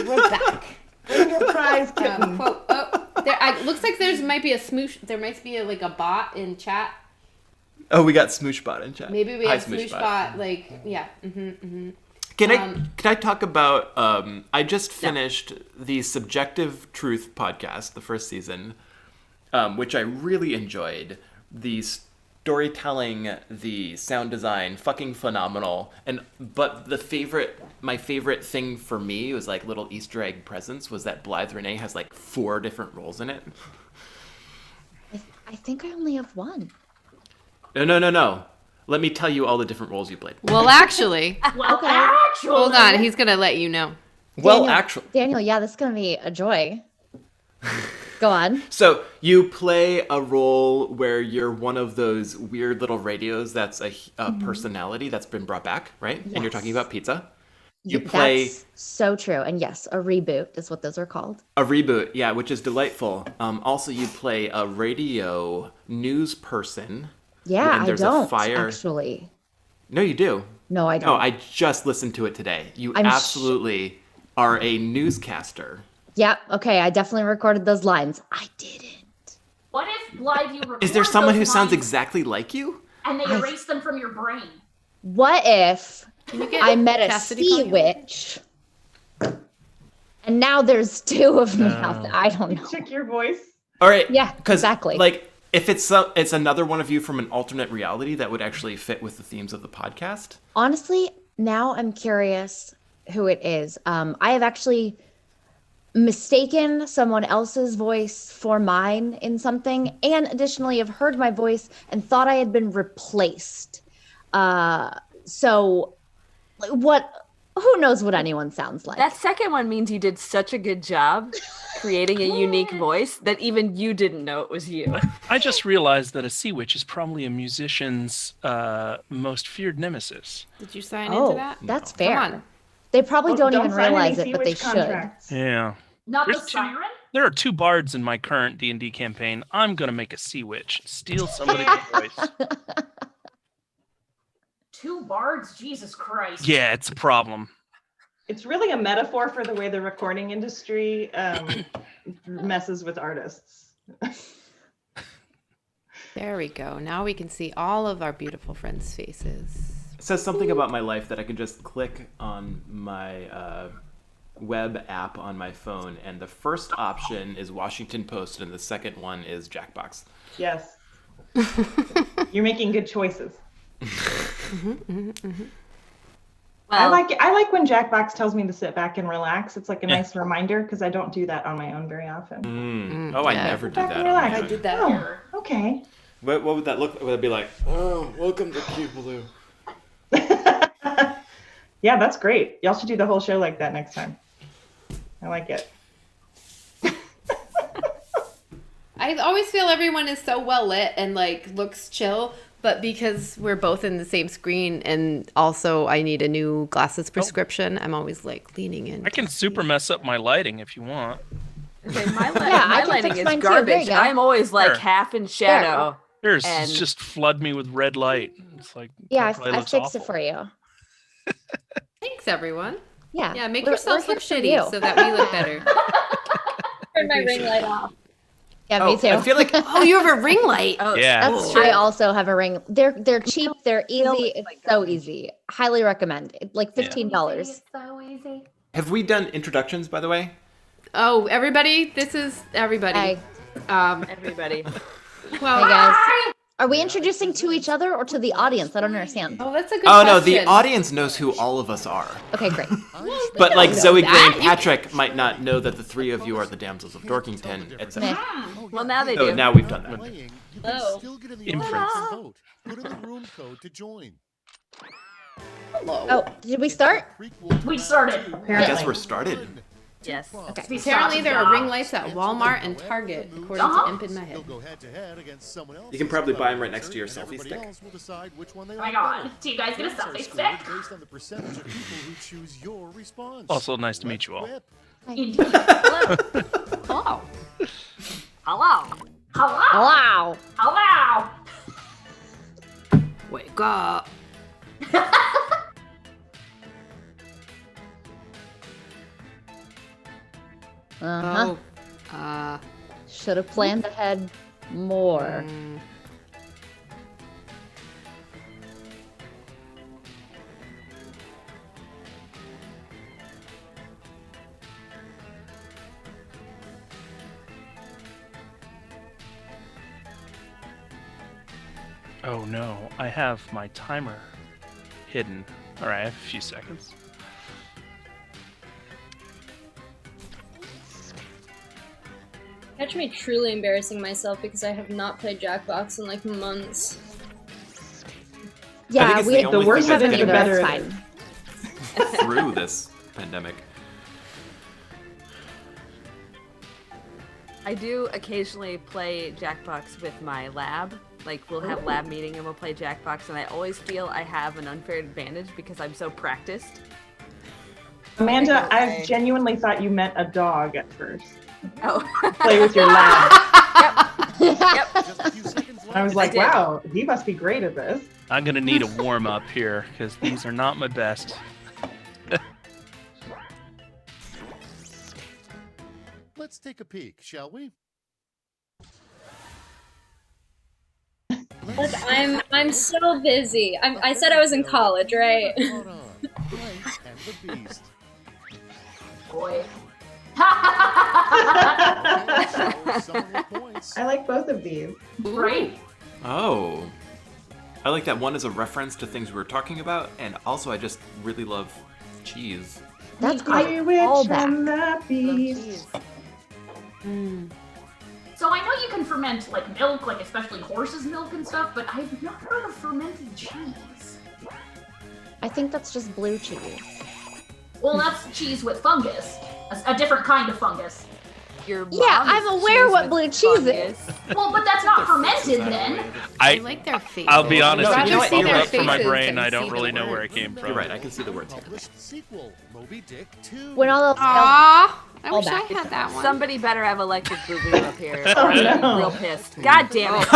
we're back. Bring your prize kitten. Quote. Oh, looks like might be a smoosh. There might be a bot in chat. Oh, we got Smooshbot in chat. Maybe we Hi, have Smooshbot. Like, yeah. Can I talk about? I just finished the Subjective Truth podcast, the first season, which I really enjoyed. The storytelling, the sound design, fucking phenomenal. But my favorite thing for me was like little Easter egg presents was that Blythe Renee has like 4 different roles in it. I think I only have one. No. Let me tell you all the different roles you played. Well, actually, Well, Okay. actually. hold on. He's gonna let you know. Well, Daniel- actually. Daniel, yeah, this is going to be a joy. Go on. So you play a role where you're one of those weird little radios that's a personality that's been brought back, right? And you're talking about pizza. You play That's so true. And yes, a reboot is what those are called. a reboot, yeah, which is delightful. Also, you play a radio news person. Yeah, and I there's don't a fire. actually. No, you do. No, I No, don't. I just listened to it today. You I'm absolutely are a newscaster. Yep. Okay, I definitely recorded those lines. I didn't. What if live you record Is there someone who those sounds lines exactly like you? and they erase them from your brain? What if Can you get I met a Cassidy sea calling you? witch, and now there's two of me out there? I don't know. Check your voice. All right. Yeah, 'cause, exactly. Like, if it's another one of you from an alternate reality that would actually fit with the themes of the podcast. Honestly, now I'm curious who it is. I have actually mistaken someone else's voice for mine in something, and additionally have heard my voice and thought I had been replaced. So, like, what? Who knows what anyone sounds like? That second one means you did such a good job creating a unique voice that even you didn't know it was you. I just realized that a sea witch is probably a musician's most feared nemesis. Did you sign Oh, into that? that's Come fair. on. They probably don't even sign any realize it, Sea but they Witch should. contracts. Yeah. Not the There's two- siren? There are 2 bards in my current D&D campaign. I'm going to make a sea witch. Steal somebody's voice. 2 bards? Jesus Christ. Yeah, it's a problem. It's really a metaphor for the way the recording industry messes with artists. There we go. Now we can see all of our beautiful friends' faces. It says something about my life that I can just click on my web app on my phone, and the first option is Washington Post, and the second one is Jackbox. Yes. You're making good choices. I like when Jackbox tells me to sit back and relax. It's like a nice reminder because I don't do that on my own very often. Oh, I yeah. never do Back that. and on my relax. own. I did that Oh, here. okay. What would that look? Would it be like? Oh, welcome to Cubaloo. Yeah, that's great. Y'all should do the whole show like that next time. I like it. I always feel everyone is so well lit and like looks chill, but because we're both in the same screen and also I need a new glasses prescription, I'm always like leaning in. I can super mess up my lighting if you want. Okay, my I my can lighting fix is mine too. There you garbage. go. I'm always like Sure. half in shadow. Here's And- just flood me with red light. It's like Yeah, that light I looks fixed it awful. for you. Thanks, everyone. Yeah. Yeah, make We're- yourselves we're look here for shitty you. so that we look better. Turn my ring light off. Yeah, me too. I feel like Oh, you have a ring light. Oh, Yeah. That's true. I also have a ring. They're cheap. They're easy. It's so easy. Highly recommend. It's like $15. It's so easy. have we done introductions, by the way? Oh, everybody, this is everybody. Hi. everybody. Well, Hey guys. Are we introducing to each other or to the audience? I don't understand. oh, that's a good Oh question. no, the audience knows who all of us are. Okay, great. But like know Zoe Gray that. and Patrick might not know that the 3 of you are the Damsels of Dorkington, etc. Well, now they So do. now we've done that. Playing, you can Oh. still get in the Inference. audience and vote. Put in the room code to join. Hello. Oh, did we start? We started. I guess we're started. Yes. Okay. Apparently, there are ring lights at Walmart and Target, according to Imp in my head. They'll go head to head against someone else. You can probably buy 'em right next to your selfie Everybody stick. else will decide which one they Oh my like god. better. Do you guys get a Points are selfie scored stick? based on the percentage of people who choose your response. Also, nice to meet you all. Whip. Indeed. Hello. Hello. Hello. Hello. Wow. Hello. Wake up. Uh-huh. Oh. Should have planned ahead more. Oh no, I have my timer hidden. All right, I have a few seconds. Catch me truly embarrassing myself because I have not played Jackbox in like months. Yeah, it's we the only worse thing that's it is, the getting better us it is. through this pandemic. I do occasionally play Jackbox with my lab. Like, we'll have lab meeting and we'll play Jackbox, and I always feel I have an unfair advantage because I'm so practiced. Amanda, I I genuinely thought you meant a dog at first. Oh. Play with your lab. Yep. I was like, wow, he must be great at this. I'm gonna need a warm up here because these are not my best. Let's take a peek, shall we? Look, I'm so busy. I said I was in college, right? Hold on. Blank and the Beast. Boy. I like both of these. Great. Oh. I like that one as a reference to things we were talking about, and also I just really love cheese. That's great. All back. From the beast. So I know you can ferment like milk, like especially horse's milk and stuff, but I've not heard of fermented cheese. I think that's just blue cheese. Well, that's cheese with fungus, a different kind of fungus. Your Yeah, I'm aware what blue cheese is. Well, but that's not fermented then. I like their faces. I'll be honest, I'd it's rather just see pulled their up for my faces brain. than I don't see really the know where it words. came from. You're right, I can see the words here. Published sequel, Moby Dick 2. When all else Aw, I All wish I back. had that one. Somebody better have electric boogaloo up here. Oh, I'm no. real pissed. God damn it.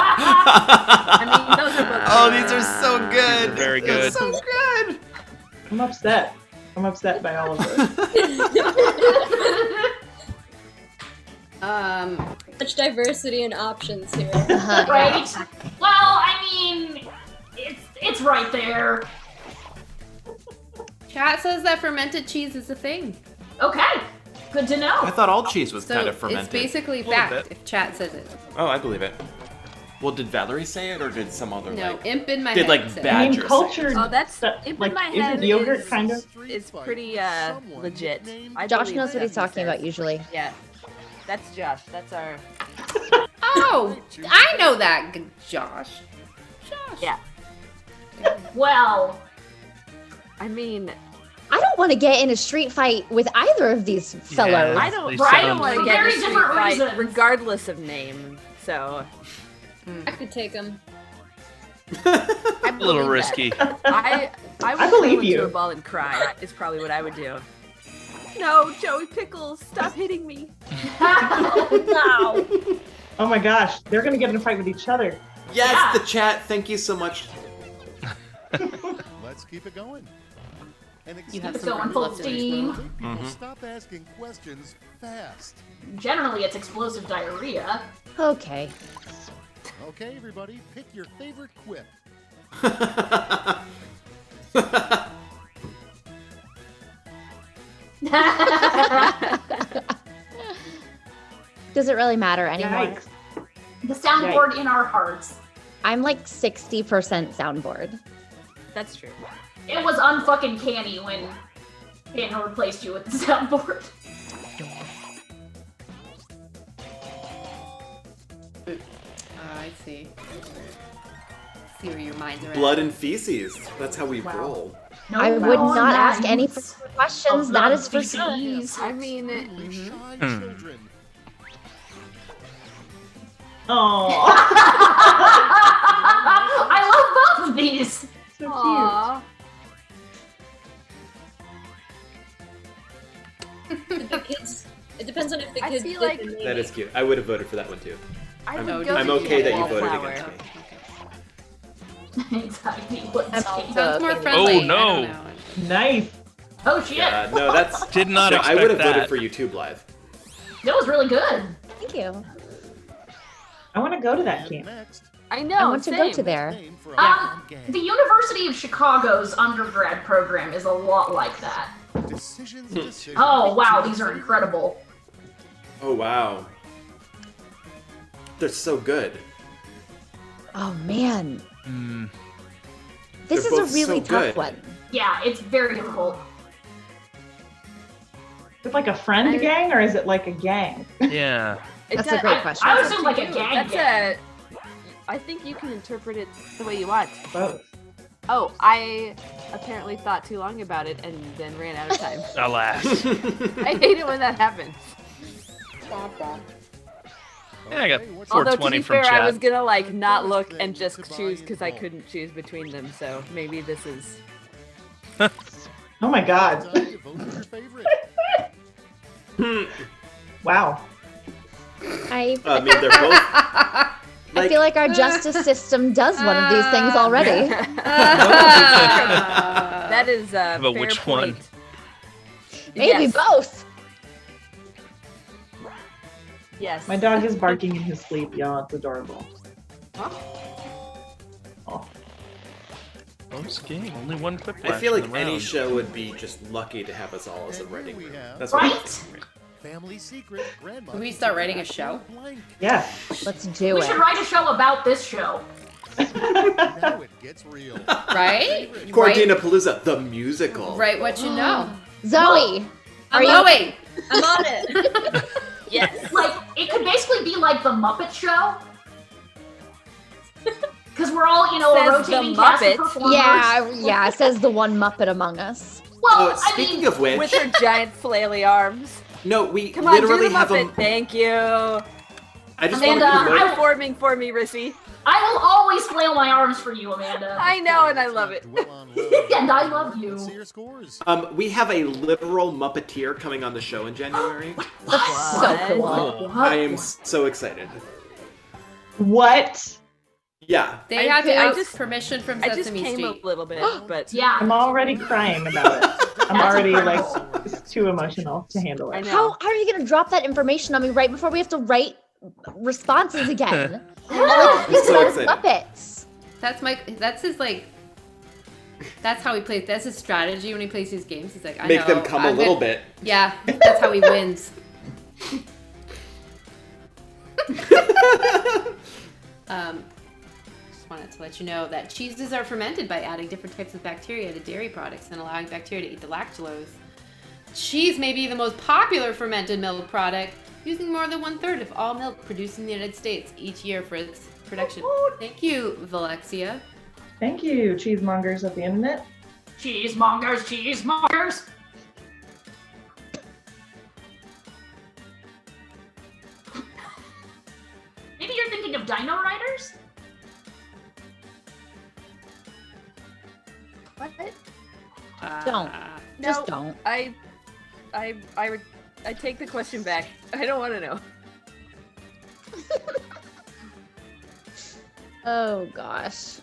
I mean, those are both Oh, these are so good. These are very They're good. so good. I'm upset. I'm upset by all of this. Much diversity and options here. Right? Well, I mean, it's right there. Chat says that fermented cheese is a thing. Okay, good to know. I thought all cheese was So kind of fermented. it's basically A little fact bit. if chat says it. Oh, I believe it. Well, did Valerie say it, or did some other No, like? imp in my Did head like said it. I mean, Badger? cultured. Oh, that's stuff, imp like, in my isn't head yogurt is, kind of? is pretty legit. I Josh believe knows what he's stuff he talking about says. usually. Yeah, that's Josh. That's our. Oh, I know that, Josh. Josh. Yeah. Well, I mean, I don't want to get in a street fight with either of these fellows. I don't. They I don't sound- want to For get in a very street different fight, reasons. regardless of name. So I could take them. I A little believe risky. that. I would believe throw you. into a ball and cry. Is probably what I would do. No, Joey Pickles, stop hitting me. No. Oh my gosh, they're gonna get in a fight with each other. Yes, Yeah. the chat. Thank you so much. Let's keep it going. And You have It's some going friends full left in this steam. world. People Mm-hmm. stop asking questions fast. Generally, it's explosive diarrhea. Okay. Okay, everybody, pick your favorite quip. Does it really matter anymore? Yikes. The soundboard in our hearts. I'm like 60% soundboard. That's true. It was unfucking canny when Daniel replaced you with the soundboard. I see. See where your minds are Blood and feces. That's how we roll. No I would more not ask any names further questions. of That the is for sure. disease. I mean, Shy children. Oh, I love both of these. so cute. aw. The kids. It depends on if the I kids. feel dip like- in the- That is cute. I would have voted for that one too. I I'm, would go I'm to okay that you wallflower. voted against me. Exactly what's Sounds Sounds more Okay. friendly. Oh, no. I don't know. Nice. Oh shit! No, that's. Did not no, I would have expect voted that. for you too, Blythe. That was really good. Thank you. I want to go to that And camp. next, I know. I want to go same. to there. name for a gang. The University of Chicago's undergrad program is a lot like that. Decisions. Oh wow, these are incredible. Oh wow. They're so good. Oh man. Mm. This They're is both a really so tough good. one. Yeah, it's very difficult. Is it like a friend gang or is it like a gang? Yeah. It's That's a great question. I would that's assume up like to a you. gang That's gang. I think you can interpret it the way you want. Both. Oh, I apparently thought too long about it and then ran out of time. Alas. I hate it when that happens. Yeah, I got Although to 420 be from fair, chat. I was gonna not look and just choose because I couldn't choose between them. So maybe this is Oh my God. Time to vote for your favorite. Wow. I mean, they're both. I feel like our justice system does one of these things already. That is a But fair which point. one? Maybe Yes. both. Yes. My dog is barking in his sleep, y'all. It's adorable. Oh. Close game. Only one quick I feel flash like in the any round. show would be just lucky to have us all as a And here writing we group. have That's what Right? Family Secret. Grandma. Can we start writing a show? Blank. Yeah. Let's do We it. should write a show about this show. Now it gets real. Right? Quarantinapalooza, the musical. Right, what you know. Zoe, I'm going. I'm on it. Yes. Like, it could basically be like the Muppet Show. Because we're all, you know, a Says the rotating cast of Muppet. performers. yeah, says the one Muppet among us. Well, I Speaking mean, of which, With her giant flaily arms. no, we Come on, do the literally have Muppet. a. Thank you. I just Amanda, want to promote. I- Performing for me, Rissy. I will always flail my arms for you, Amanda. I know, and I love it. Dwell on love. And I love you. Let's see your scores. We have a literal Muppeteer coming on the show in January. So cool. I am so excited. What? Yeah. They I had to could- I ask just- permission from I just Sesame came Street. a little bit, but Yeah. I'm already crying about it. I'm That's already incredible. like it's too emotional to handle I it. know. How are you going to drop that information on me right before we have to write responses again? I'm so Those excited. Muppets. That's his like. That's how he plays. That's his strategy when he plays these games. He's like, I Make know, them come a I'm little gonna- bit. Yeah, that's how he wins. Just wanted to let you know that cheeses are fermented by adding different types of bacteria to dairy products and allowing bacteria to eat the lactulose. Cheese may be the most popular fermented milk product, using more than 1/3 of all milk produced in the United States each year for its production. Thank you, Valexia. Thank you, cheesemongers of the internet. Cheesemongers, cheesemongers. Maybe you're thinking of Dino Riders? What? Don't. Just don't. I take the question back. I don't want to know. Oh gosh.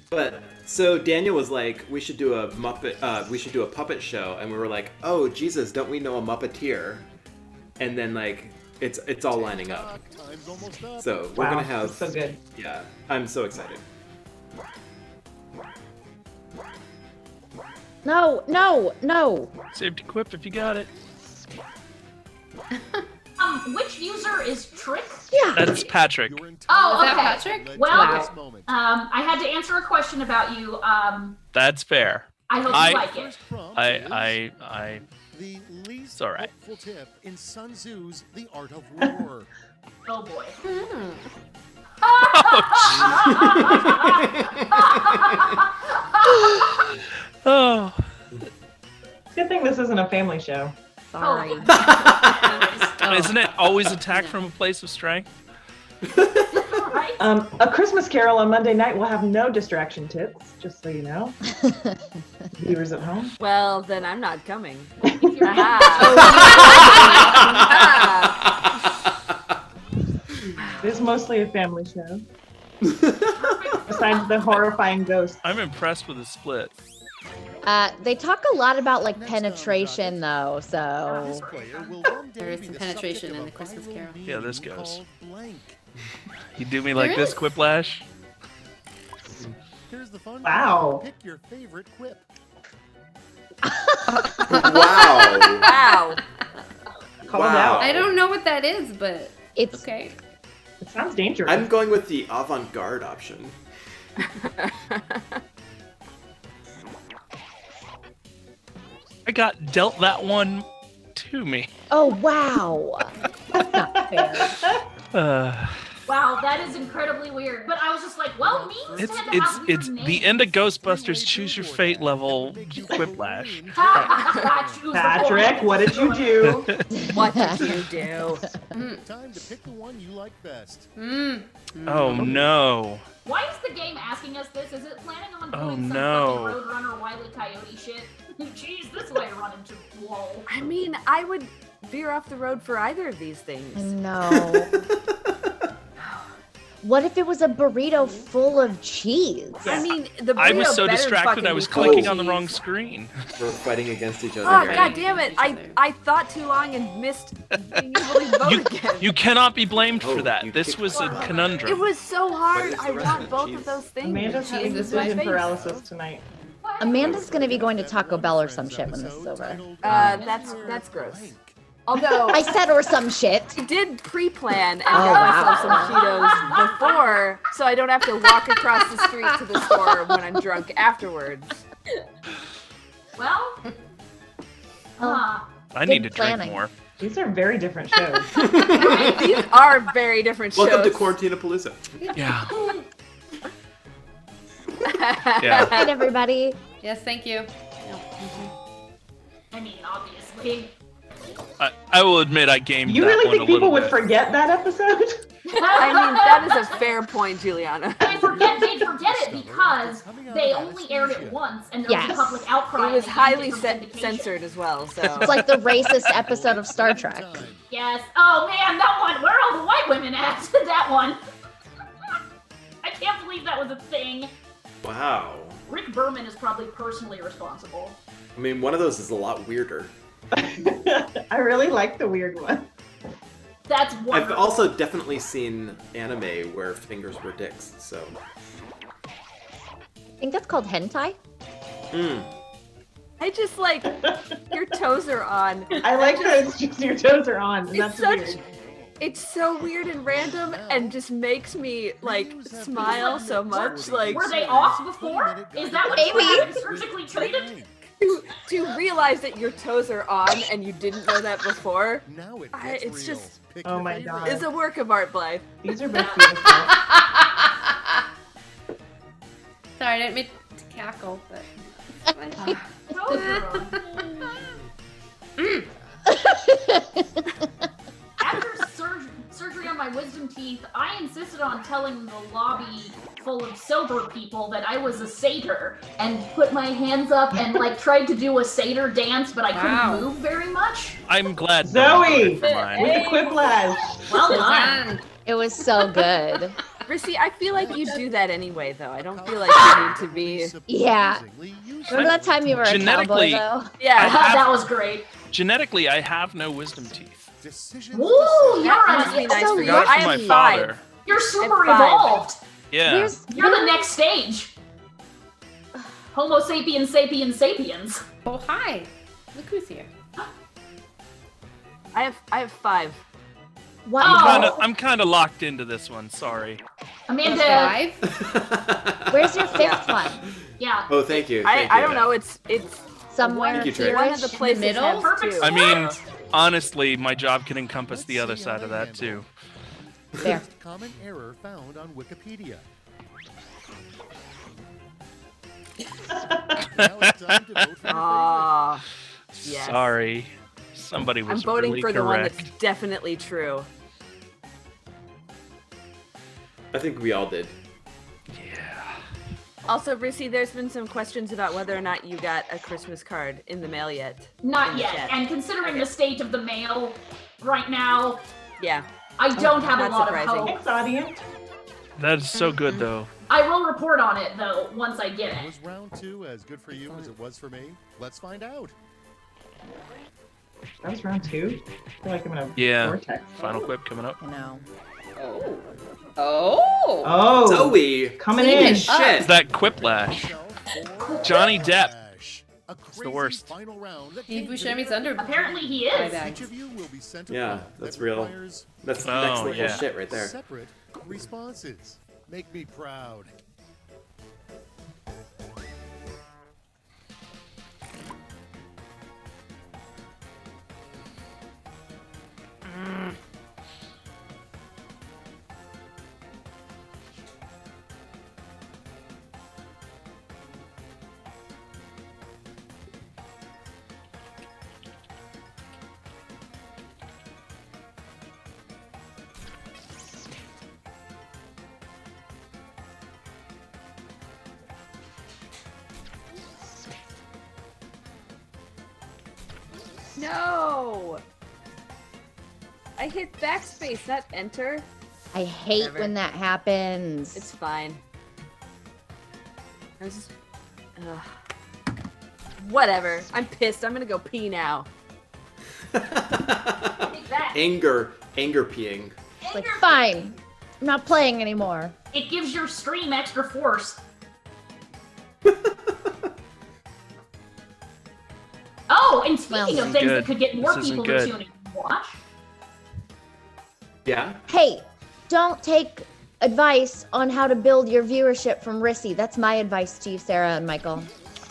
But so Daniel was like, we should do a Muppet, we should do a puppet show, and we were like, oh Jesus, don't we know a Muppeteer? And then like, it's all lining up. Time's almost up. So we're Wow, gonna have. that's so good. Yeah, I'm so excited. No, no, no. Safety quip if you got it. Which user is Trick? Yeah. That's Patrick. Your entire Oh, Is that okay. Patrick? Well, led to this moment. I had to answer a question about you. That's fair. I hope I- you like it. First prompt I is the least It's all right. helpful tip in Sun Tzu's The Art of War. Oh boy. Oh. Good thing this isn't a family show. Sorry. Isn't it always attack from a place of strength? Right? A Christmas Carol on Monday night will have no distraction tips, just so you know. Viewers at home. Well, then I'm not coming. It is mostly a family show. Besides the horrifying ghost. I'm impressed with the split. They talk a lot about like penetration though, so This player will one day There is be some the penetration subject in of the a Christmas viral Carol. Yeah, meme this goes. called Blank. You do me like There this, is. Quiplash? Here's the fun Wow. part. Pick your favorite quip. Wow. Wow. Called Wow. out. I don't know what that is, but it's okay. It sounds dangerous. I'm going with the avant-garde option. I got dealt that one to me. oh wow. That's not fair. Wow, that is incredibly weird. But I was just like, well, memes It's tend to have weird it's names. the end of Ghostbusters Choose Your Fate level quiplash. Patrick, what did you do? What did you do? Time to pick the one you like best. Oh no. Why is the game asking us this? Is it planning on Oh, doing some no. fucking Roadrunner Wile E. Coyote shit? Jeez, this way I run into wall. I mean, I would veer off the road for either of these things. No. What if it was a burrito full of cheese? I mean, the burrito I was so better distracted fucking I was be clicking full on the of wrong cheese. screen. We're fighting against each other. Oh here. god damn it! I thought too long and missed being able to vote again. You cannot be blamed for Oh, that. you This kicked was a one. conundrum. It was so hard. is the I rest want of it? both Cheese? of those things. Amanda's having Cheese is my decision face. paralysis tonight. Amanda's gonna be going to Taco Bell or some shit when this is over. That's gross. Although I said or some shit. I did pre-plan and Oh, got myself some wow. Cheetos before, so I don't have to walk across the street to the store when I'm drunk afterwards. Well, I Good need to planning. drink more. These are very different shows. These are very different shows. Welcome to Quarantinapalooza. Yeah. Good Yeah. night, everybody. Yes, thank you. I mean, obviously. I will admit I gamed You that really one a think people little would bit. forget that episode? I mean, that is a fair point, Juliana. They forget it because they only aired it once, and there was a Yes. public outcry. It was and they highly ended the syndication. censored as well, so. It's like the racist episode of Star Trek. Yes. Oh man, that one. Where are all the white women at? That one. I can't believe that was a thing. Wow. Rick Berman is probably personally responsible. I mean, one of those is a lot weirder. I really like the weird one. That's I've wonderful. also definitely seen anime where fingers were dicks, so. I think that's called hentai. I just like, your toes are on. I like that it's just your toes are on. And It's that's such. weird. It's so weird and random, and just makes me like smile so much. Like Were they off before? Is that what Maybe. you had surgically treated? to realize that your toes are on and you didn't know that before. Now it I- gets it's real. just- Pick Oh your my favorite. God. It's a work of art, Blythe. These are both beautiful. Sorry, I didn't mean to cackle, but. After surgery on my wisdom teeth, I insisted on telling the lobby full of sober people that I was a satyr and put my hands up and like tried to do a satyr dance, but I Wow. couldn't move very much. I'm glad. no one Zoe! voted for mine. With the quiplash. Well done. It was so good. Rissy, I feel like you do that anyway, though. I don't feel like you need to be. Yeah. Surprisingly useful. Remember that time you were a cowboy, Genetically- though? Yeah. That was great. Genetically, I have no wisdom teeth. Decisions Ooh, decide. you're must be a, nice so for you. lucky. I From my have five. father. you're super At 5. evolved. Yeah. Here's, You're the next stage. Homo sapiens sapiens sapiens. Oh, hi. Look who's here. I have 5. what? Oh. I'm kind of locked into this one. Sorry. Amanda. Five? Where's your fifth one? Yeah. Oh, thank you. I Thank I you. don't know. It's Somewhere Thank you, Trish. one of the here-ish? places middle? has Perfect 2. I mean, honestly, my job can encompass the other side of that too. There. First common error found on Wikipedia. Now it's time to vote for your favorite. Aw, yes. Sorry. Somebody I'm was voting really for the one that's correct. definitely true. I think we all did. Yeah. Also, Rissy, there's been some questions about whether or not you got a Christmas card in the mail yet. Not In the yet. chat. And considering Okay. the state of the mail right now, Yeah. I don't have a Not lot surprising. of hope. Thanks, audience. That is so good though. I will report on it though once I get it. Was round 2 as good for you as it was for me? Let's find out. That was round 2. I feel like I'm in a Yeah. vortex. Final quip coming up. I know. Oh. Oh. Oh, Zoe! coming Clean in. it up. Shit! It's that quiplash. Johnny Depp. A the crazy worst. final round that Steve came to Buscemi's the- under. Apparently he my is. bag. Each of you will be sent a Yeah, prompt that's that real. requires That's Oh, next level yeah. shit right there. separate responses. Make me proud. No! I hit backspace, not enter. I hate Whatever. when that happens. It's fine. I was just... Ugh. Whatever. I'm pissed. I'm gonna go pee now. Anger peeing. It's like, fine. I'm not playing anymore. It gives your stream extra force. Oh, and speaking of things that could get more people to tune in and watch. Yeah? Hey, don't take advice on how to build your viewership from Rissy. That's my advice to you, Sarah and Michael.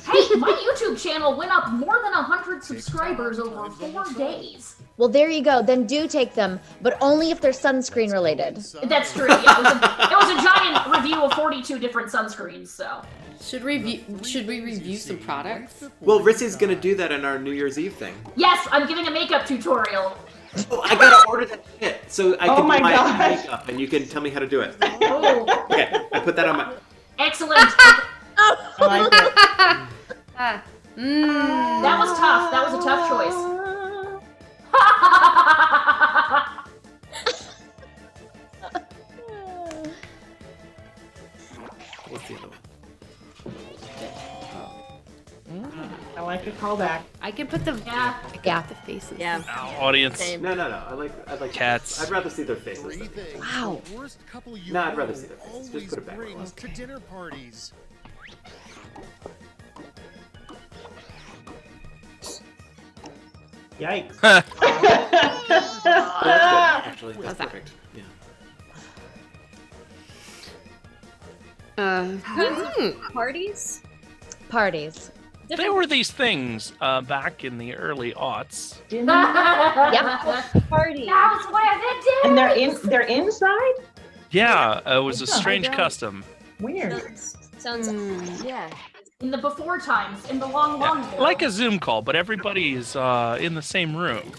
Hey, my YouTube channel went up more than 100 subscribers over 4 days. Well, there you go. Then do take them, but only if they're sunscreen related. That's true. Yeah, it was a giant review of 42 different sunscreens, so. Should we review some products? Well, Rissy's gonna do that in our New Year's Eve thing. Yes, I'm giving a makeup tutorial. Oh, I gotta order that shit so I can do my my God. makeup and you can tell me how to do it. Oh, Okay, I put that on my... excellent. I like it. That was tough. That was a tough choice. What's the other one? I like a callback. I can put the Yeah. the faces. Yeah. Audience. No. I like Cats. I'd rather see their faces. Three things Wow. the worst couple you No, I'd know rather see their faces. Just always put it back. brings to dinner parties. Yikes. That's good. Actually, that's perfect. Yeah. Parties? Parties. There were these things back in the early aughts. Yep. Party. That was where they did. And they're inside? Yeah, it was a Oh my strange God. custom. Weird. Sounds Yeah. In the before times, in the long days. Like a Zoom call, but everybody's in the same room.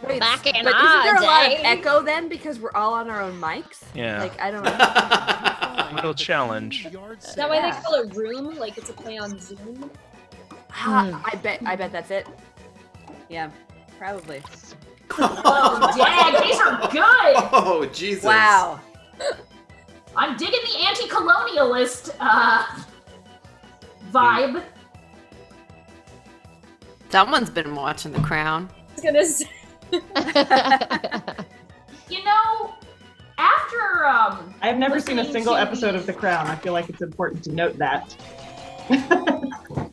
Wait, Back in but isn't there a our lot of day. echo then because we're all on our own mics? Yeah. Like, I don't know. Real challenge. Is that why they call it room? Like it's a play on Zoom? I bet that's it. Yeah, probably. Oh, dang, these are good. Oh, Jesus. Wow. I'm digging the anti-colonialist vibe. Someone's been watching The Crown. I was gonna say. You know, after I've never seen a listening single to episode the- of The Crown. I feel like it's important to note that.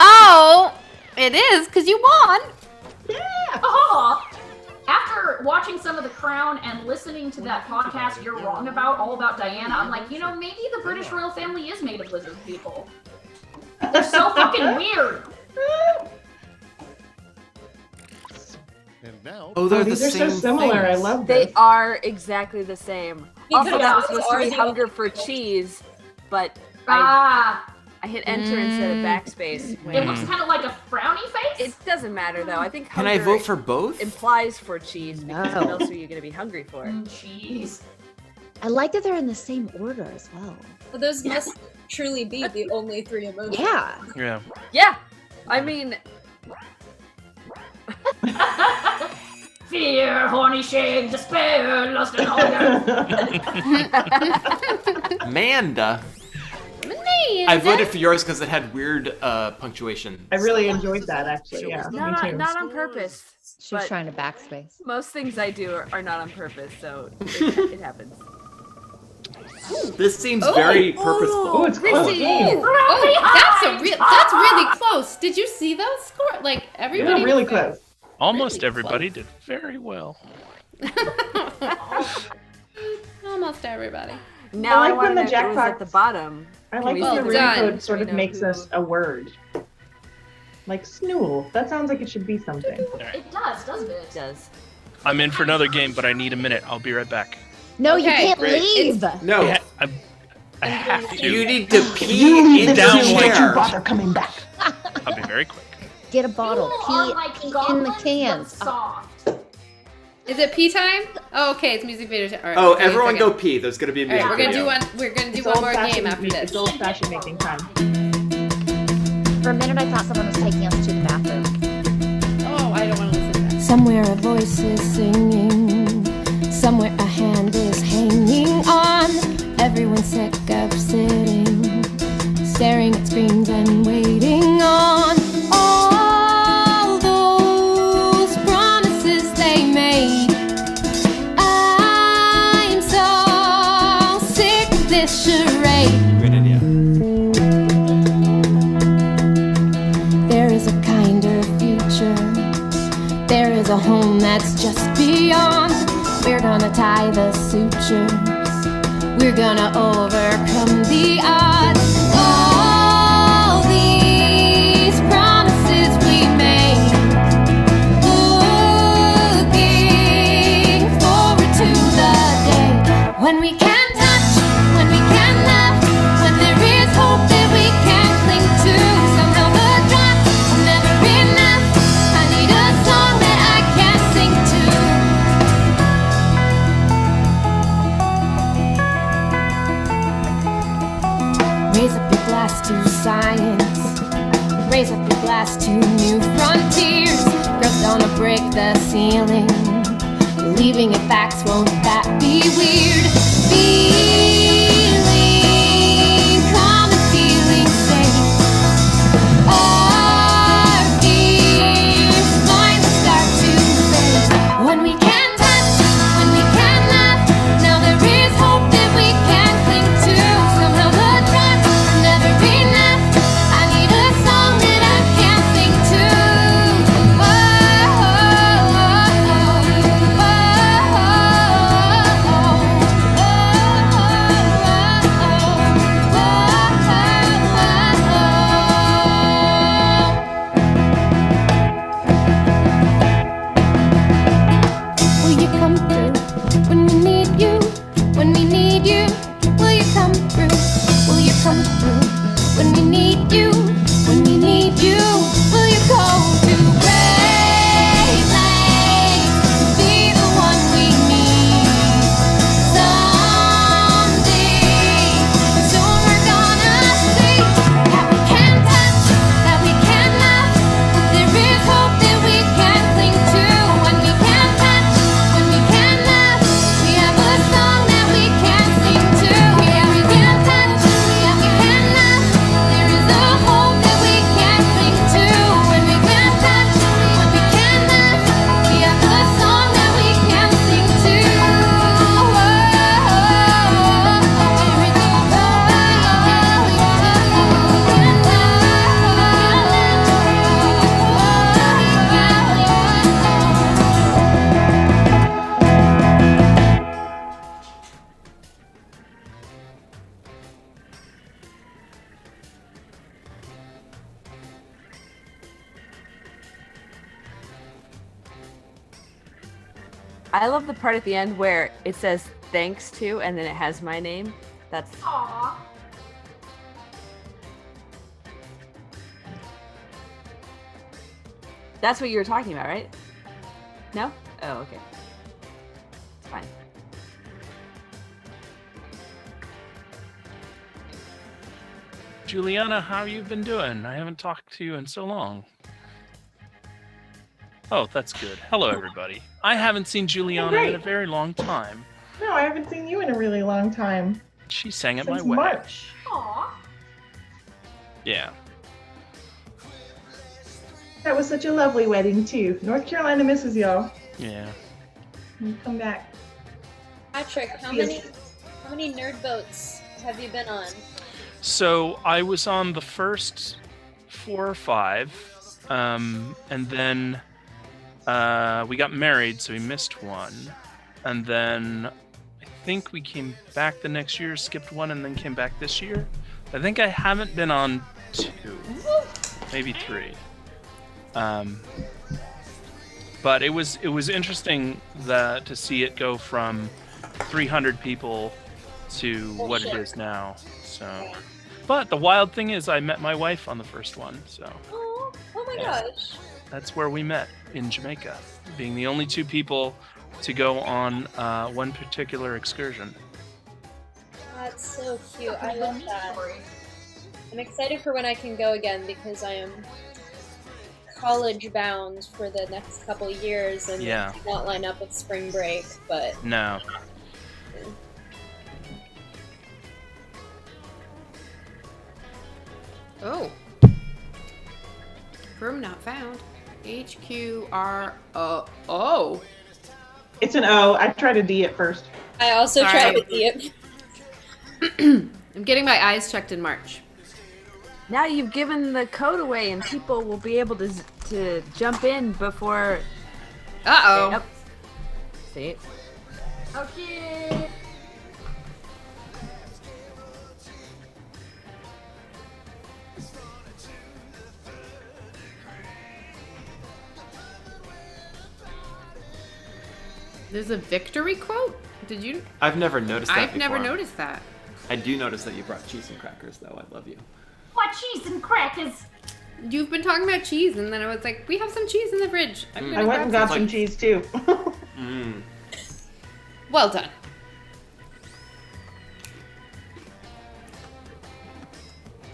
Oh, it is because you won. Oh, after watching some of The Crown and listening to that podcast You're Wrong About, all about Diana, I'm like, you know, maybe the British royal family is made of lizard people. They're so fucking weird. And now, Oh, they're the These are so same similar. I things. love this. They are exactly the same. Also, Because that was it's supposed to be already- hunger for cheese, but Ah, I hit enter instead of backspace. it looks kind of like a frowny face. It doesn't matter though. I think Can I hunger vote for both? implies for cheese because No. what else are you going to be hungry for? Jeez. I like that they're in the same order as well. But those must truly be the only three emotions. Yeah. Yeah. Yeah, I mean, Fear, horny shame, despair, lust and hunger. Amanda. I voted for yours because it had weird punctuation. I really enjoyed that, actually. Yeah, me too. not on purpose. She was But trying to backspace. most things I do are not on purpose, so it happens. This seems very purposeful. Oh, it's close. That's really close. Did you see those score? Like everybody. Yeah, really close. Almost everybody did very well. Almost everybody. Now I I like when want the to know if it was jackpot- at the bottom. I Can like we when see the the room done. code sort We of know makes who- us a word. Like snool. That sounds like it should be something. It does, doesn't it? It does. I'm in for another game, but I need a minute. I'll be right back. No, you Okay, can't great. leave. No, I have to. you need to pee in down the like chair. Bother coming back. I'll be very quick. Get a bottle. You Pee, are like pee in the goblins, cans. but soft. Is it pee time? Oh, okay, it's music video time. All right, Oh, give me a everyone second. go pee. There's gonna be a All right, music we're gonna video. do one. We're gonna do It's one more old-fashioned game after me- this. It's old-fashioned making time. For a minute, I thought someone was taking us to the bathroom. Oh, I don't want to listen to that. Somewhere a voice is singing, somewhere a hand is hanging on. Everyone's sick of sitting, staring at screens and waiting on all those promises they made. I'm so sick of this charade. Great idea. There is a kinder future. There is a home that's just beyond. We're gonna tie the sutures. We're gonna overcome the odds. All these promises we made, looking forward to the day when we can touch, when we can laugh, when there is hope that we can cling to. Somehow the drops will never be enough. I need a song that I can sing to. Raise up your glass to science. Raise up your glass to new frontiers. Girls gonna break the ceiling. Believing in facts, won't that be weird? Feeling calm and feeling safe. Our fears finally start to fade. When we can touch, when we can laugh, now there is hope that we can cling to. Somehow the drops will never be enough. I need a song that I can sing to. Will you come through when we need you? When we need you, will you come through? Will you come through when we need you? When we need you, will you go to great lengths? Be the one we need someday. Soon we're gonna see that we can touch, that we can laugh. There is hope that we can cling to. When we can touch, when we can laugh, we have a song that we can sing to. Yeah, we can touch, yeah, we can laugh. There is a hope that we can cling to. When we can touch, when we can laugh, we have a song that we can sing to. I love the part at the end where it says thanks to and then it has my name. That's Aww. That's what you were talking about, right? No? Oh, okay. It's fine. Juliana, how you been doing? I haven't talked to you in so long. Oh, that's good. Hello, everybody. I haven't seen Juliana in a very long time. No, I haven't seen you in a really long time. She sang at my Since wedding. March. Aww. Yeah. That was such a lovely wedding too. North Carolina misses y'all. Yeah. You come back. Patrick, how many nerd boats have you been on? So I was on the first 4 or 5, and then we got married, so we missed one, and then I think we came back the next year, skipped one, and then came back this year. I think I haven't been on 2, maybe 3. But it was interesting to see it go from 300 people to what it is now. So, but the wild thing is, I met my wife on the first one. So, Oh my gosh. that's where we met, in Jamaica, being the only 2 people to go on one particular excursion. That's so cute. I love that. I'm excited for when I can go again because I am college bound for the next couple of years, and Yeah. it did not line up with spring break. But No. Oh. Room not found. HQRO. It's an O. I tried a D at first. I also Sorry. tried to see it. I'm getting my eyes checked in March. Now you've given the code away, and people will be able to jump in before. Uh-oh. Yep. See? Okay. There's a victory quote? Did you? I've never noticed that I've never before. noticed that. I do notice that you brought cheese and crackers, though. I love you. What cheese and crackers? You've been talking about cheese, and then I was like, we have some cheese in the fridge. I'm I gonna went and grab got some cheese too. Mm. Well done.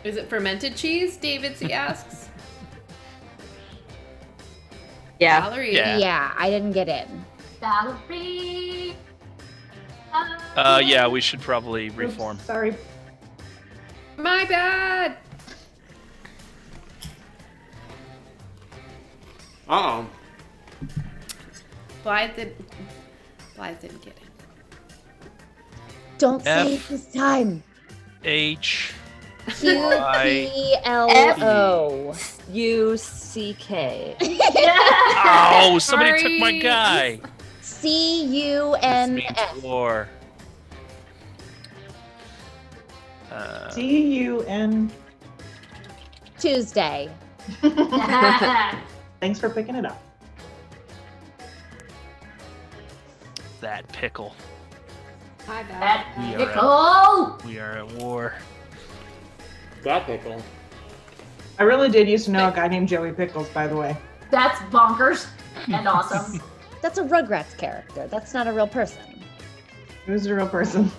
Is it fermented cheese? David C asks. Yeah. Valerie. Yeah, I didn't get in. Valerie. Yeah, we should probably reform. Oops, sorry. My bad. Uh-oh. Blythe didn't get in. Don't F. say it this time. H. QPLOUCK. Oh, somebody took my Sorry. guy. CUNF. War. C-U-N. Tuesday. Thanks for picking it up. That pickle. My bad. That We are pickle. We are at war. That pickle. I really did used to know a guy named Joey Pickles, by the way. That's bonkers and awesome. That's a Rugrats character. That's not a real person. He was a real person.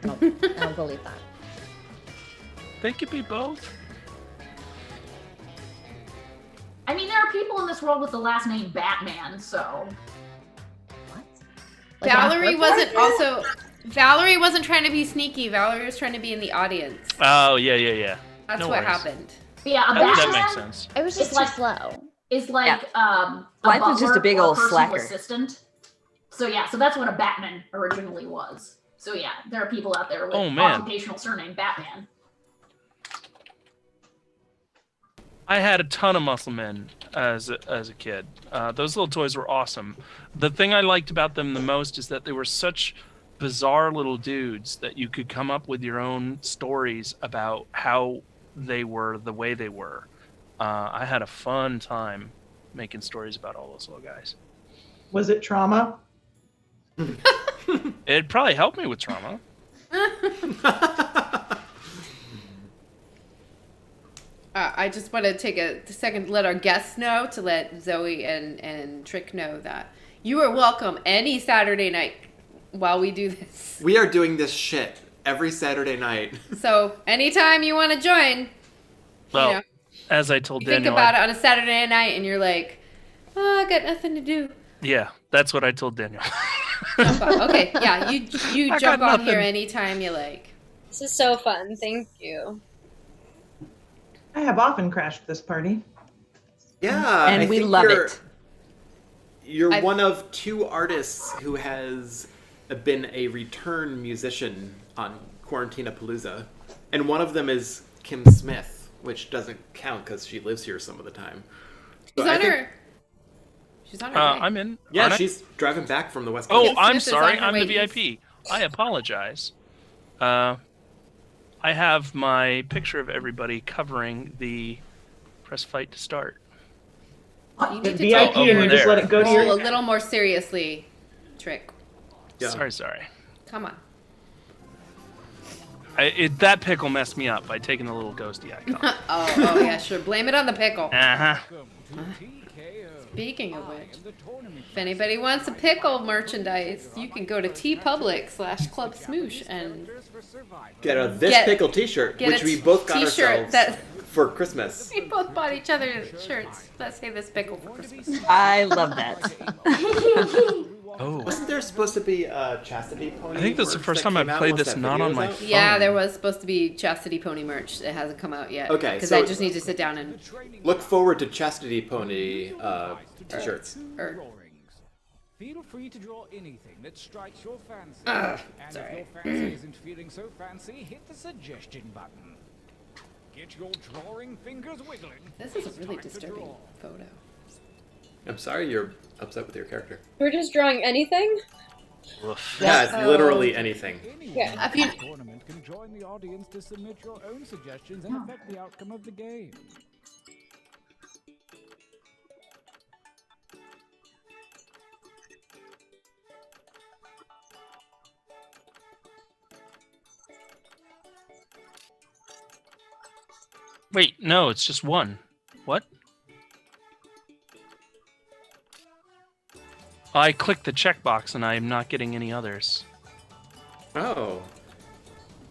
I don't believe that. They could be both. I mean, there are people in this world with the last name Batman, so. What? Valerie wasn't trying to be sneaky. Valerie was trying to be in the audience. Oh, yeah. That's No what worries. happened. Yeah, a That Batman makes sense. I was just It's like- too slow. is like a Blythe was just a butler big or old personal slacker. assistant. So yeah, so that's what a Batman originally was. So yeah, there are people out there with Oh, man. occupational surname Batman. I had a ton of muscle men as a kid. Those little toys were awesome. The thing I liked about them the most is that they were such bizarre little dudes that you could come up with your own stories about how they were the way they were. I had a fun time making stories about all those little guys. Was it trauma? It probably helped me with trauma. I just want to take a second to let our guests know, to let Zoe and Trick know that you are welcome any Saturday night while we do this. We are doing this shit every Saturday night. So anytime you want to join, Well, you know, as I told you think Daniel, about it on a Saturday night and you're like, oh, I got nothing to do. yeah, that's what I told Daniel. Jump on. Okay, yeah, you I jump got on here nothing. anytime you like. This is so fun. Thank you. I have often crashed this party. Yeah, And I we think love you're, it. You're I've- one of two artists who has been a return musician on Quarantinapalooza, and one of them is Kim Smith, which doesn't count because she lives here some of the time. So She's I on think- her. She's on her way. I'm in. Yeah, aren't I? she's driving back from the West Coast. Oh, Kim I'm Smith is sorry. on her I'm the way VIP. I apologize. I have my picture of everybody covering the press fight to start. You The need to VIP take and over you just there. let it go to role a your... little more seriously, Trick. Yeah. Sorry. Come on. That pickle messed me up by taking the little ghosty icon. Oh yeah, sure. Blame it on the pickle. Uh-huh. Speaking of which, if anybody wants a pickle merchandise, you can go to tpublic.com/Club Smoosh and Get a This Get- Pickle t-shirt, get which a we both got t-shirt ourselves. that for Christmas. We both bought each other shirts that say this pickle for Christmas. I love that. Oh. Wasn't there supposed to be a Chastity Pony? I think that's the merch first that time I've came out played once this that not video on was my out? phone. Yeah, there was supposed to be Chastity Pony merch. It hasn't come out yet. Okay, Because so- I just need to sit down and... Look forward to Chastity Pony t-shirts. Feel free to draw anything that strikes your fancy. And if your fancy isn't feeling so fancy, hit the suggestion button. Get your drawing fingers wiggling. This is a really disturbing photo. I'm sorry you're upset with your character. We're just drawing anything? Yeah, it's literally anything. Yeah. The tournament can join the audience to submit your own suggestions and affect the outcome of the game. Wait, no, it's just one. What? I clicked the checkbox and I'm not getting any others. Oh.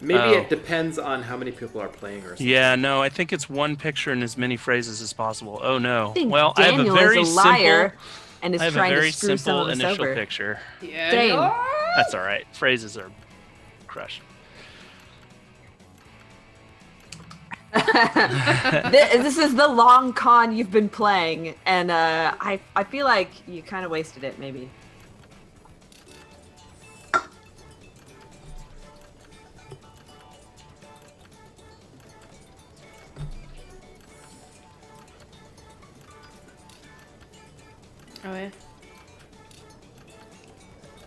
Maybe it depends on how many people are playing or something. Yeah, no, I think it's one picture and as many phrases as possible. Oh no. I think Well, Daniel I have a very is a liar simple, and is I have trying a very to screw some simple of us initial over. picture. Same. That's all right. Phrases are crushed. This is the long con you've been playing, and I feel like you kind of wasted it, maybe. Oh, yeah?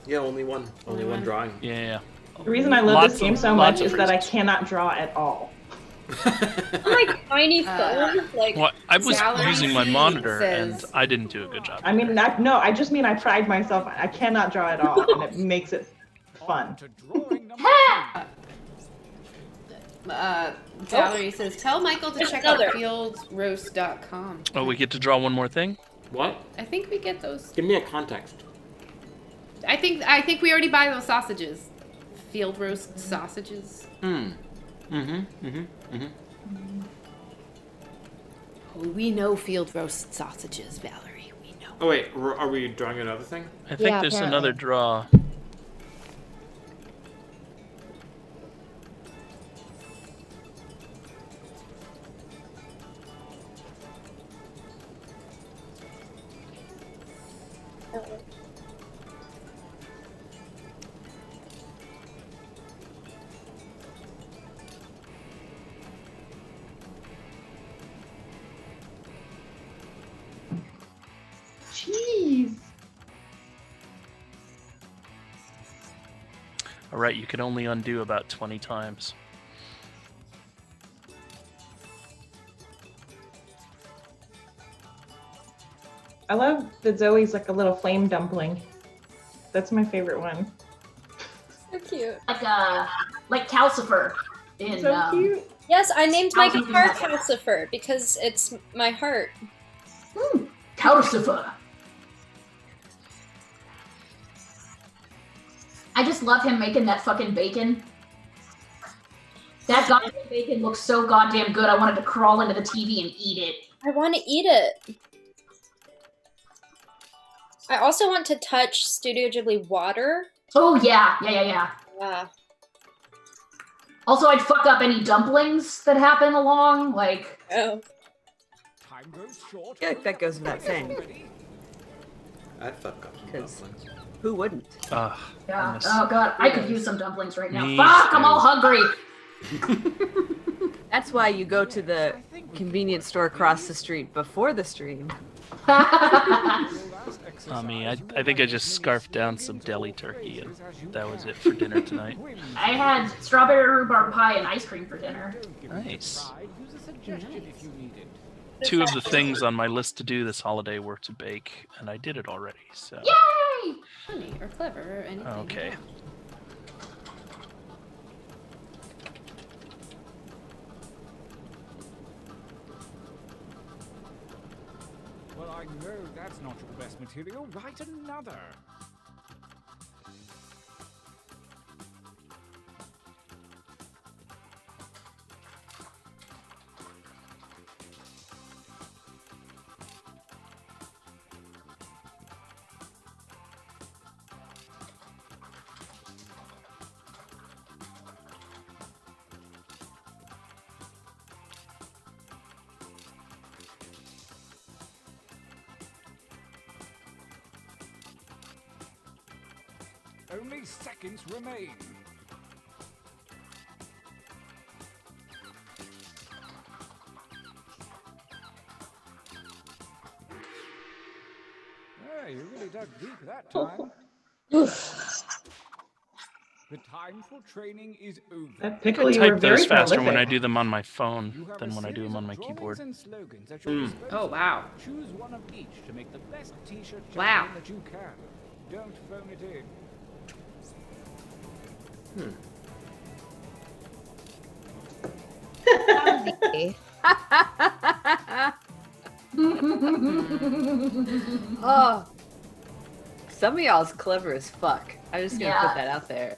Yeah, only one drawing. Yeah. The reason I love this game so much is that I cannot draw at all. On my tiny phone, like Well, I was Gallery using my feed monitor says- and I didn't do a good job. I mean, I just mean I pride myself. I cannot draw at all, and it makes it fun. Gallery says, tell Michael to There's check another. out fieldsroast.com. Oh, we get to draw one more thing? What? I think we get those. Give me a context. I think we already buy those sausages. Field roast sausages. Oh, we know field roast sausages, Valerie. We know. Oh wait, are we drawing another thing? I think Yeah, there's apparently. another draw. Jeez. All right, you can only undo about 20 times. I love that Zoe's like a little flame dumpling. That's my favorite one. so cute. Like Calcifer in So cute. Yes, I named my I'll guitar do that. Calcifer because it's my heart. Calcifer. I just love him making that fucking bacon. That goddamn bacon looks so goddamn good. I wanted to crawl into the TV and eat it. I want to eat it. I also want to touch Studio Ghibli water. Oh yeah. Yeah. Also, I'd fuck up any dumplings that happen along, like. Oh. Time goes short. Yeah, that goes without saying. I'd fuck up some Because dumplings. who wouldn't? I Yeah. miss- Oh god, I could use some dumplings right now. Me Fuck, I'm too. all hungry. That's why you go to the convenience store across the street before the stream. I think I just scarfed down some deli turkey and that was it for dinner tonight. I had strawberry rhubarb pie and ice cream for dinner. Nice. Use a suggestion if you need it. Two of the things on my list to do this holiday were to bake, and I did it already, so. Yay! Funny or clever or anything. Okay. Well, I know that's not your best material. Write another. Only seconds remain. Ah, you really dug deep that time. The time for training is over. That pickle, you were Type very those faster prolific. when I do them on my phone than when I do them on my keyboard. Oh, wow. Choose one of each to make the best t-shirt Wow. that you can. Don't phone it in. Oh, some of y'all's clever as fuck. I'm just gonna Yeah. put that out there.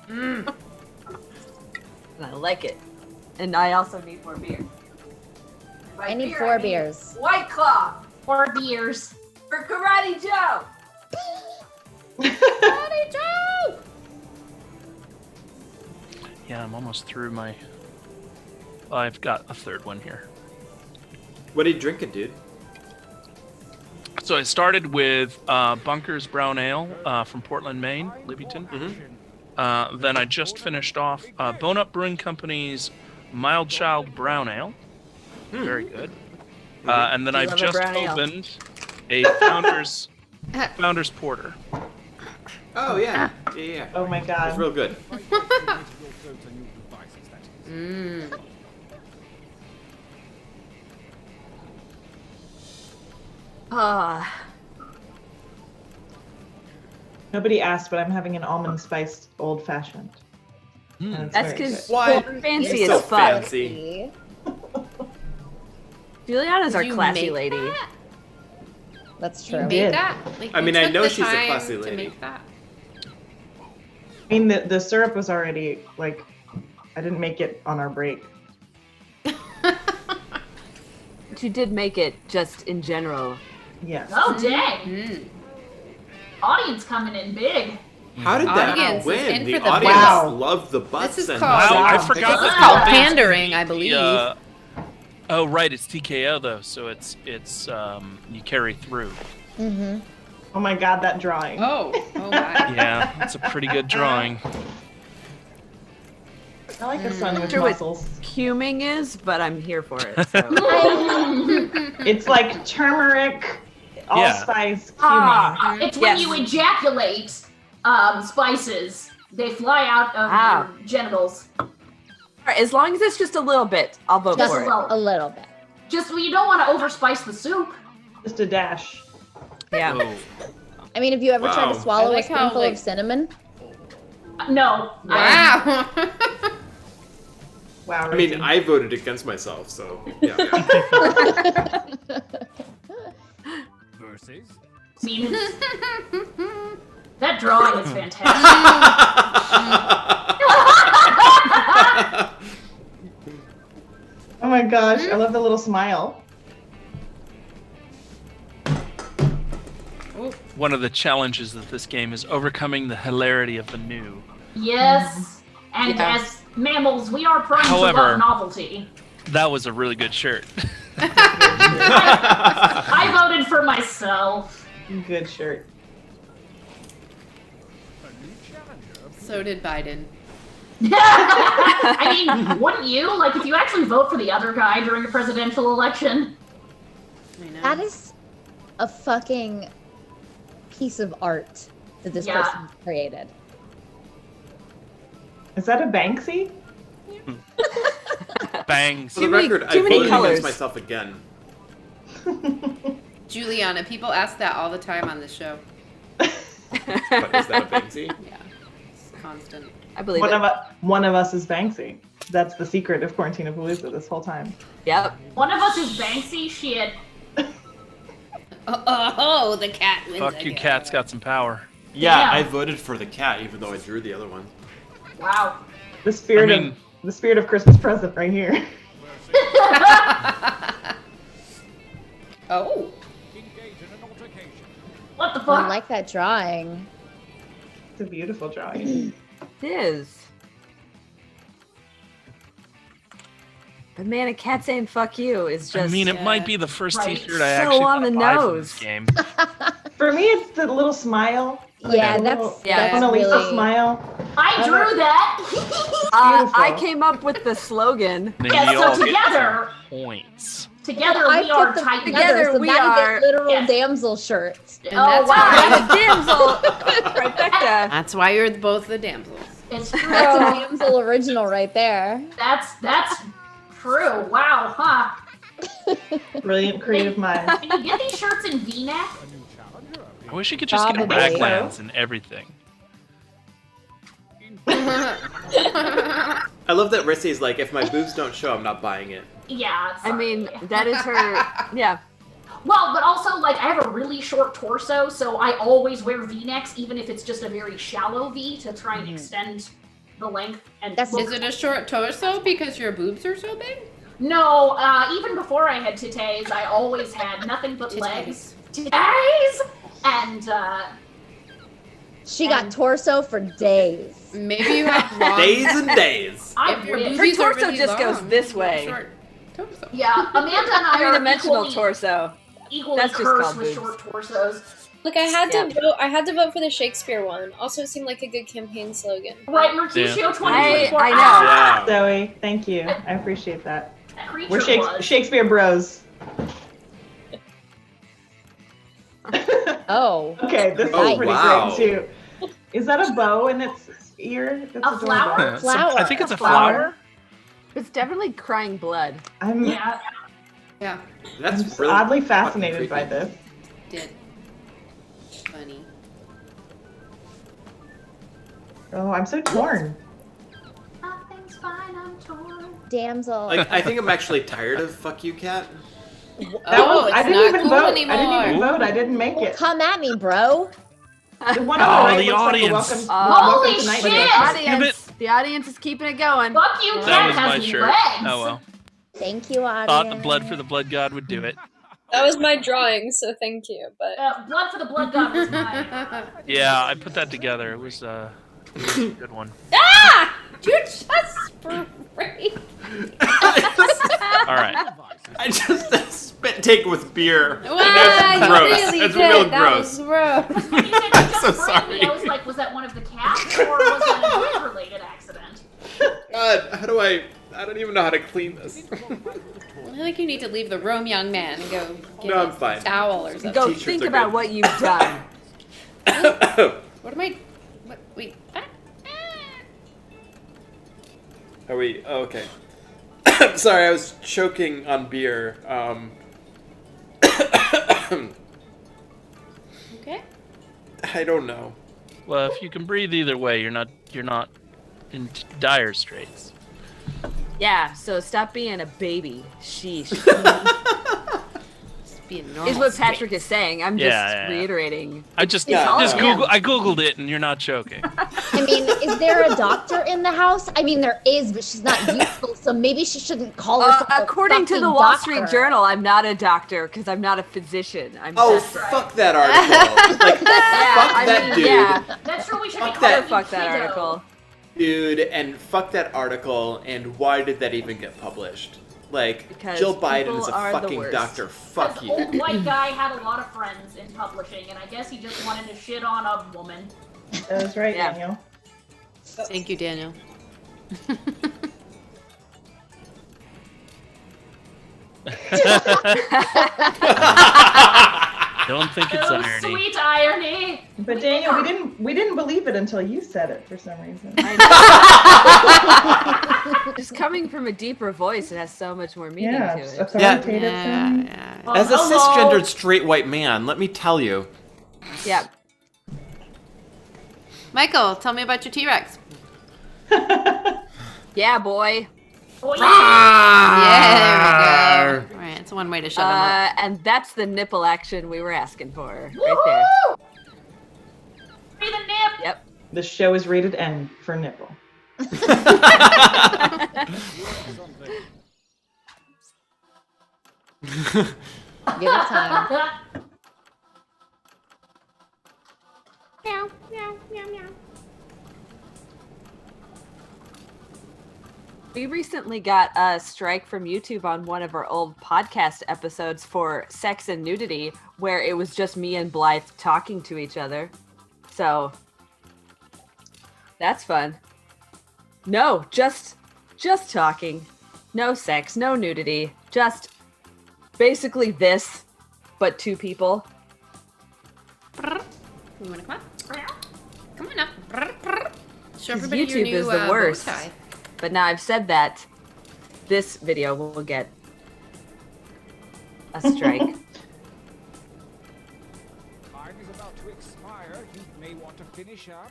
And I like it. And I also need more beer. By I need beer, 4 mean beers. White Claw 4 beers. for Karate Joe. Karate Joe! Yeah, I'm almost through my... I've got a third one here. What are you drinking, dude? So I started with Bunker's Brown Ale from Portland, Maine, Libbyton. Then I just finished off Bone Up Brewing Company's Mild Child Brown Ale. Very good. And then Do you I've love a just brown ale? opened a Founder's Porter. Oh, yeah. Yeah. Oh my god. It's real good. Nobody asked, but I'm having an almond spiced old fashioned. That's because What? we're fancy It's as so fuck. fancy. Juliana's our You classy make lady. that? That's You true. made that? Like, I you mean, I took know the she's a time classy to lady. make that? I mean, the syrup was already, like, I didn't make it on our break. But you did make it just in general. Yes. Oh, dang. Audience coming in big. How did that Audience is win? in The for the audience wow. loved the butts This is and called- Wow, I Wow. forgot This is that called the- pandering, I believe. Oh, right, it's TKO though, so it's you carry through. Mm-hmm. Oh my god, that drawing. Oh my. Yeah, it's a pretty good drawing. I like a son with Sure what muscles. Cuming is, but I'm here for it. So. It's like turmeric, allspice, cumin. Ah, it's when Yes. you ejaculate spices. They fly out of your genitals. All right, as long as it's just a little bit, I'll vote Just for it. A little bit. Just you don't want to overspice the soup. Just a dash. Yeah. Oh. I mean, have you ever tried Wow. to swallow I a like how, spoonful like- of cinnamon? No. Wow. Wow. I mean, Rosie. I voted against myself, so yeah. Versus That drawing is fantastic. Oh my gosh, I love the little smile. One of the challenges of this game is overcoming the hilarity of the new. Yes. And Yeah. as mammals, we are prone to However- love novelty. That was a really good shirt. I voted for myself. Good shirt. So did Biden. I mean, wouldn't you? Like, if you actually vote for the other guy during a presidential election. I know. That is a fucking piece of art that this Yeah. person created. Is that a Banksy? Bangs. For the many- record, I too many voted colors. against myself again. Juliana, people ask that all the time on the show. But is that a Banksy? Yeah. It's constant. I believe One it. of us is Banksy. That's the secret of Quarantinapalooza this whole time. Yep. One of us is Banksy. Shit. Oh, the cat wins. Fuck you, again. cat's got some power. Yeah, Yeah. I voted for the cat, even though I drew the other one. Wow. The spirit I mean- of the spirit of Christmas present right here. Oh. engage in an altercation. What the I fuck? like that drawing. It's a beautiful drawing. It is. But man, a cat saying "fuck you" is just. I mean, it might be the first Right. T-shirt I So actually on the buy from nose. this game. For me, it's the little smile. Yeah, Like a little that's Mona Lisa really smile. I drew that. I came up with the slogan. Then Yeah, you so all get together- points. Together I we put are them tight. together, so we now you are- get literal yes. damsel shirts. And Oh that's wow, I'm a damsel. Trifecta. That's why you're both the damsels. it's true. That's a damsel original right there. That's true. Wow, huh? Brilliant creative mind. Can you get these shirts in V-neck? I wish you could just get Probably. raglands and everything. I love that Rissy's like, if my boobs don't show, I'm not buying it. Yeah. I mean, that is her. Yeah. Well, but also, like, I have a really short torso, so I always wear V-necks, even if it's just a very shallow V, to try and extend the length. And Is it a short torso because your boobs are so big? No, even before I had titties, I always had nothing but legs. Titties! And, She got torso for days. Maybe you have long... Days and days. If your Her boobies are torso really just goes long, this you have way. short torso. yeah, Amanda and I are Three-dimensional equally, torso. equally That's just cursed called with boobs. short torsos. Look, I had to vote. I had to vote for the Shakespeare one. Also, it seemed like a good campaign slogan. Right, Mercutio Yeah. 2024. I know. Yeah. Zoe, thank you. I appreciate that. That creature We're was. Shakespeare bros. Oh. Okay, this Oh, is pretty wow. great too. Is that a bow in its ear? That's A flower? adorable. Flower. I think it's a flower. It's definitely crying blood. I'm Yeah. Yeah, That's really oddly fucking fascinated by creepy. this. did. Funny. Oh, I'm so torn. Nothing's fine, I'm torn. Damsel. Like, I think I'm actually tired of "fuck you, cat." That Oh, was, I it's didn't not even cool vote. anymore. I didn't even vote. I didn't make Well, it. come at me, bro. The one Oh, on the right the looks audience. like a Holy welcome tonight shit! gift. The audience is keeping it going. Fuck you, That cat was my has shirt. legs. Oh well. Thank you, audience. Thought the blood for the blood god would do it. That was my drawing, so thank you. But Blood for the blood god was mine. Yeah, I put that together. It was a good one. Ah! You're just sprayed. All right. I just spit take with beer. Wow, That's you gross. really That's did. real That gross. was gross. When you said you just so sprayed me, sorry. I was like, was that one of the cats, or was that a noise-related accident? God, how do I don't even know how to clean this. I think you need to leave the room, young man, and go get No, I'm a fine. towel or something. Go T-shirts think are about good. what you've done. What am I... What? Wait. Ah. Are we? Oh, okay. Sorry, I was choking on beer. Okay. I don't know. Well, if you can breathe either way, you're not in dire straits. Yeah, so stop being a baby. Sheesh. Just being normal. Is what Patrick is saying. I'm just Yeah. reiterating. I just It's all just him. Googled it, and you're not joking. I mean, is there a doctor in the house? I mean, there is, but she's not useful, so maybe she shouldn't call herself a According to the fucking Wall doctor. Street Journal, I'm not a doctor because I'm not a physician. I'm Oh, just fuck that article. Like, fuck that dude. Yeah, That's true. We should be Fuck calling that. you fuck that kiddo. article. Dude, and fuck that article, and why did that even get published? Like, Because Jill Biden is people a are the fucking worst. doctor. Fuck This you. old white guy had a lot of friends in publishing, and I guess he just wanted to shit on a woman. That was right, Yeah. Daniel. Thank you, Daniel. Don't think it's Oh, irony. sweet irony. But Daniel, we didn't believe it until you said it for some reason. Just coming from a deeper voice, it has so much more meaning Yeah, to it's it. authoritative. Yeah, sounding. yeah. As a hello. cisgendered straight white man, let me tell you. Yeah. Michael, tell me about your T-Rex. Yeah, boy. Oh, yeah. Yeah, there we go. All right, it's one way to shut him up. And that's the nipple action we were asking for, right there. Woo! Free the nip. Yep. The show is rated N for nipple. Give it time. Meow, meow, meow, meow. We recently got a strike from YouTube on one of our old podcast episodes for sex and nudity, where it was just me and Blythe talking to each other. So that's fun. No, just talking. No sex, no nudity. Just basically this, but 2 people. You wanna come on? Come on up. Show everybody YouTube your new is the worst. bow tie. But now I've said that, this video will get a strike. Time is about to expire. You may want to finish up.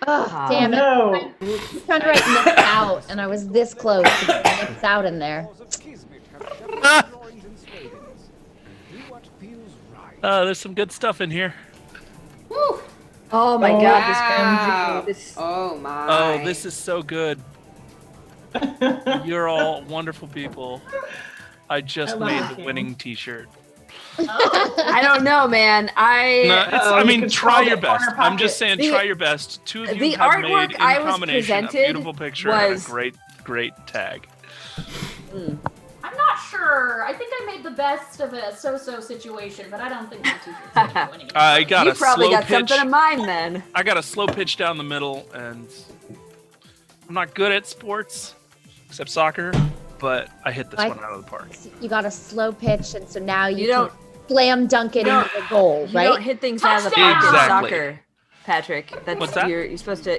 Oh, damn it. No. I was trying to write missed out, and I was this close to getting missed out in there. There's some good stuff in here. Woo. Oh my god, Wow. this Oh my. Oh, this is so good. You're all wonderful people. I just made the winning T-shirt. I don't know, man. I mean, try your best. I'm just saying, try your best. 2 of you the have artwork made in I was combination a presented beautiful picture and was- a great tag. I'm not sure. I think I made the best of a so-so situation, but I don't think my teacher's gonna do anything. I got You a probably slow got pitch. something in mind then. I got a slow pitch down the middle, and I'm not good at sports, except soccer, but I hit this one out of the park. You got a slow pitch, and so now you, You don't- can slam dunk it into the goal, You right? don't hit things out of the park in Exactly. soccer, Patrick. That's What's that?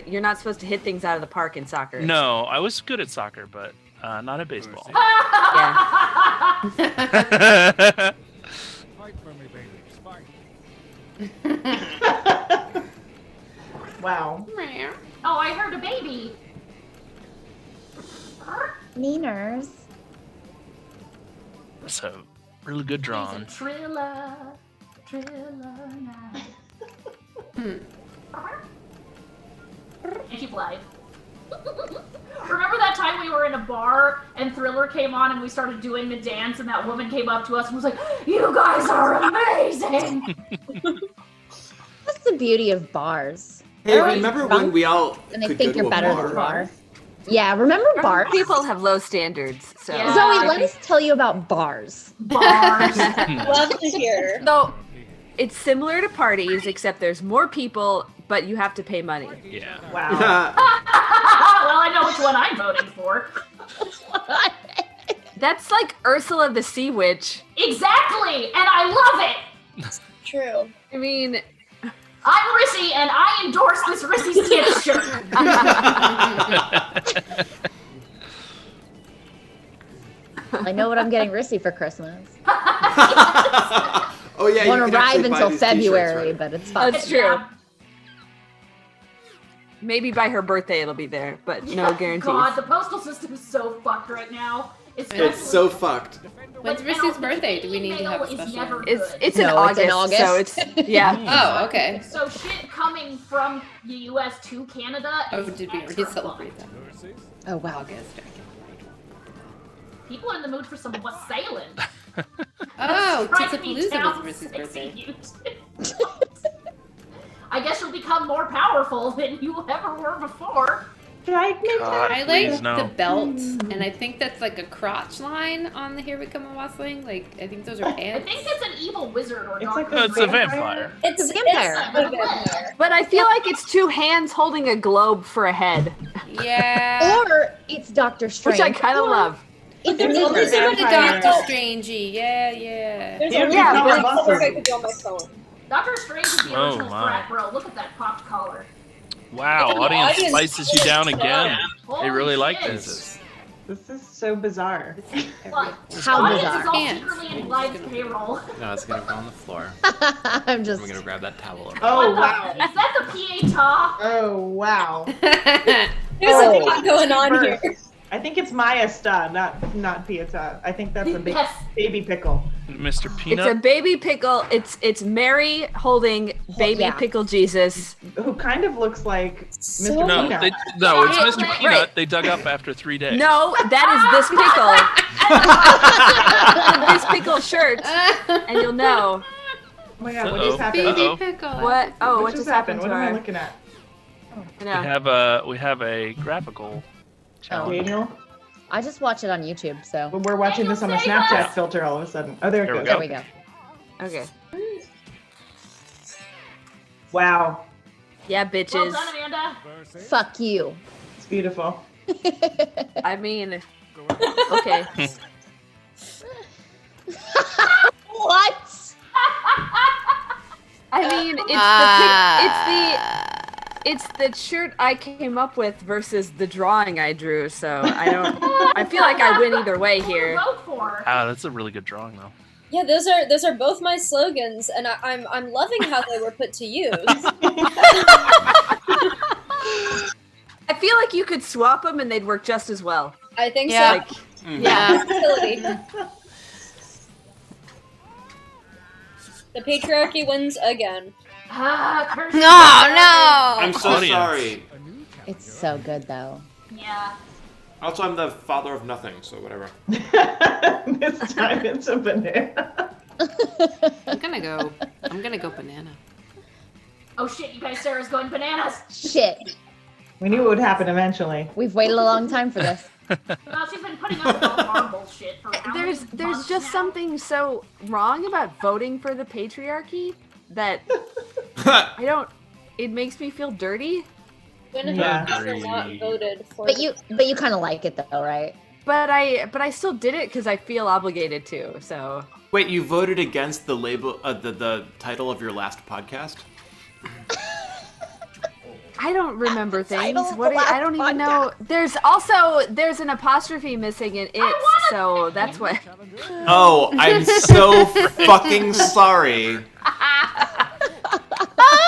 You're not supposed to hit things out of the park in soccer. No, I was good at soccer, but not at baseball. Yeah. Fight for me, baby. Fight. Wow. Oh, I heard a baby. Meaners. So, really good drawing. He's a Trilla now. And she flied. Remember that time we were in a bar and Thriller came on and we started doing the dance and that woman came up to us and was like, "You guys are amazing!" That's the beauty of bars. Hey, remember when we all And they could think go you're to a better bar? than you are. Yeah, remember bars? People have low standards, so Yeah. Zoe, let us tell you about bars. Bars. Love to hear. So it's similar to parties, except there's more people, but you have to pay money. Yeah. Wow. Well, I know which one I'm voting for. That's like Ursula the Sea Witch. Exactly, and I love it. True. I mean, I'm Rissy, and I endorse this Rissy's Kids shirt. I know what I'm getting Rissy for Christmas. Oh yeah, It won't you can arrive actually buy until these t-shirts, February, right? but it's fine. that's true. Maybe by her birthday it'll be there, but no guarantees. God, the postal system is so fucked right now. It's so fucked. When's Rissy's birthday? Do we need to have a special? It's in No, August, it's in August. so it's yeah. Oh, okay. So shit coming from the U.S. to Canada. Oh, is did we already extra celebrate fun. that? Oh, wow. August. People are in the mood for some wassailing. Oh, Try to be Palooza town was Rissy's birthday. sexy. I guess you'll become more powerful than you ever were before. Drag me God, I like please, no. the belt, and I think that's like a crotch line on the Here We Come a Wassailing. Like, I think those are I pants. think it's an evil wizard or It's dark like No, it's a vampire. It's a vampire. It's a vampire. But I feel like it's 2 hands holding a globe for a head, Yeah. Or it's Doctor Strange. which I kind of love. It's There's neither. only This is the Vampire. Doctor Strangey. Yeah, yeah. There's Yeah, only yeah, one but- cover I could do on my phone. Doctor Strange is the Oh, original my. frat bro. Look at that popped collar. Wow, And the audience audience- slices you down again. They Holy really like shit. this. This is so bizarre. Look, How audience bizarre. is all Pants. secretly in Live's payroll. No, it's gonna go on the floor. I'm just. I'm gonna grab that towel. Over. Oh What the- wow. Is that the pieta? Oh wow. There's a lot going on Birth. here. I think it's Maya Sta, not Pieta. I think that's a big Yes. baby pickle. Mr. It's a Peanut. baby pickle. It's Mary holding baby yeah. pickle Jesus. Who kind of looks like So- Mr. No, Peanut. it's Mr. Right. Peanut. They dug up after 3 days. No, that is this pickle. This pickle shirt, and you'll know. Oh my god, what Uh-oh. just happened? Baby Uh-oh. pickle. What? Oh, what just just happened What to am I her? looking at? I know. We have a graphical challenge. Daniel? I just watch it on YouTube, so. But we're watching this on the Snapchat filter all of a sudden. Oh, there it goes. There we go. Okay. Wow. Yeah, bitches. Well done, Amanda. Fuck you. It's beautiful. I mean, okay. What? I mean, it's the shirt I came up with versus the drawing I drew. So I feel like I win either way here. Ah, that's a really good drawing though. Yeah, those are both my slogans, and I'm loving how they were put to use. I feel like you could swap them and they'd work just as well. I think Yeah. so. Yeah. The patriarchy wins again. Curse. No. I'm so Audience. sorry. It's so good, though. Yeah. Also, I'm the father of nothing, so whatever. This time it's a banana. I'm gonna go banana. Oh shit, you guys, Sarah's going bananas. Shit. We knew it would happen eventually. We've waited a long time for this. Well, she's been putting up with all our bullshit for how many There's months just now? something so wrong about voting for the patriarchy that I don't. It makes me feel dirty. When Yeah. have you not voted for? But you kind of like it, though, right? But I still did it because I feel obligated to. So Wait, you voted against the label, the title of your last podcast? I don't remember things. title of What the last I don't even know. There's an apostrophe missing in it, so that's what. Oh, I'm so fucking sorry.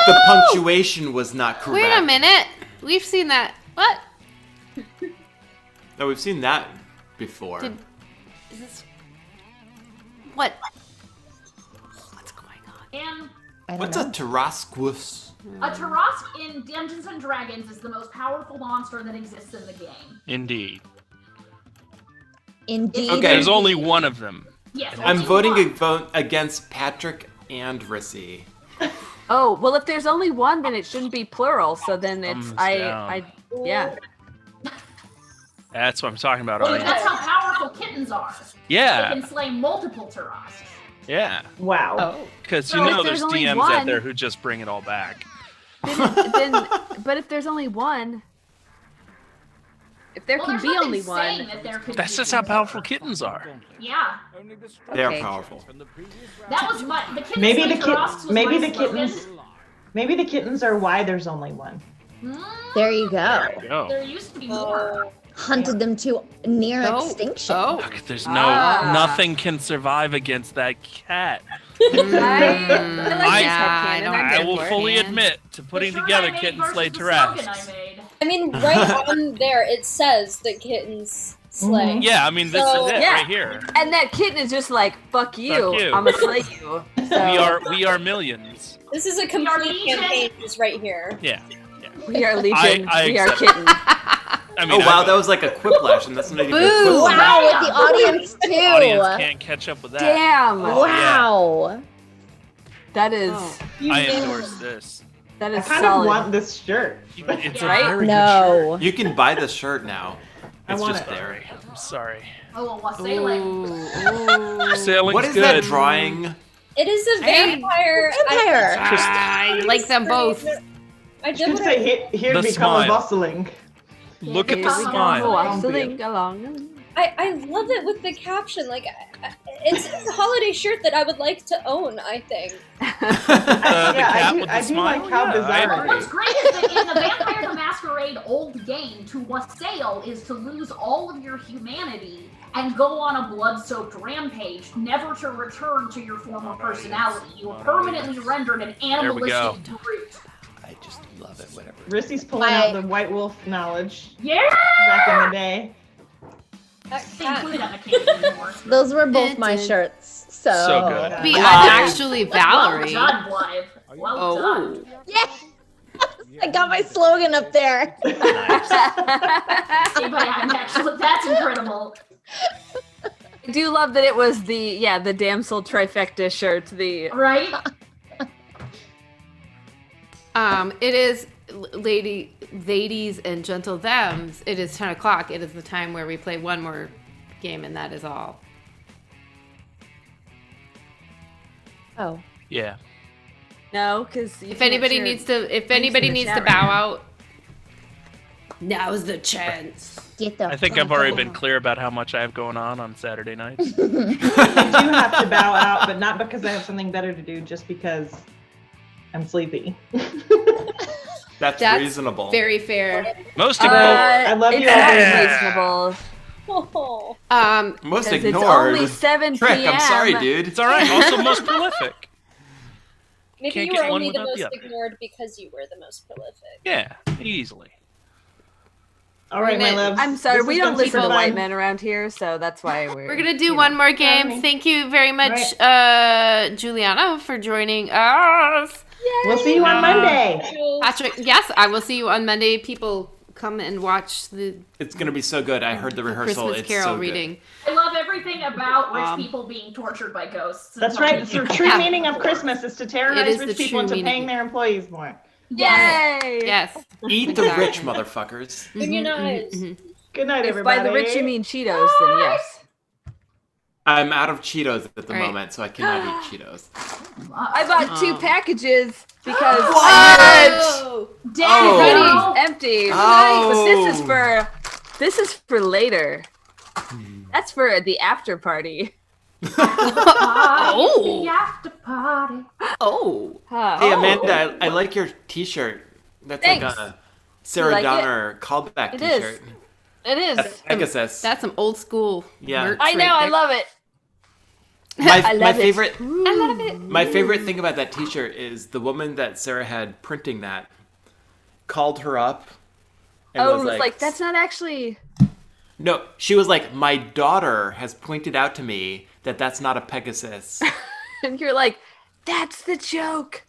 The punctuation was not correct. Wait a minute. We've seen that. What? No, we've seen that before. Is this? What? What's going on? And What's a Tarasquus? a Tarask in Dungeons and Dragons is the most powerful monster that exists in the game. Indeed. Indeed. Okay. There's only one of them. Yes. I'm only voting one. against Patrick and Rissy. Oh well, if there's only one, then it shouldn't be plural. So then it's Thumbs I yeah. That's what I'm talking about. Well, Audience. that's how powerful kittens are. Yeah. They can slay multiple Tarasks. Yeah. Wow. Oh. Because So you if know there's there's only DMs one- out there who just bring it all back. But if there's only one, if there Well, can there's be nothing only saying one, that there could That's be just how more. powerful kittens are. Yeah. They are Okay. powerful. That was my the kittens Maybe slay the Tarasks was maybe my the slogan. kittens. Maybe the kittens are why there's only one. There you go. Go. There used to be more. Hunted them to near extinction. Oh. Look, there's Ah. nothing can survive against that cat. I like I don't I get will for it, fully man. admit to putting The shirt together I made Kitten versus Slay the slogan I Tarasks. made. I mean, right on there it says that kittens slay. Yeah, I mean this So- is it Yeah. right here. and that kitten is just like fuck you, Fuck you. I'ma slay you. So We are millions. This is a complete legion. campaign just right here. Yeah. we are legion. I We are accept kitten. I mean, Oh wow, that was like a quiplash, and that's not even a Boo! quiplash. Wow, with the audience too. audience can't catch up with that. Damn. Wow. That is I endorse this. that I is kind solid. of want this shirt. It's a Right? very No. You can buy this shirt now. It's want just it. there. I'm sorry. Oh, well, sailing. Sailing's What is good. that drawing? It is a vampire. Vampire. I like them both. I You can did say here The become smile. a bustling. Look at Here the we go, smile. wassailing along. I love it with the caption. Like, it's a holiday shirt that I would like to own. I think. The cat with the I do smile? like how Yeah, bizarre I it agree. What's great is that in the Vampire the Masquerade old game, to wassail is to lose all of your humanity and go on a blood-soaked rampage, never to return to your former personality. You are permanently rendered an go. animalistic brute. I just love it, whatever. Rissy's pulling out the White Wolf knowledge Yeah! back in the day. They include that mechanic anymore. Those were both my shirts. So, So good. Be, I'm actually Valerie. Well done, Blythe. Well done. Yeah. I got my slogan up there. See, but I'm actually, that's incredible. I do love that it was the damsel trifecta shirt. The Right? It is ladies and gentle thems, it is 10 o'clock. It is the time where we play one more game, and that is all. Oh. Yeah. No, because if anybody needs to bow out, now's the chance. I think I've already been clear about how much I have going on Saturday nights. I do have to bow out, but not because I have something better to do, just because I'm sleepy. That's reasonable. Very fair. Most ignored. I love you all. Reasonable. Most 'Cause ignored. It's only 7 Trick, p.m. I'm sorry, dude. It's all right. Also most prolific. Maybe Can't you get were one only the without the most other. ignored because you were the most prolific. Yeah, easily. All right, my loves. I'm sorry, This we has don't been listen super to white fun. men around here, so that's why We're gonna do one more game. Thank you very much, Juliana, for joining us. We'll see you on Monday. Patrick, yes, I will see you on Monday. People come and watch the It's gonna be so good. I heard the rehearsal. Christmas It's Carol so reading. I love everything about rich people being tortured by ghosts. That's right. The true meaning of Christmas is to It terrorize is the rich people true into meaning. paying their employees more. Yay! Yes. Eat the rich, motherfuckers. Immunize. Good night, If everybody. by the rich you mean Cheetos, then yes. I'm out of Cheetos at the Right. moment, so I cannot eat Cheetos. I bought 2 packages because What? Daddy, empty. Oh. But this is for later. That's for the after party. Oh. The after party. Oh. Hey Amanda, I like your T-shirt. That's Thanks. like a Sarah like it? Donner callback It is. T-shirt. It is. That's Pegasus. That's some old school. Yeah. merch I know. right I there. love it. My I love it. favorite. I love it. My favorite thing about that T-shirt is the woman that Sarah had printing that called her up. And Oh, was it was like that's not actually. No, she was like, my daughter has pointed out to me that that's not a Pegasus. And you're like, that's the joke.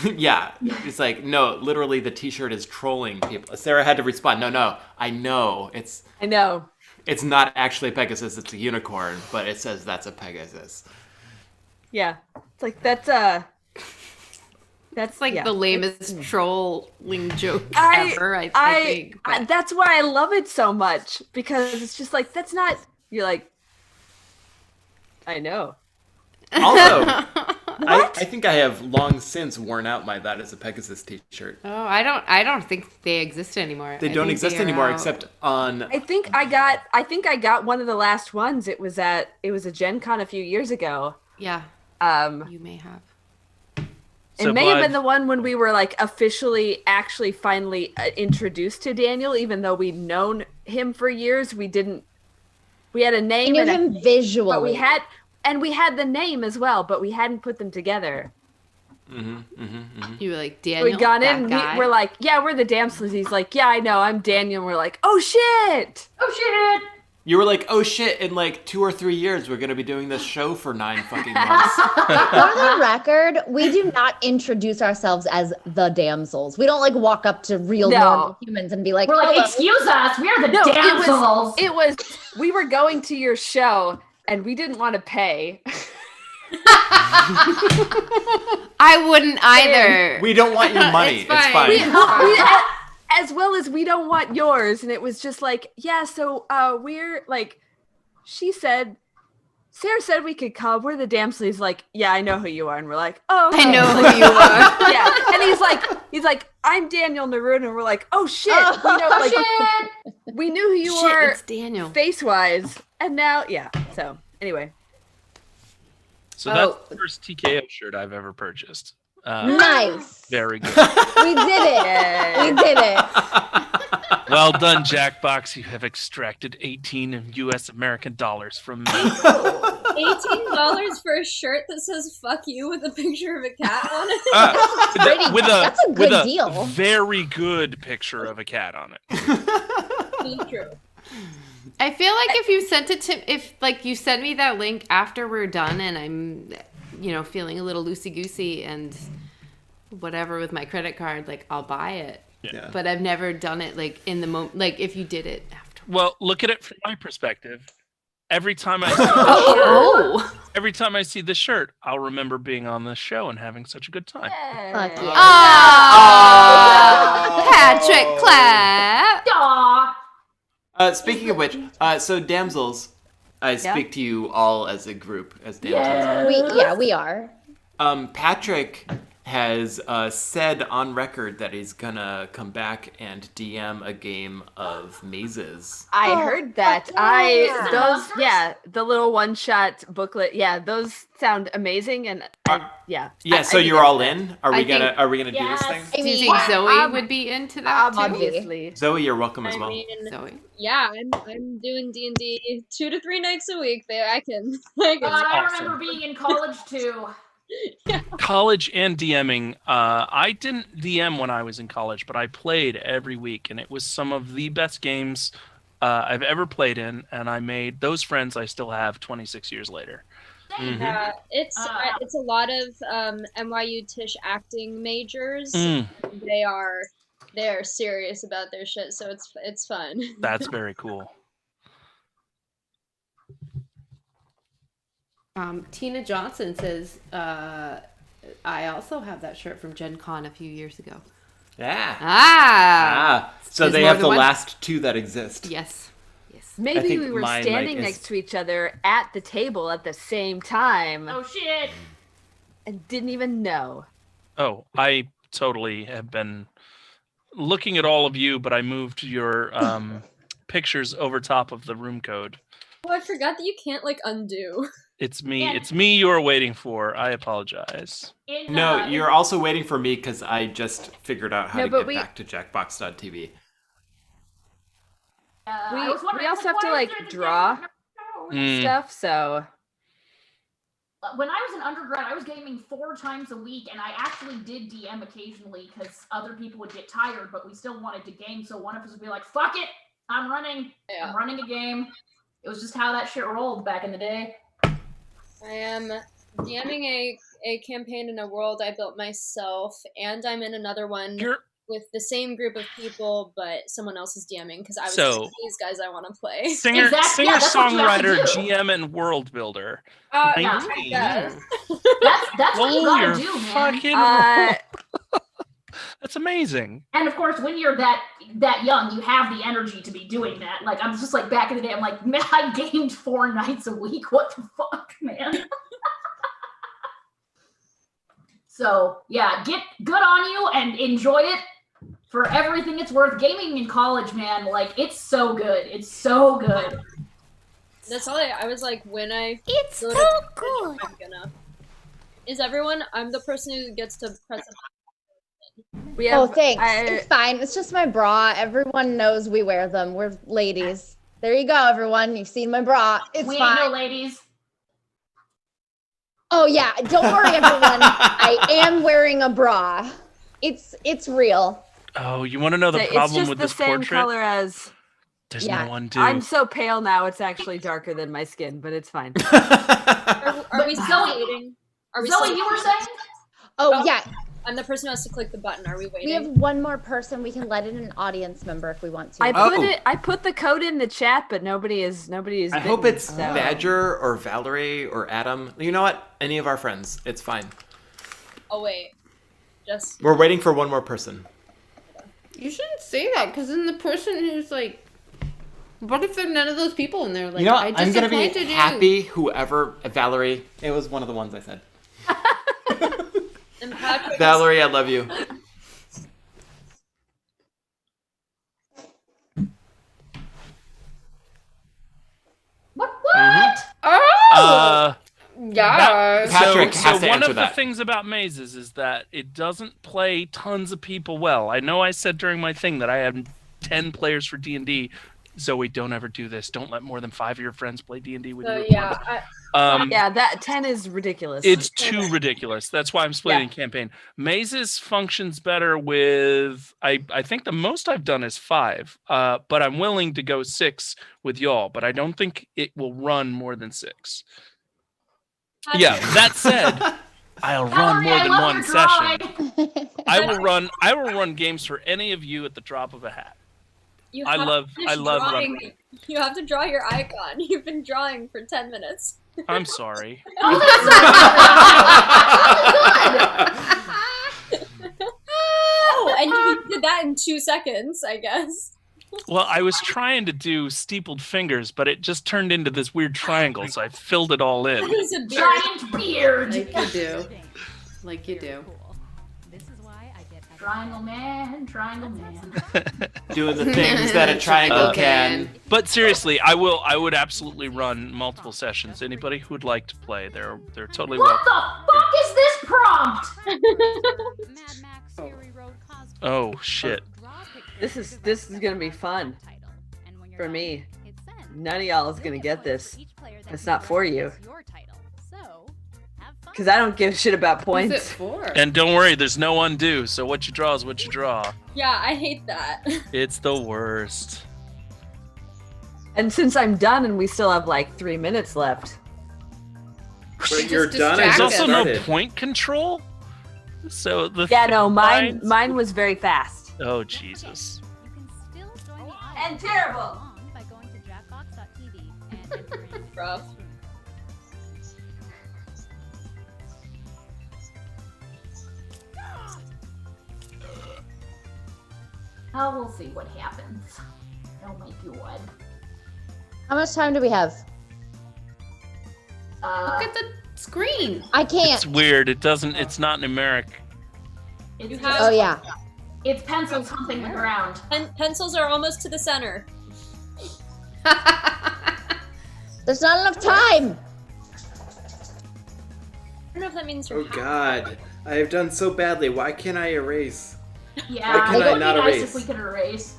Yeah, it's like, no, literally the T-shirt is trolling people. Sarah had to respond, no, I know it's not actually a Pegasus, it's a unicorn, but it says that's a Pegasus. Yeah, it's like that's like yeah. the lamest trolling joke I ever. I think. but- that's why I love it so much, because it's just like that's not. You're like, I know. Also, I think I have long since worn out my "That Is a Pegasus" T-shirt. Oh, I don't think they exist anymore. They I don't think exist they are anymore, out. except on. I think I got one of the last ones. It was a Gen Con a few years ago. Yeah. You may have. It may have been the one when we were like actually finally introduced to Daniel, even though we'd known him for years. We had a name. We knew him visually. But we had the name as well, but we hadn't put them together. You were like, Daniel, We got that in, guy? we're like, yeah, we're the Damsels. He's like, yeah, I know, I'm Daniel. And we're like, oh shit! Oh shit! You were like, oh shit! In like 2 or 3 years, we're gonna be doing this show for 9 fucking months. For the record, we do not introduce ourselves as the damsels. We don't like walk up to real No. normal humans and be like, We're like, "Hello." excuse us, we are the No, damsels. it was we were going to your show and we didn't want to pay. I wouldn't either. We don't want your money. It's fine. As well as we don't want yours. And it was just like, yeah, so we're like, Sarah said we could come. We're the Damsels. He's like, yeah, I know who you are. And we're like, oh, okay. I know who you are. Yeah. And he's like, I'm Daniel Narun. And we're like, oh shit. We knew who you Shit, are it's Daniel. face-wise. And now, yeah. So anyway. So that's the first TKO shirt I've ever purchased. Nice. Very good. We did it. We did it. Well done, Jackbox. You have extracted 18 US American dollars from me. $18 for a shirt that says "fuck you" with a picture of a cat on it. That's a good deal. Very good picture of a cat on it. True. I feel like if you sent it to, if like you send me that link after we're done and I'm, feeling a little loosey-goosey and whatever with my credit card, like I'll buy it. Yeah. But I've never done it like in the moment, like if you did it after. Well, look at it from my perspective. Every time I see this shirt, every time I see this shirt, I'll remember being on this show and having such a good time. Fuck yeah. Patrick Clapp. Speaking of which, so damsels, I speak to you all as a group, as damsels. We are. Patrick has said on record that he's gonna come back and DM a game of mazes. I heard that. The little one-shot booklet. Yeah, those sound amazing, and So you're all in? Are we gonna do this thing? Do you think Zoe would be into that too? Obviously. Zoe, you're welcome as well. Zoe. Yeah, I'm doing D&D 2 to 3 nights a week. I can. I remember being in college too. College and DMing. I didn't DM when I was in college, but I played every week, and it was some of the best games I've ever played in, and I made those friends I still have 26 years later. Yeah, it's a lot of NYU Tisch acting majors. They're serious about their shit, so it's fun. That's very cool. Tina Johnson says, I also have that shirt from Gen Con a few years ago. Yeah. So they have the last two that exist. Yes. Maybe we were standing next to each other at the table at the same time. Oh, shit. And didn't even know. Oh, I totally have been looking at all of you, but I moved your pictures over top of the room code. Oh, I forgot that you can't, undo. It's me. It's me you are waiting for. I apologize. No, you're also waiting for me because I just figured out how to get back to Jackbox.tv. We also have to draw stuff, so. When I was an undergrad, I was gaming 4 times a week, and I actually did DM occasionally because other people would get tired, but we still wanted to game, so one of us would be like, fuck it, I'm running a game. It was just how that shit rolled back in the day. I am DMing a campaign in a world I built myself, and I'm in another one with the same group of people, but someone else is DMing because I was like, these guys I want to play. Singer, songwriter, GM, and world builder. 19. That's what you gotta do, man. That's amazing. And of course, when you're that young, you have the energy to be doing that. I'm just back in the day, I'm like, man, I gamed 4 nights a week. What the fuck, man? So yeah, get good on you and enjoy it for everything it's worth. Gaming in college, man, it's so good. It's so good. That's all I was like, when I It's go so to good. I'm gonna. Is everyone? I'm the person who gets to press a Thanks. It's fine. It's just my bra. Everyone knows we wear them. We're ladies. There you go, everyone. You've seen my bra. It's we fine. ain't no ladies. Oh yeah, don't worry, everyone. I am wearing a bra. It's real. Oh, you want to know the problem with this portrait? It's just the same color as. There's no one to. I'm so pale now. It's actually darker than my skin, but it's fine. Are we still waiting? Zoe, you were saying? Oh yeah. I'm the person who has to click the button. Are we waiting? We have one more person. We can let in an audience member if we want to. I put the code in the chat, but nobody is. I hope it's Badger or Valerie or Adam. You know what? Any of our friends. It's fine. Oh wait, we're waiting for one more person. You shouldn't say that, because then the person who's what if there are none of those people in there? You know what? I'm gonna be happy. Whoever Valerie. It was one of the ones I said. Valerie, I love you. What? Oh! Yeah. Patrick has to one answer of that. the things about mazes is that it doesn't play tons of people well. I know I said during my thing that I had 10 players for D&D. Zoe, don't ever do this. Don't let more than 5 of your friends play D&D with you. Yeah. That 10 is ridiculous. It's too ridiculous. That's why I'm splitting campaign. Mazes functions better with, I think the most I've done is 5, but I'm willing to go 6 with y'all, but I don't think it will run more than 6. Yeah, that said, I'll run more than one session. I will run games for any of you at the drop of a hat. I love running. You have to draw your icon. You've been drawing for 10 minutes. I'm sorry. Oh, and you did that in 2 seconds, I guess. Well, I was trying to do steepled fingers, but it just turned into this weird triangle, so I filled it all in. It's a Giant beard. Like you do. Like you do. Triangle man, triangle man. Doing the things that a triangle can. But seriously, I would absolutely run multiple sessions. Anybody who would like to play, they're totally What welcome. the fuck is this prompt? Oh shit. This is gonna be fun for me. None of y'all is gonna get this. It's not for you. Because I don't give a shit about points. Who's it for? And don't worry, there's no undo, so what you draw is what you draw. Yeah, I hate that. It's the worst. And since I'm done and we still have like 3 minutes left. But you're done. There's also no point control. So the mine was very fast. Oh Jesus. And terrible. Rough. Oh, we'll see what happens. Don't make you one. How much time do we have? Look at the screen. I can't. It's weird. It's not numeric. Oh yeah. It's pencils humping the ground. Pencils are almost to the center. There's not enough time. I don't know if that means you're Oh God, I have done so badly. Why can't I erase? Yeah, Why can it I would not be nice erase? if we could erase.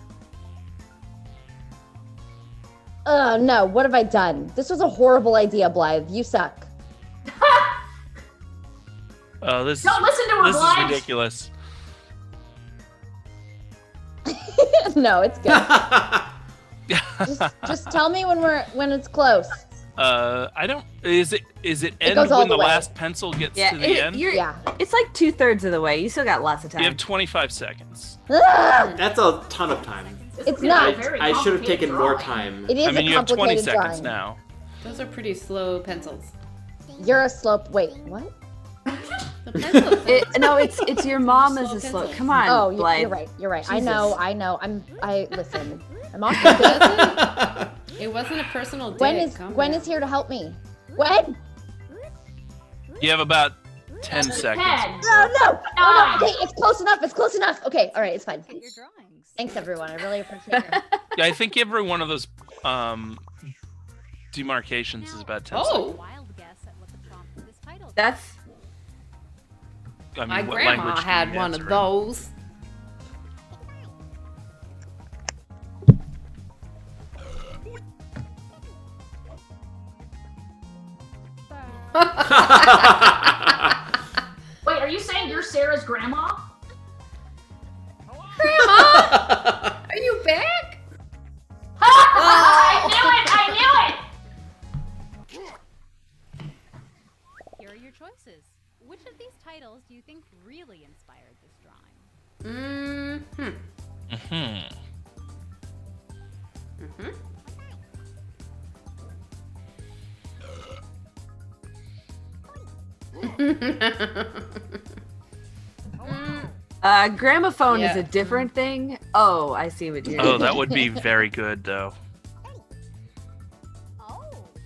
Oh no, what have I done? This was a horrible idea, Blythe. You suck. Oh, this Don't listen to her, This is Blythe. ridiculous. No, it's good. just tell me when it's close. I don't. Is it end goes all when the the way. last pencil gets to the end? It's like 2/3 of the way. You still got lots of time. You have 25 seconds. That's a ton of time. It's not. I should have taken more time. It is I mean, a you have 20 complicated seconds drawing. now. Those are pretty slow pencils. You're a slope. Wait, what? No, it's your mom is a slow. Come on, Oh, Blythe. you're right. You're right. I Jesus. know. Listen. I'm off the It wasn't a personal dig. Gwen Calm is here to help me. Gwen? You have about 10 seconds. No. Okay, it's close enough. It's close enough. Okay, all right, it's fine. Thanks, everyone. I really appreciate it. Yeah, I think every one of those demarcations is about 10 seconds. That's. I mean, My what grandma language do had you one answer of in? those. Wait, are you saying you're Sarah's grandma? Grandma, are you back? I knew it! Here are your choices. Which of these titles do you think really inspired this drawing? Gramophone is Yeah. a different thing. Oh, I see what you're. Oh, that would be very good, though.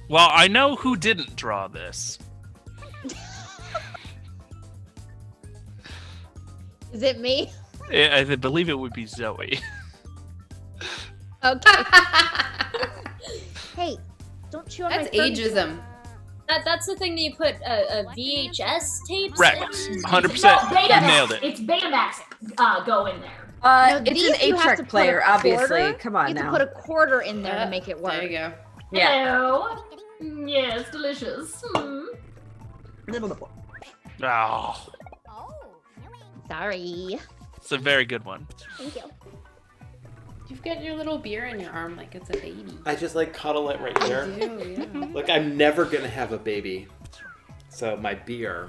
Well, I know who didn't draw this. Is it me? I believe it would be Zoe. Okay. Hey, don't chew on That's my furniture. ageism. That's the thing that you put VHS tapes Correct. in? 100%. No, You Betamax. Nailed it. It's Betamax. Go in there. No, It's these an you have 8-track to put player, a obviously. quarter- Come on You have now. to put a quarter in there to make it work. There you go. Yeah. Hello. Yes, delicious. Oh, Sorry. it's a very good one. Thank you. You've got your little beer in your arm like it's a baby. I just like cuddle it right here. You do, yeah. Look, I'm never gonna have a baby, so my beer.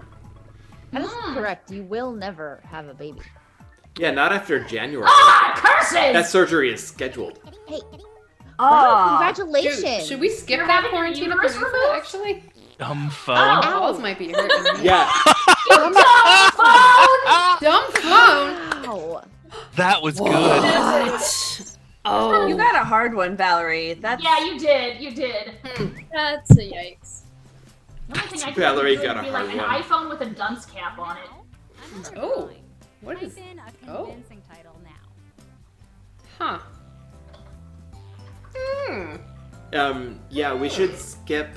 That is correct. You will never have a baby. Yeah, not after January. Ah, curses! That surgery is scheduled. Hey. Wow, congratulations. Should we skip You're that having your uterus Quarantinapalooza, removed? actually? Dumb phone. My balls might be hurting. Yeah. Dumb phone! Wow. That was good. What? Oh. You got a hard one, Valerie. That's... Yeah, you did. You did. That's a yikes. The only thing I Valerie could got a be hard like one. an iPhone with a dunce cap on it. Oh. What is... Oh. Huh. Yeah, we should skip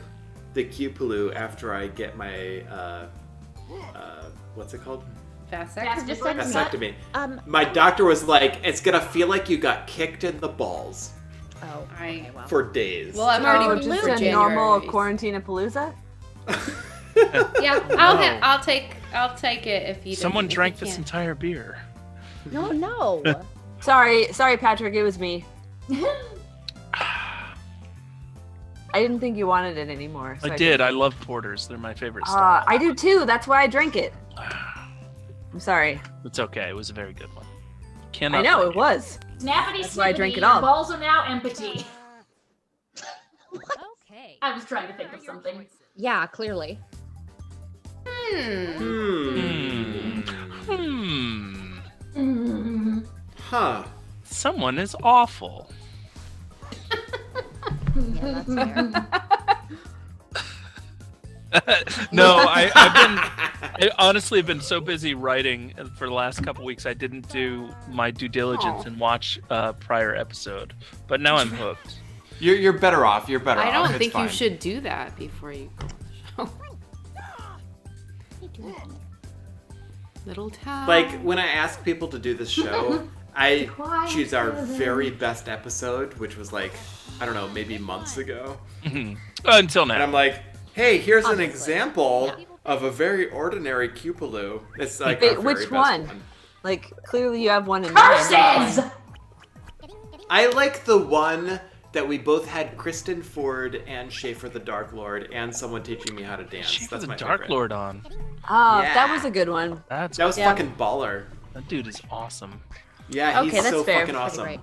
the Q-Paloo after I get my, what's it called? Vasectomy. My doctor was like, it's gonna feel like you got kicked in the balls. Oh, okay, well. For days. Well, I'm already just blue a January. normal Quarantinapalooza? Yeah, I'll take it if you. Someone drank this entire beer. No. Sorry, Patrick. It was me. I didn't think you wanted it anymore. So I did. I love porters. They're my favorite stuff. I do too. That's why I drank it. I'm sorry. It's okay. It was a very good one. I know it was. Snappity That's why I drank snippity, it all. your balls are now empty. Okay. I was trying to think of something. Yeah, clearly. Huh. Someone is awful. Yeah, that's fair. No, I've honestly been so busy writing for the last couple weeks. I didn't do my due diligence and watch a prior episode, but now I'm hooked. You're better off. You're better off. I don't It's think fine. you should do that before you go on the show. Little town. Like, when I ask people to do this show, I choose our very best episode, which was like, I don't know, maybe months ago. Until now. And I'm like, hey, here's an example of a very ordinary Q-Paloo. It's like our very which best one? Like, clearly you have one in mind. Curses! I like the one that we both had Kristen Ford and Schaefer the Dark Lord and someone teaching me how to dance. Schaefer That's the my Dark favorite. Lord on. Oh, Yeah. that was a good one. That was fucking baller. That dude is awesome. Yeah, he's Okay, that's so fair. fucking Pretty awesome. great.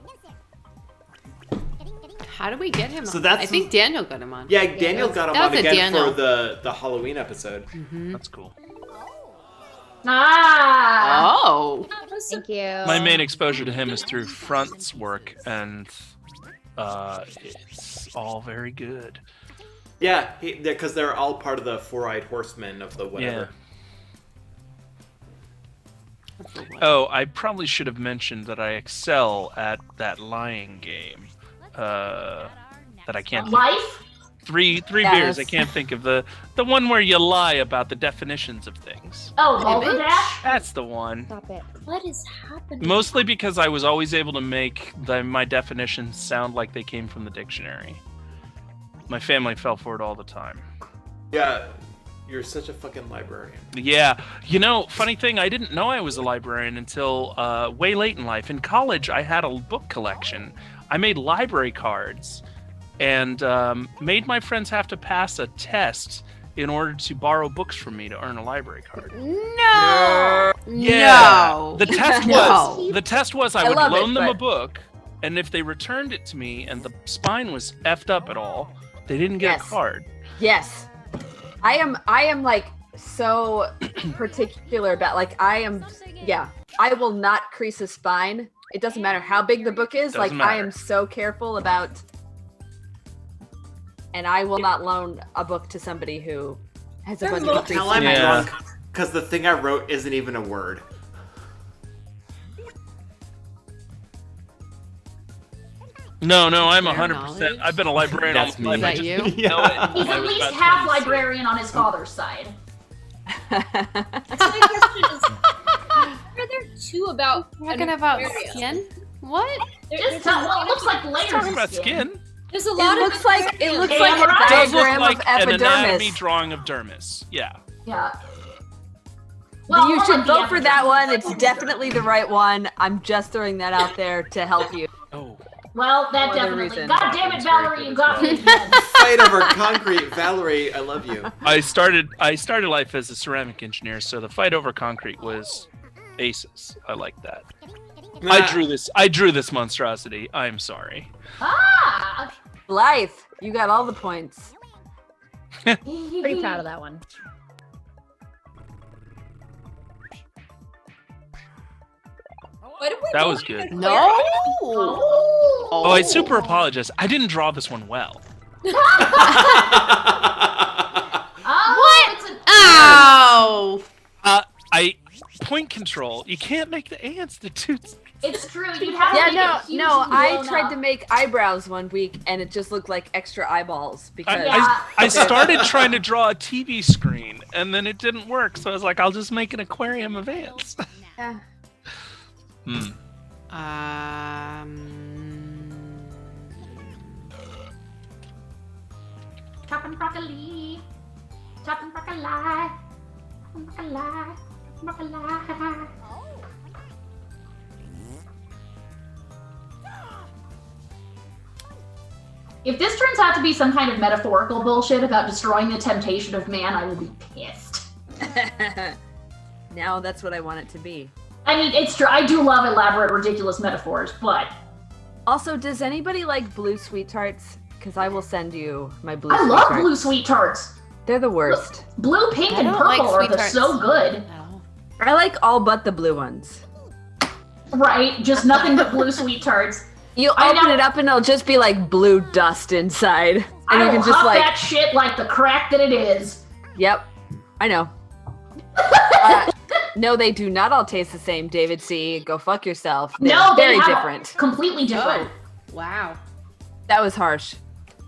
How do we get him So on? that's- I think Daniel got him on. Yeah, Daniel got him that on was a again Daniel. for the Halloween episode. That's cool. Ah! Oh. Thank you. My main exposure to him is through Front's work, and it's all very good. Yeah, because they're all part of the Four-Eyed Horsemen of the whatever. Oh, I probably should have mentioned that I excel at that lying game. That I can't. Life? Three Yes. beers. I can't think of the one where you lie about the definitions of things. Oh, Balderdash? That's the one. Stop it. What is happening? Mostly because I was always able to make my definitions sound like they came from the dictionary. My family fell for it all the time. Yeah, you're such a fucking librarian. Yeah. You know, funny thing, I didn't know I was a librarian until way late in life. In college, I had a book collection. I made library cards and made my friends have to pass a test in order to borrow books from me to earn a library card. No. Yeah. No. The test No. was I would love loan it, them a but- book, and if they returned it to me and the spine was effed up at all, they didn't get Yes. a card. Yes. I am like so particular about I will not crease a spine. It doesn't matter how big the book is. Doesn't I matter. am so careful about, and I will not loan a book to somebody who has a bunch of creases. Tell I'm Yeah. drunk because the thing I wrote isn't even a word. No, I'm Fair 100%. knowledge. I've been a librarian all That's my life. me. I Is that just you? didn't know it. He's I at was least about half 26. librarian on his father's side. So my question is, what are there two about? Talking an about aquarium? skin? What? Just well, it looks like layers Talking of about skin. skin. There's a It lot of looks like a It does Does look diagram like of an anatomy epidermis. drawing of dermis. Yeah. Yeah. You more should like the vote for that epidermis. one. It's definitely the right one. I'm just throwing that out there to help you. Oh. Well, that No other definitely. reason. God damn it, Valerie, you got me. Fight over concrete, Valerie. I love you. I started life as a ceramic engineer, so the fight over concrete was aces. I like that. I drew this monstrosity. I'm sorry. Ah, Blythe, you got all the points. Pretty proud of that one. That was good. No. Oh, I super apologize. I didn't draw this one well. What? Ow! Point control. You can't make the ants the toots. It's true. You'd have to Yeah, make no, it huge no. and I blown tried up. to make eyebrows one week, and it just looked like extra eyeballs because I started trying to draw a TV screen, and then it didn't work. So I was like, I'll just make an aquarium of ants. Yeah. Chopping broccoli. Chopping broccoli. Broccoli. Broccoli. If this turns out to be some kind of metaphorical bullshit about destroying the temptation of man, I will be pissed. Now that's what I want it to be. I mean, it's true. I do love elaborate, ridiculous metaphors, but... Also, does anybody like blue sweet tarts? Because I will send you my blue I sweet love tarts. blue sweet tarts. They're the worst. Blue, pink, I and don't purple like are sweet tarts. so good. I like all but the blue ones. Right, just nothing but blue sweet tarts. You open it up and it'll just be like blue dust inside. And I you will can just huff like that shit like the crack that it is. Yep. I know. No, they do not all taste the same, David C. Go fuck yourself. They're No, they very have different. Completely different. Wow. That was harsh.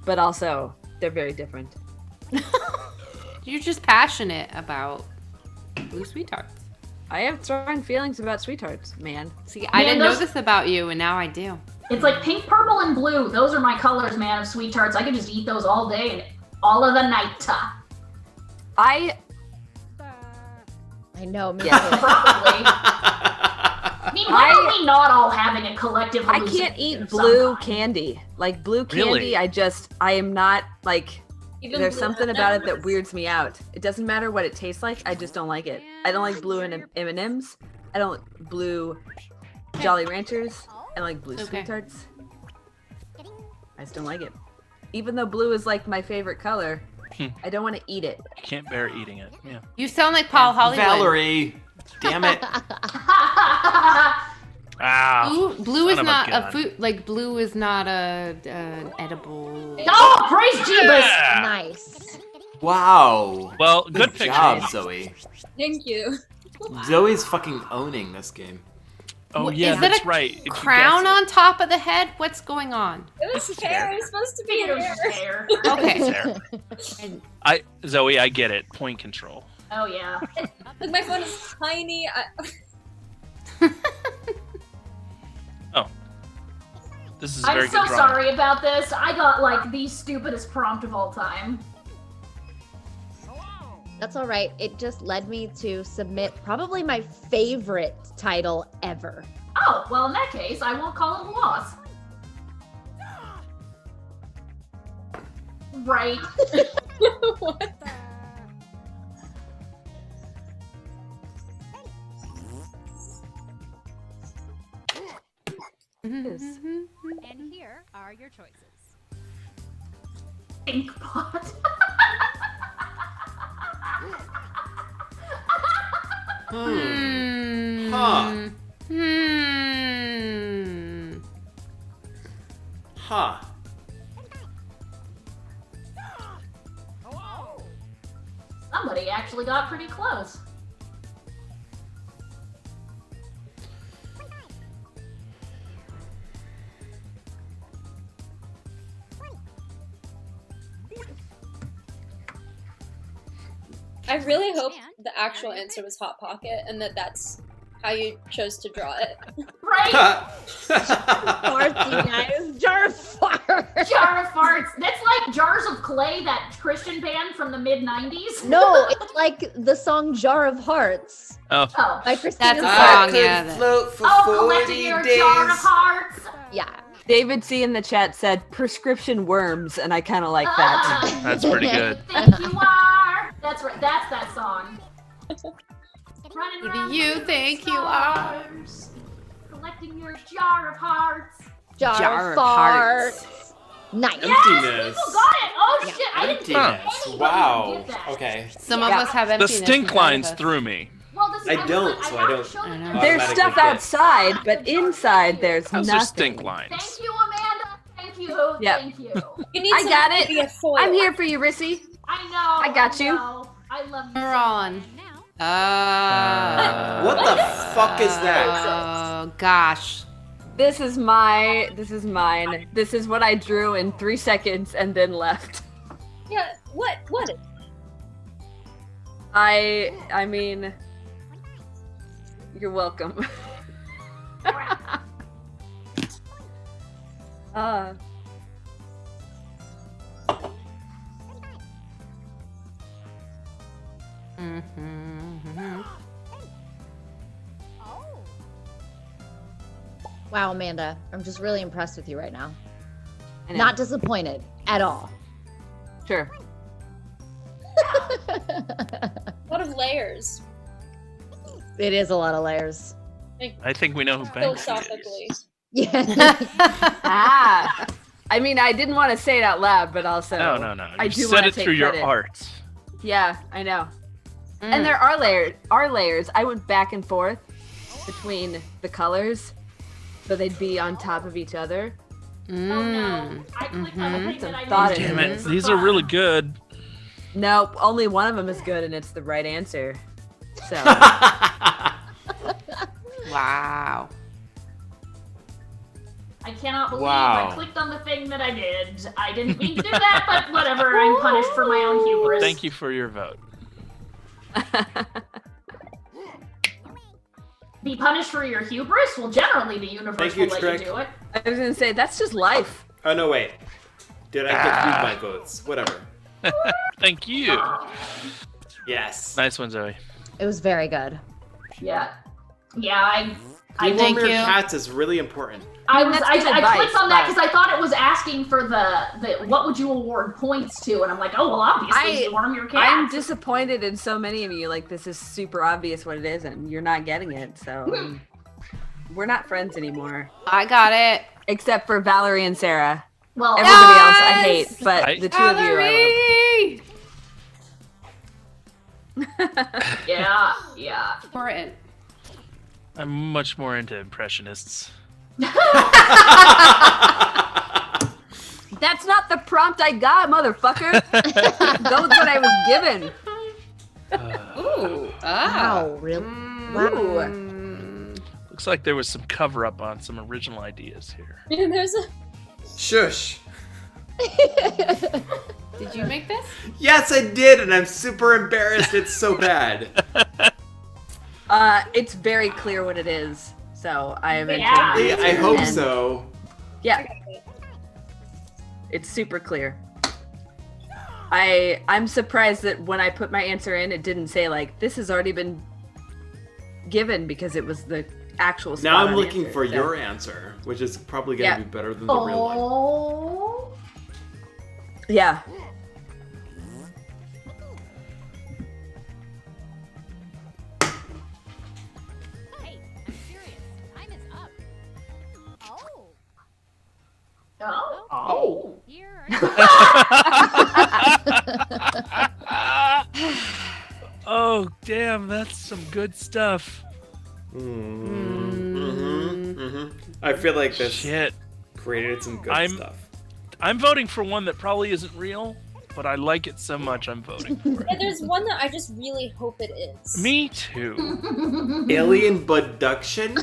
But also, they're very different. You're just passionate about blue sweet tarts. I have strong feelings about sweet tarts, man. See, I didn't know this about you, and now I do. It's like pink, purple, and blue. Those are my colors, man, of sweet tarts. I could just eat those all day and all of the night. I know, me Probably. I mean, why are we not all having a collective I can't eat blue candy. Like blue candy, Really? I am not like Even there's blue something about it that M&Ms? weirds me out. It doesn't matter what it tastes like, I just don't like it. I don't like blue M&Ms. I don't like blue Jolly Ranchers. I don't like blue Okay. sweet tarts. I just don't like it. Even though blue is like my favorite color, I don't want to eat it. Can't bear eating it. Yeah. You sound like Paul Hollywood. Valerie, damn it. Ah. Blue is son of not gun. a food. Like blue is not a edible. Oh, praise Jeebus! Yeah. Nice. Wow. Well, good picture. job, Zoe. Thank you. Zoe's fucking owning this game. Oh What- yeah, is that that's a right. If you Crown guess on top of the head? What's going on? It was hair. It was supposed to be It was hair. just hair. Okay. Zoe, I get it. Point control. Oh, yeah. Like my phone is tiny. This is very I'm good so drawing. sorry about this. I got like the stupidest prompt of all time. That's all right. It just led me to submit probably my favorite title ever. Oh, well, in that case, I won't call it a loss. Right. What the? And here are your choices. Pink pot. Huh. Hmm. Huh. Somebody actually got pretty close. I really hope the actual answer was Hot Pocket and that's how you chose to draw it. Right? Farts, you guys. Jar of farts. Jar of farts. That's like Jars of Clay, that Christian band from the mid-90s. No, it's like the song Jar of Hearts Oh. Oh. by Christina. That's a I song, could yeah. float for Oh, 40 collecting your days. jar of hearts. Yeah. David C in the chat said prescription worms, and I kind of like that. That's pretty good. Think you are. That's right. That's that song. Running Who around do you with think you stars, collecting your jar of hearts. Jar Jar of of hearts. farts. Nice. Emptiness. People got it. Oh shit! I didn't think Emptiness. anybody Wow. would get that. Okay. Some of us have The emptiness. stink inside lines of us. threw me. Well, this I don't, so I don't. There's automatically stuff get- outside, but inside there's Those nothing. are stink lines. Thank you, Amanda. Thank you. Yep. Thank you. You need I got something to be a it. foil. I'm here for you, Rissy. I know. I got you. know. I love you. We're on. What the fuck is that? Oh gosh. This is mine. This is what I drew in 3 seconds and then left. Yeah. What? I mean, you're welcome. Wow, Amanda, I'm just really impressed with you right now. I know. Not disappointed at all. Sure. What of layers? It is a lot of layers. I think we know who Banksy is. Philosophically. Yeah. I mean, I didn't want to say it out loud, but also No. I You do said want to it take through credit. your art. Yeah, I know. And there are layers. I went back and forth between the colors, so they'd be on top of each other. Oh no! I clicked on the thing that I Thought didn't it. Damn do it. for These are fun. really good. Nope, only one of them is good, and it's the right answer. So Wow. I cannot believe Wow. I clicked on the thing that I did. I didn't mean to do that, but whatever. I'm punished for my own hubris. Thank you for your vote. Be punished for your hubris? Well, generally the universe Thank you, will let Trick. you do it. I was gonna say that's just life. Oh no, wait. Did I get you my votes? Whatever. Thank you. Yes. Nice one, Zoe. It was very good. Yeah. I Thank you. cats is really important. I That's I good advice, clicked on that but- because I thought it was asking for the what would you award points to, and I'm like, oh well, obviously you warm your cat. I'm disappointed in so many of you. Like, this is super obvious what it is, and you're not getting it. So we're not friends anymore, I got it. except for Valerie and Sarah. Well, Everybody else I hate, but the two of you I Valerie! yeah. Important. I'm much more into impressionists. love. That's not the prompt I got, motherfucker. That was what I was given. Ooh. Wow, really? Wow. Looks like there was some cover up on some original ideas here. And there's a. Shush. Did you make this? Yes, I did, and I'm super embarrassed. It's so bad. It's very clear what it is, so I eventually. Yeah. I hope And- so. Yeah. It's super clear. I'm surprised that when I put my answer in, it didn't say like this has already been given because it was the actual. Now I'm spot-on looking answer, for so- your answer, which is probably going to Yeah. be better than the real one. Oh. Yeah. Hey, I'm serious. Time is up. Oh. Oh. Here. Oh, damn, that's some good stuff. I feel like this Shit. created some good I'm- stuff. I'm voting for one that probably isn't real, but I like it so much I'm voting for it. Yeah, there's one that I just really hope it is. Me too. Alien abduction?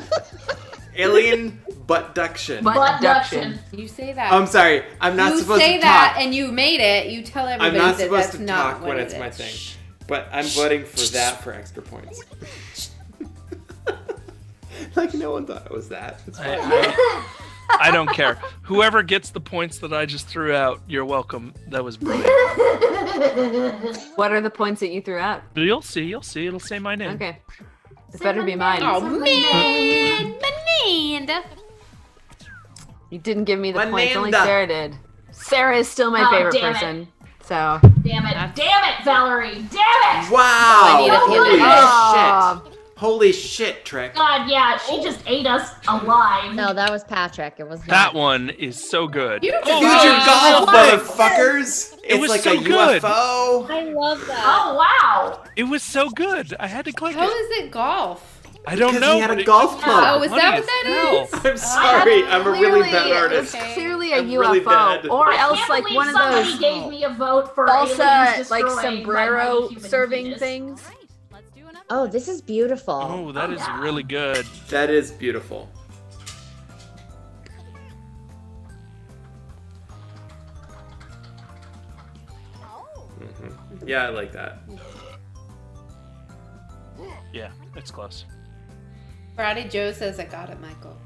Alien buttduction. Buttduction. You say that. I'm sorry. I'm not you supposed say to that talk. and you made it. You tell I'm everybody not that supposed that's to not talk what when it it's my is. thing. But I'm voting for that for extra points. Like no one thought it was that. It's fine. I don't care. Whoever gets the points that I just threw out, you're welcome. That was brilliant. What are the points that you threw out? You'll see. You'll see. It'll say my name. Okay. It better be mine. Oh man, Amanda. You didn't give me the points. Only Mananda. Sarah did. Sarah is still my Oh, favorite damn it. person. So. Damn it, Valerie! Damn it! Wow! I need a Holy pivot. shit! Holy shit, Trick. God, yeah, she just ate us alive. No, that was Patrick. It was That not. one is so good. Future golf, motherfuckers! It It's was like so a good. UFO. I love that. Oh, wow. It was so good. I had to click How it. is it golf? I don't Because know. he had but a it golf was club. Oh, is that what that is? I'm sorry, I'm a really Clearly, bad it was artist. clearly a I'm UFO, really bad. or I else can't like believe one of somebody those gave me a vote for salsa, aliens like destroying sombrero my human serving penis. things. Oh, this is beautiful. Oh, that is really good. That is beautiful. Yeah, I like that. Yeah, it's close. Karate Joe says I got it, Michael.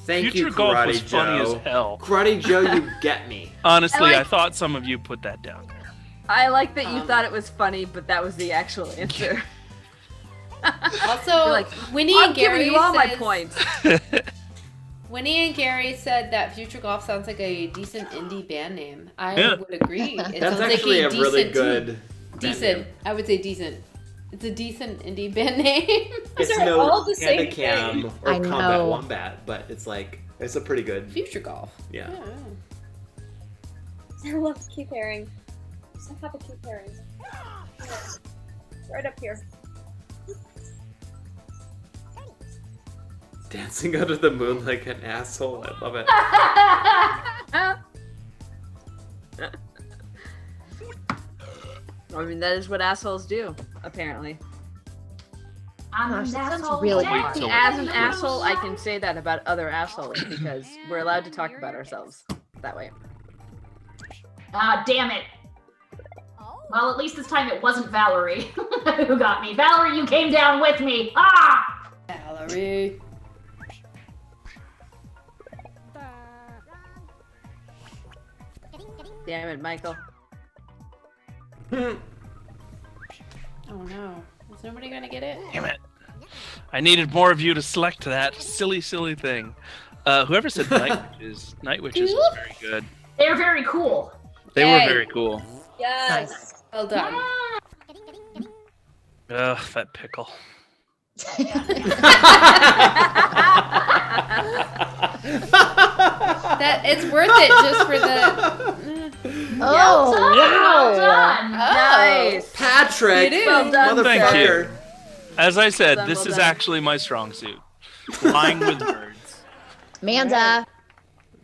Thank Future you, golf Karate was Joe. funny as hell. Karate Joe, you get me. Honestly, I thought some of you put that down there. I like that you thought it was funny, but that was the actual answer. Also, You're like, Winnie I'm and Gary giving you all my says- points. Winnie and Gary said that Future Golf sounds like a decent indie band name. I Yeah. would agree. It That's sounds actually like a really decent- good band Decent. name. I would say decent. It's a decent indie band name. It's are no all the same Hand-to-Cam thing. or I Combat know. Wombat, but it's like, it's a pretty good, Future Golf. yeah. I love Keith Haring. I have a Keith Haring. Right up here. Dancing under the moon like an asshole, I love it. I mean, that is what assholes do, apparently. I'm Gosh, an that sounds asshole. really Jack. hard. As an asshole, I can say that about other assholes because we're allowed to talk about ourselves that way. Ah, damn it. Well, at least this time it wasn't Valerie who got me. Valerie, you came down with me. Ah! Valerie. Damn it, Michael. Oh no. Is nobody gonna get it? Damn it. I needed more of you to select that silly, silly thing. Whoever said Night Witches was very good. They're very cool. They Yay. were very cool. Yes. Well done. Ugh, that pickle. That it's worth it just for the. Oh, Well wow. done. Nice. Patrick! You do. Well done, Thank Motherfucker! you. As I said, Well this done, is well done. actually my strong suit. Flying with birds. Manda.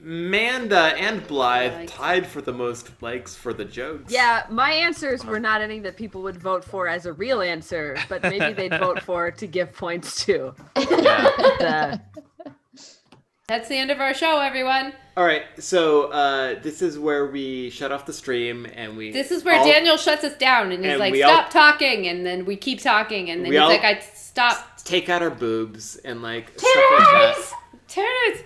Manda and Blythe Likes. tied for the most likes for the jokes. Yeah, my answers were not any that people would vote for as a real answer, but maybe they'd vote for to give points to. Yeah. That's the end of our show, everyone. Alright, so this is where we shut off the stream and we. This is where all- Daniel shuts us down and he's and like, we all- "Stop talking," and then we keep talking, and then We he's all- like, "I stop." take out our boobs and like stuff like that. Turtles.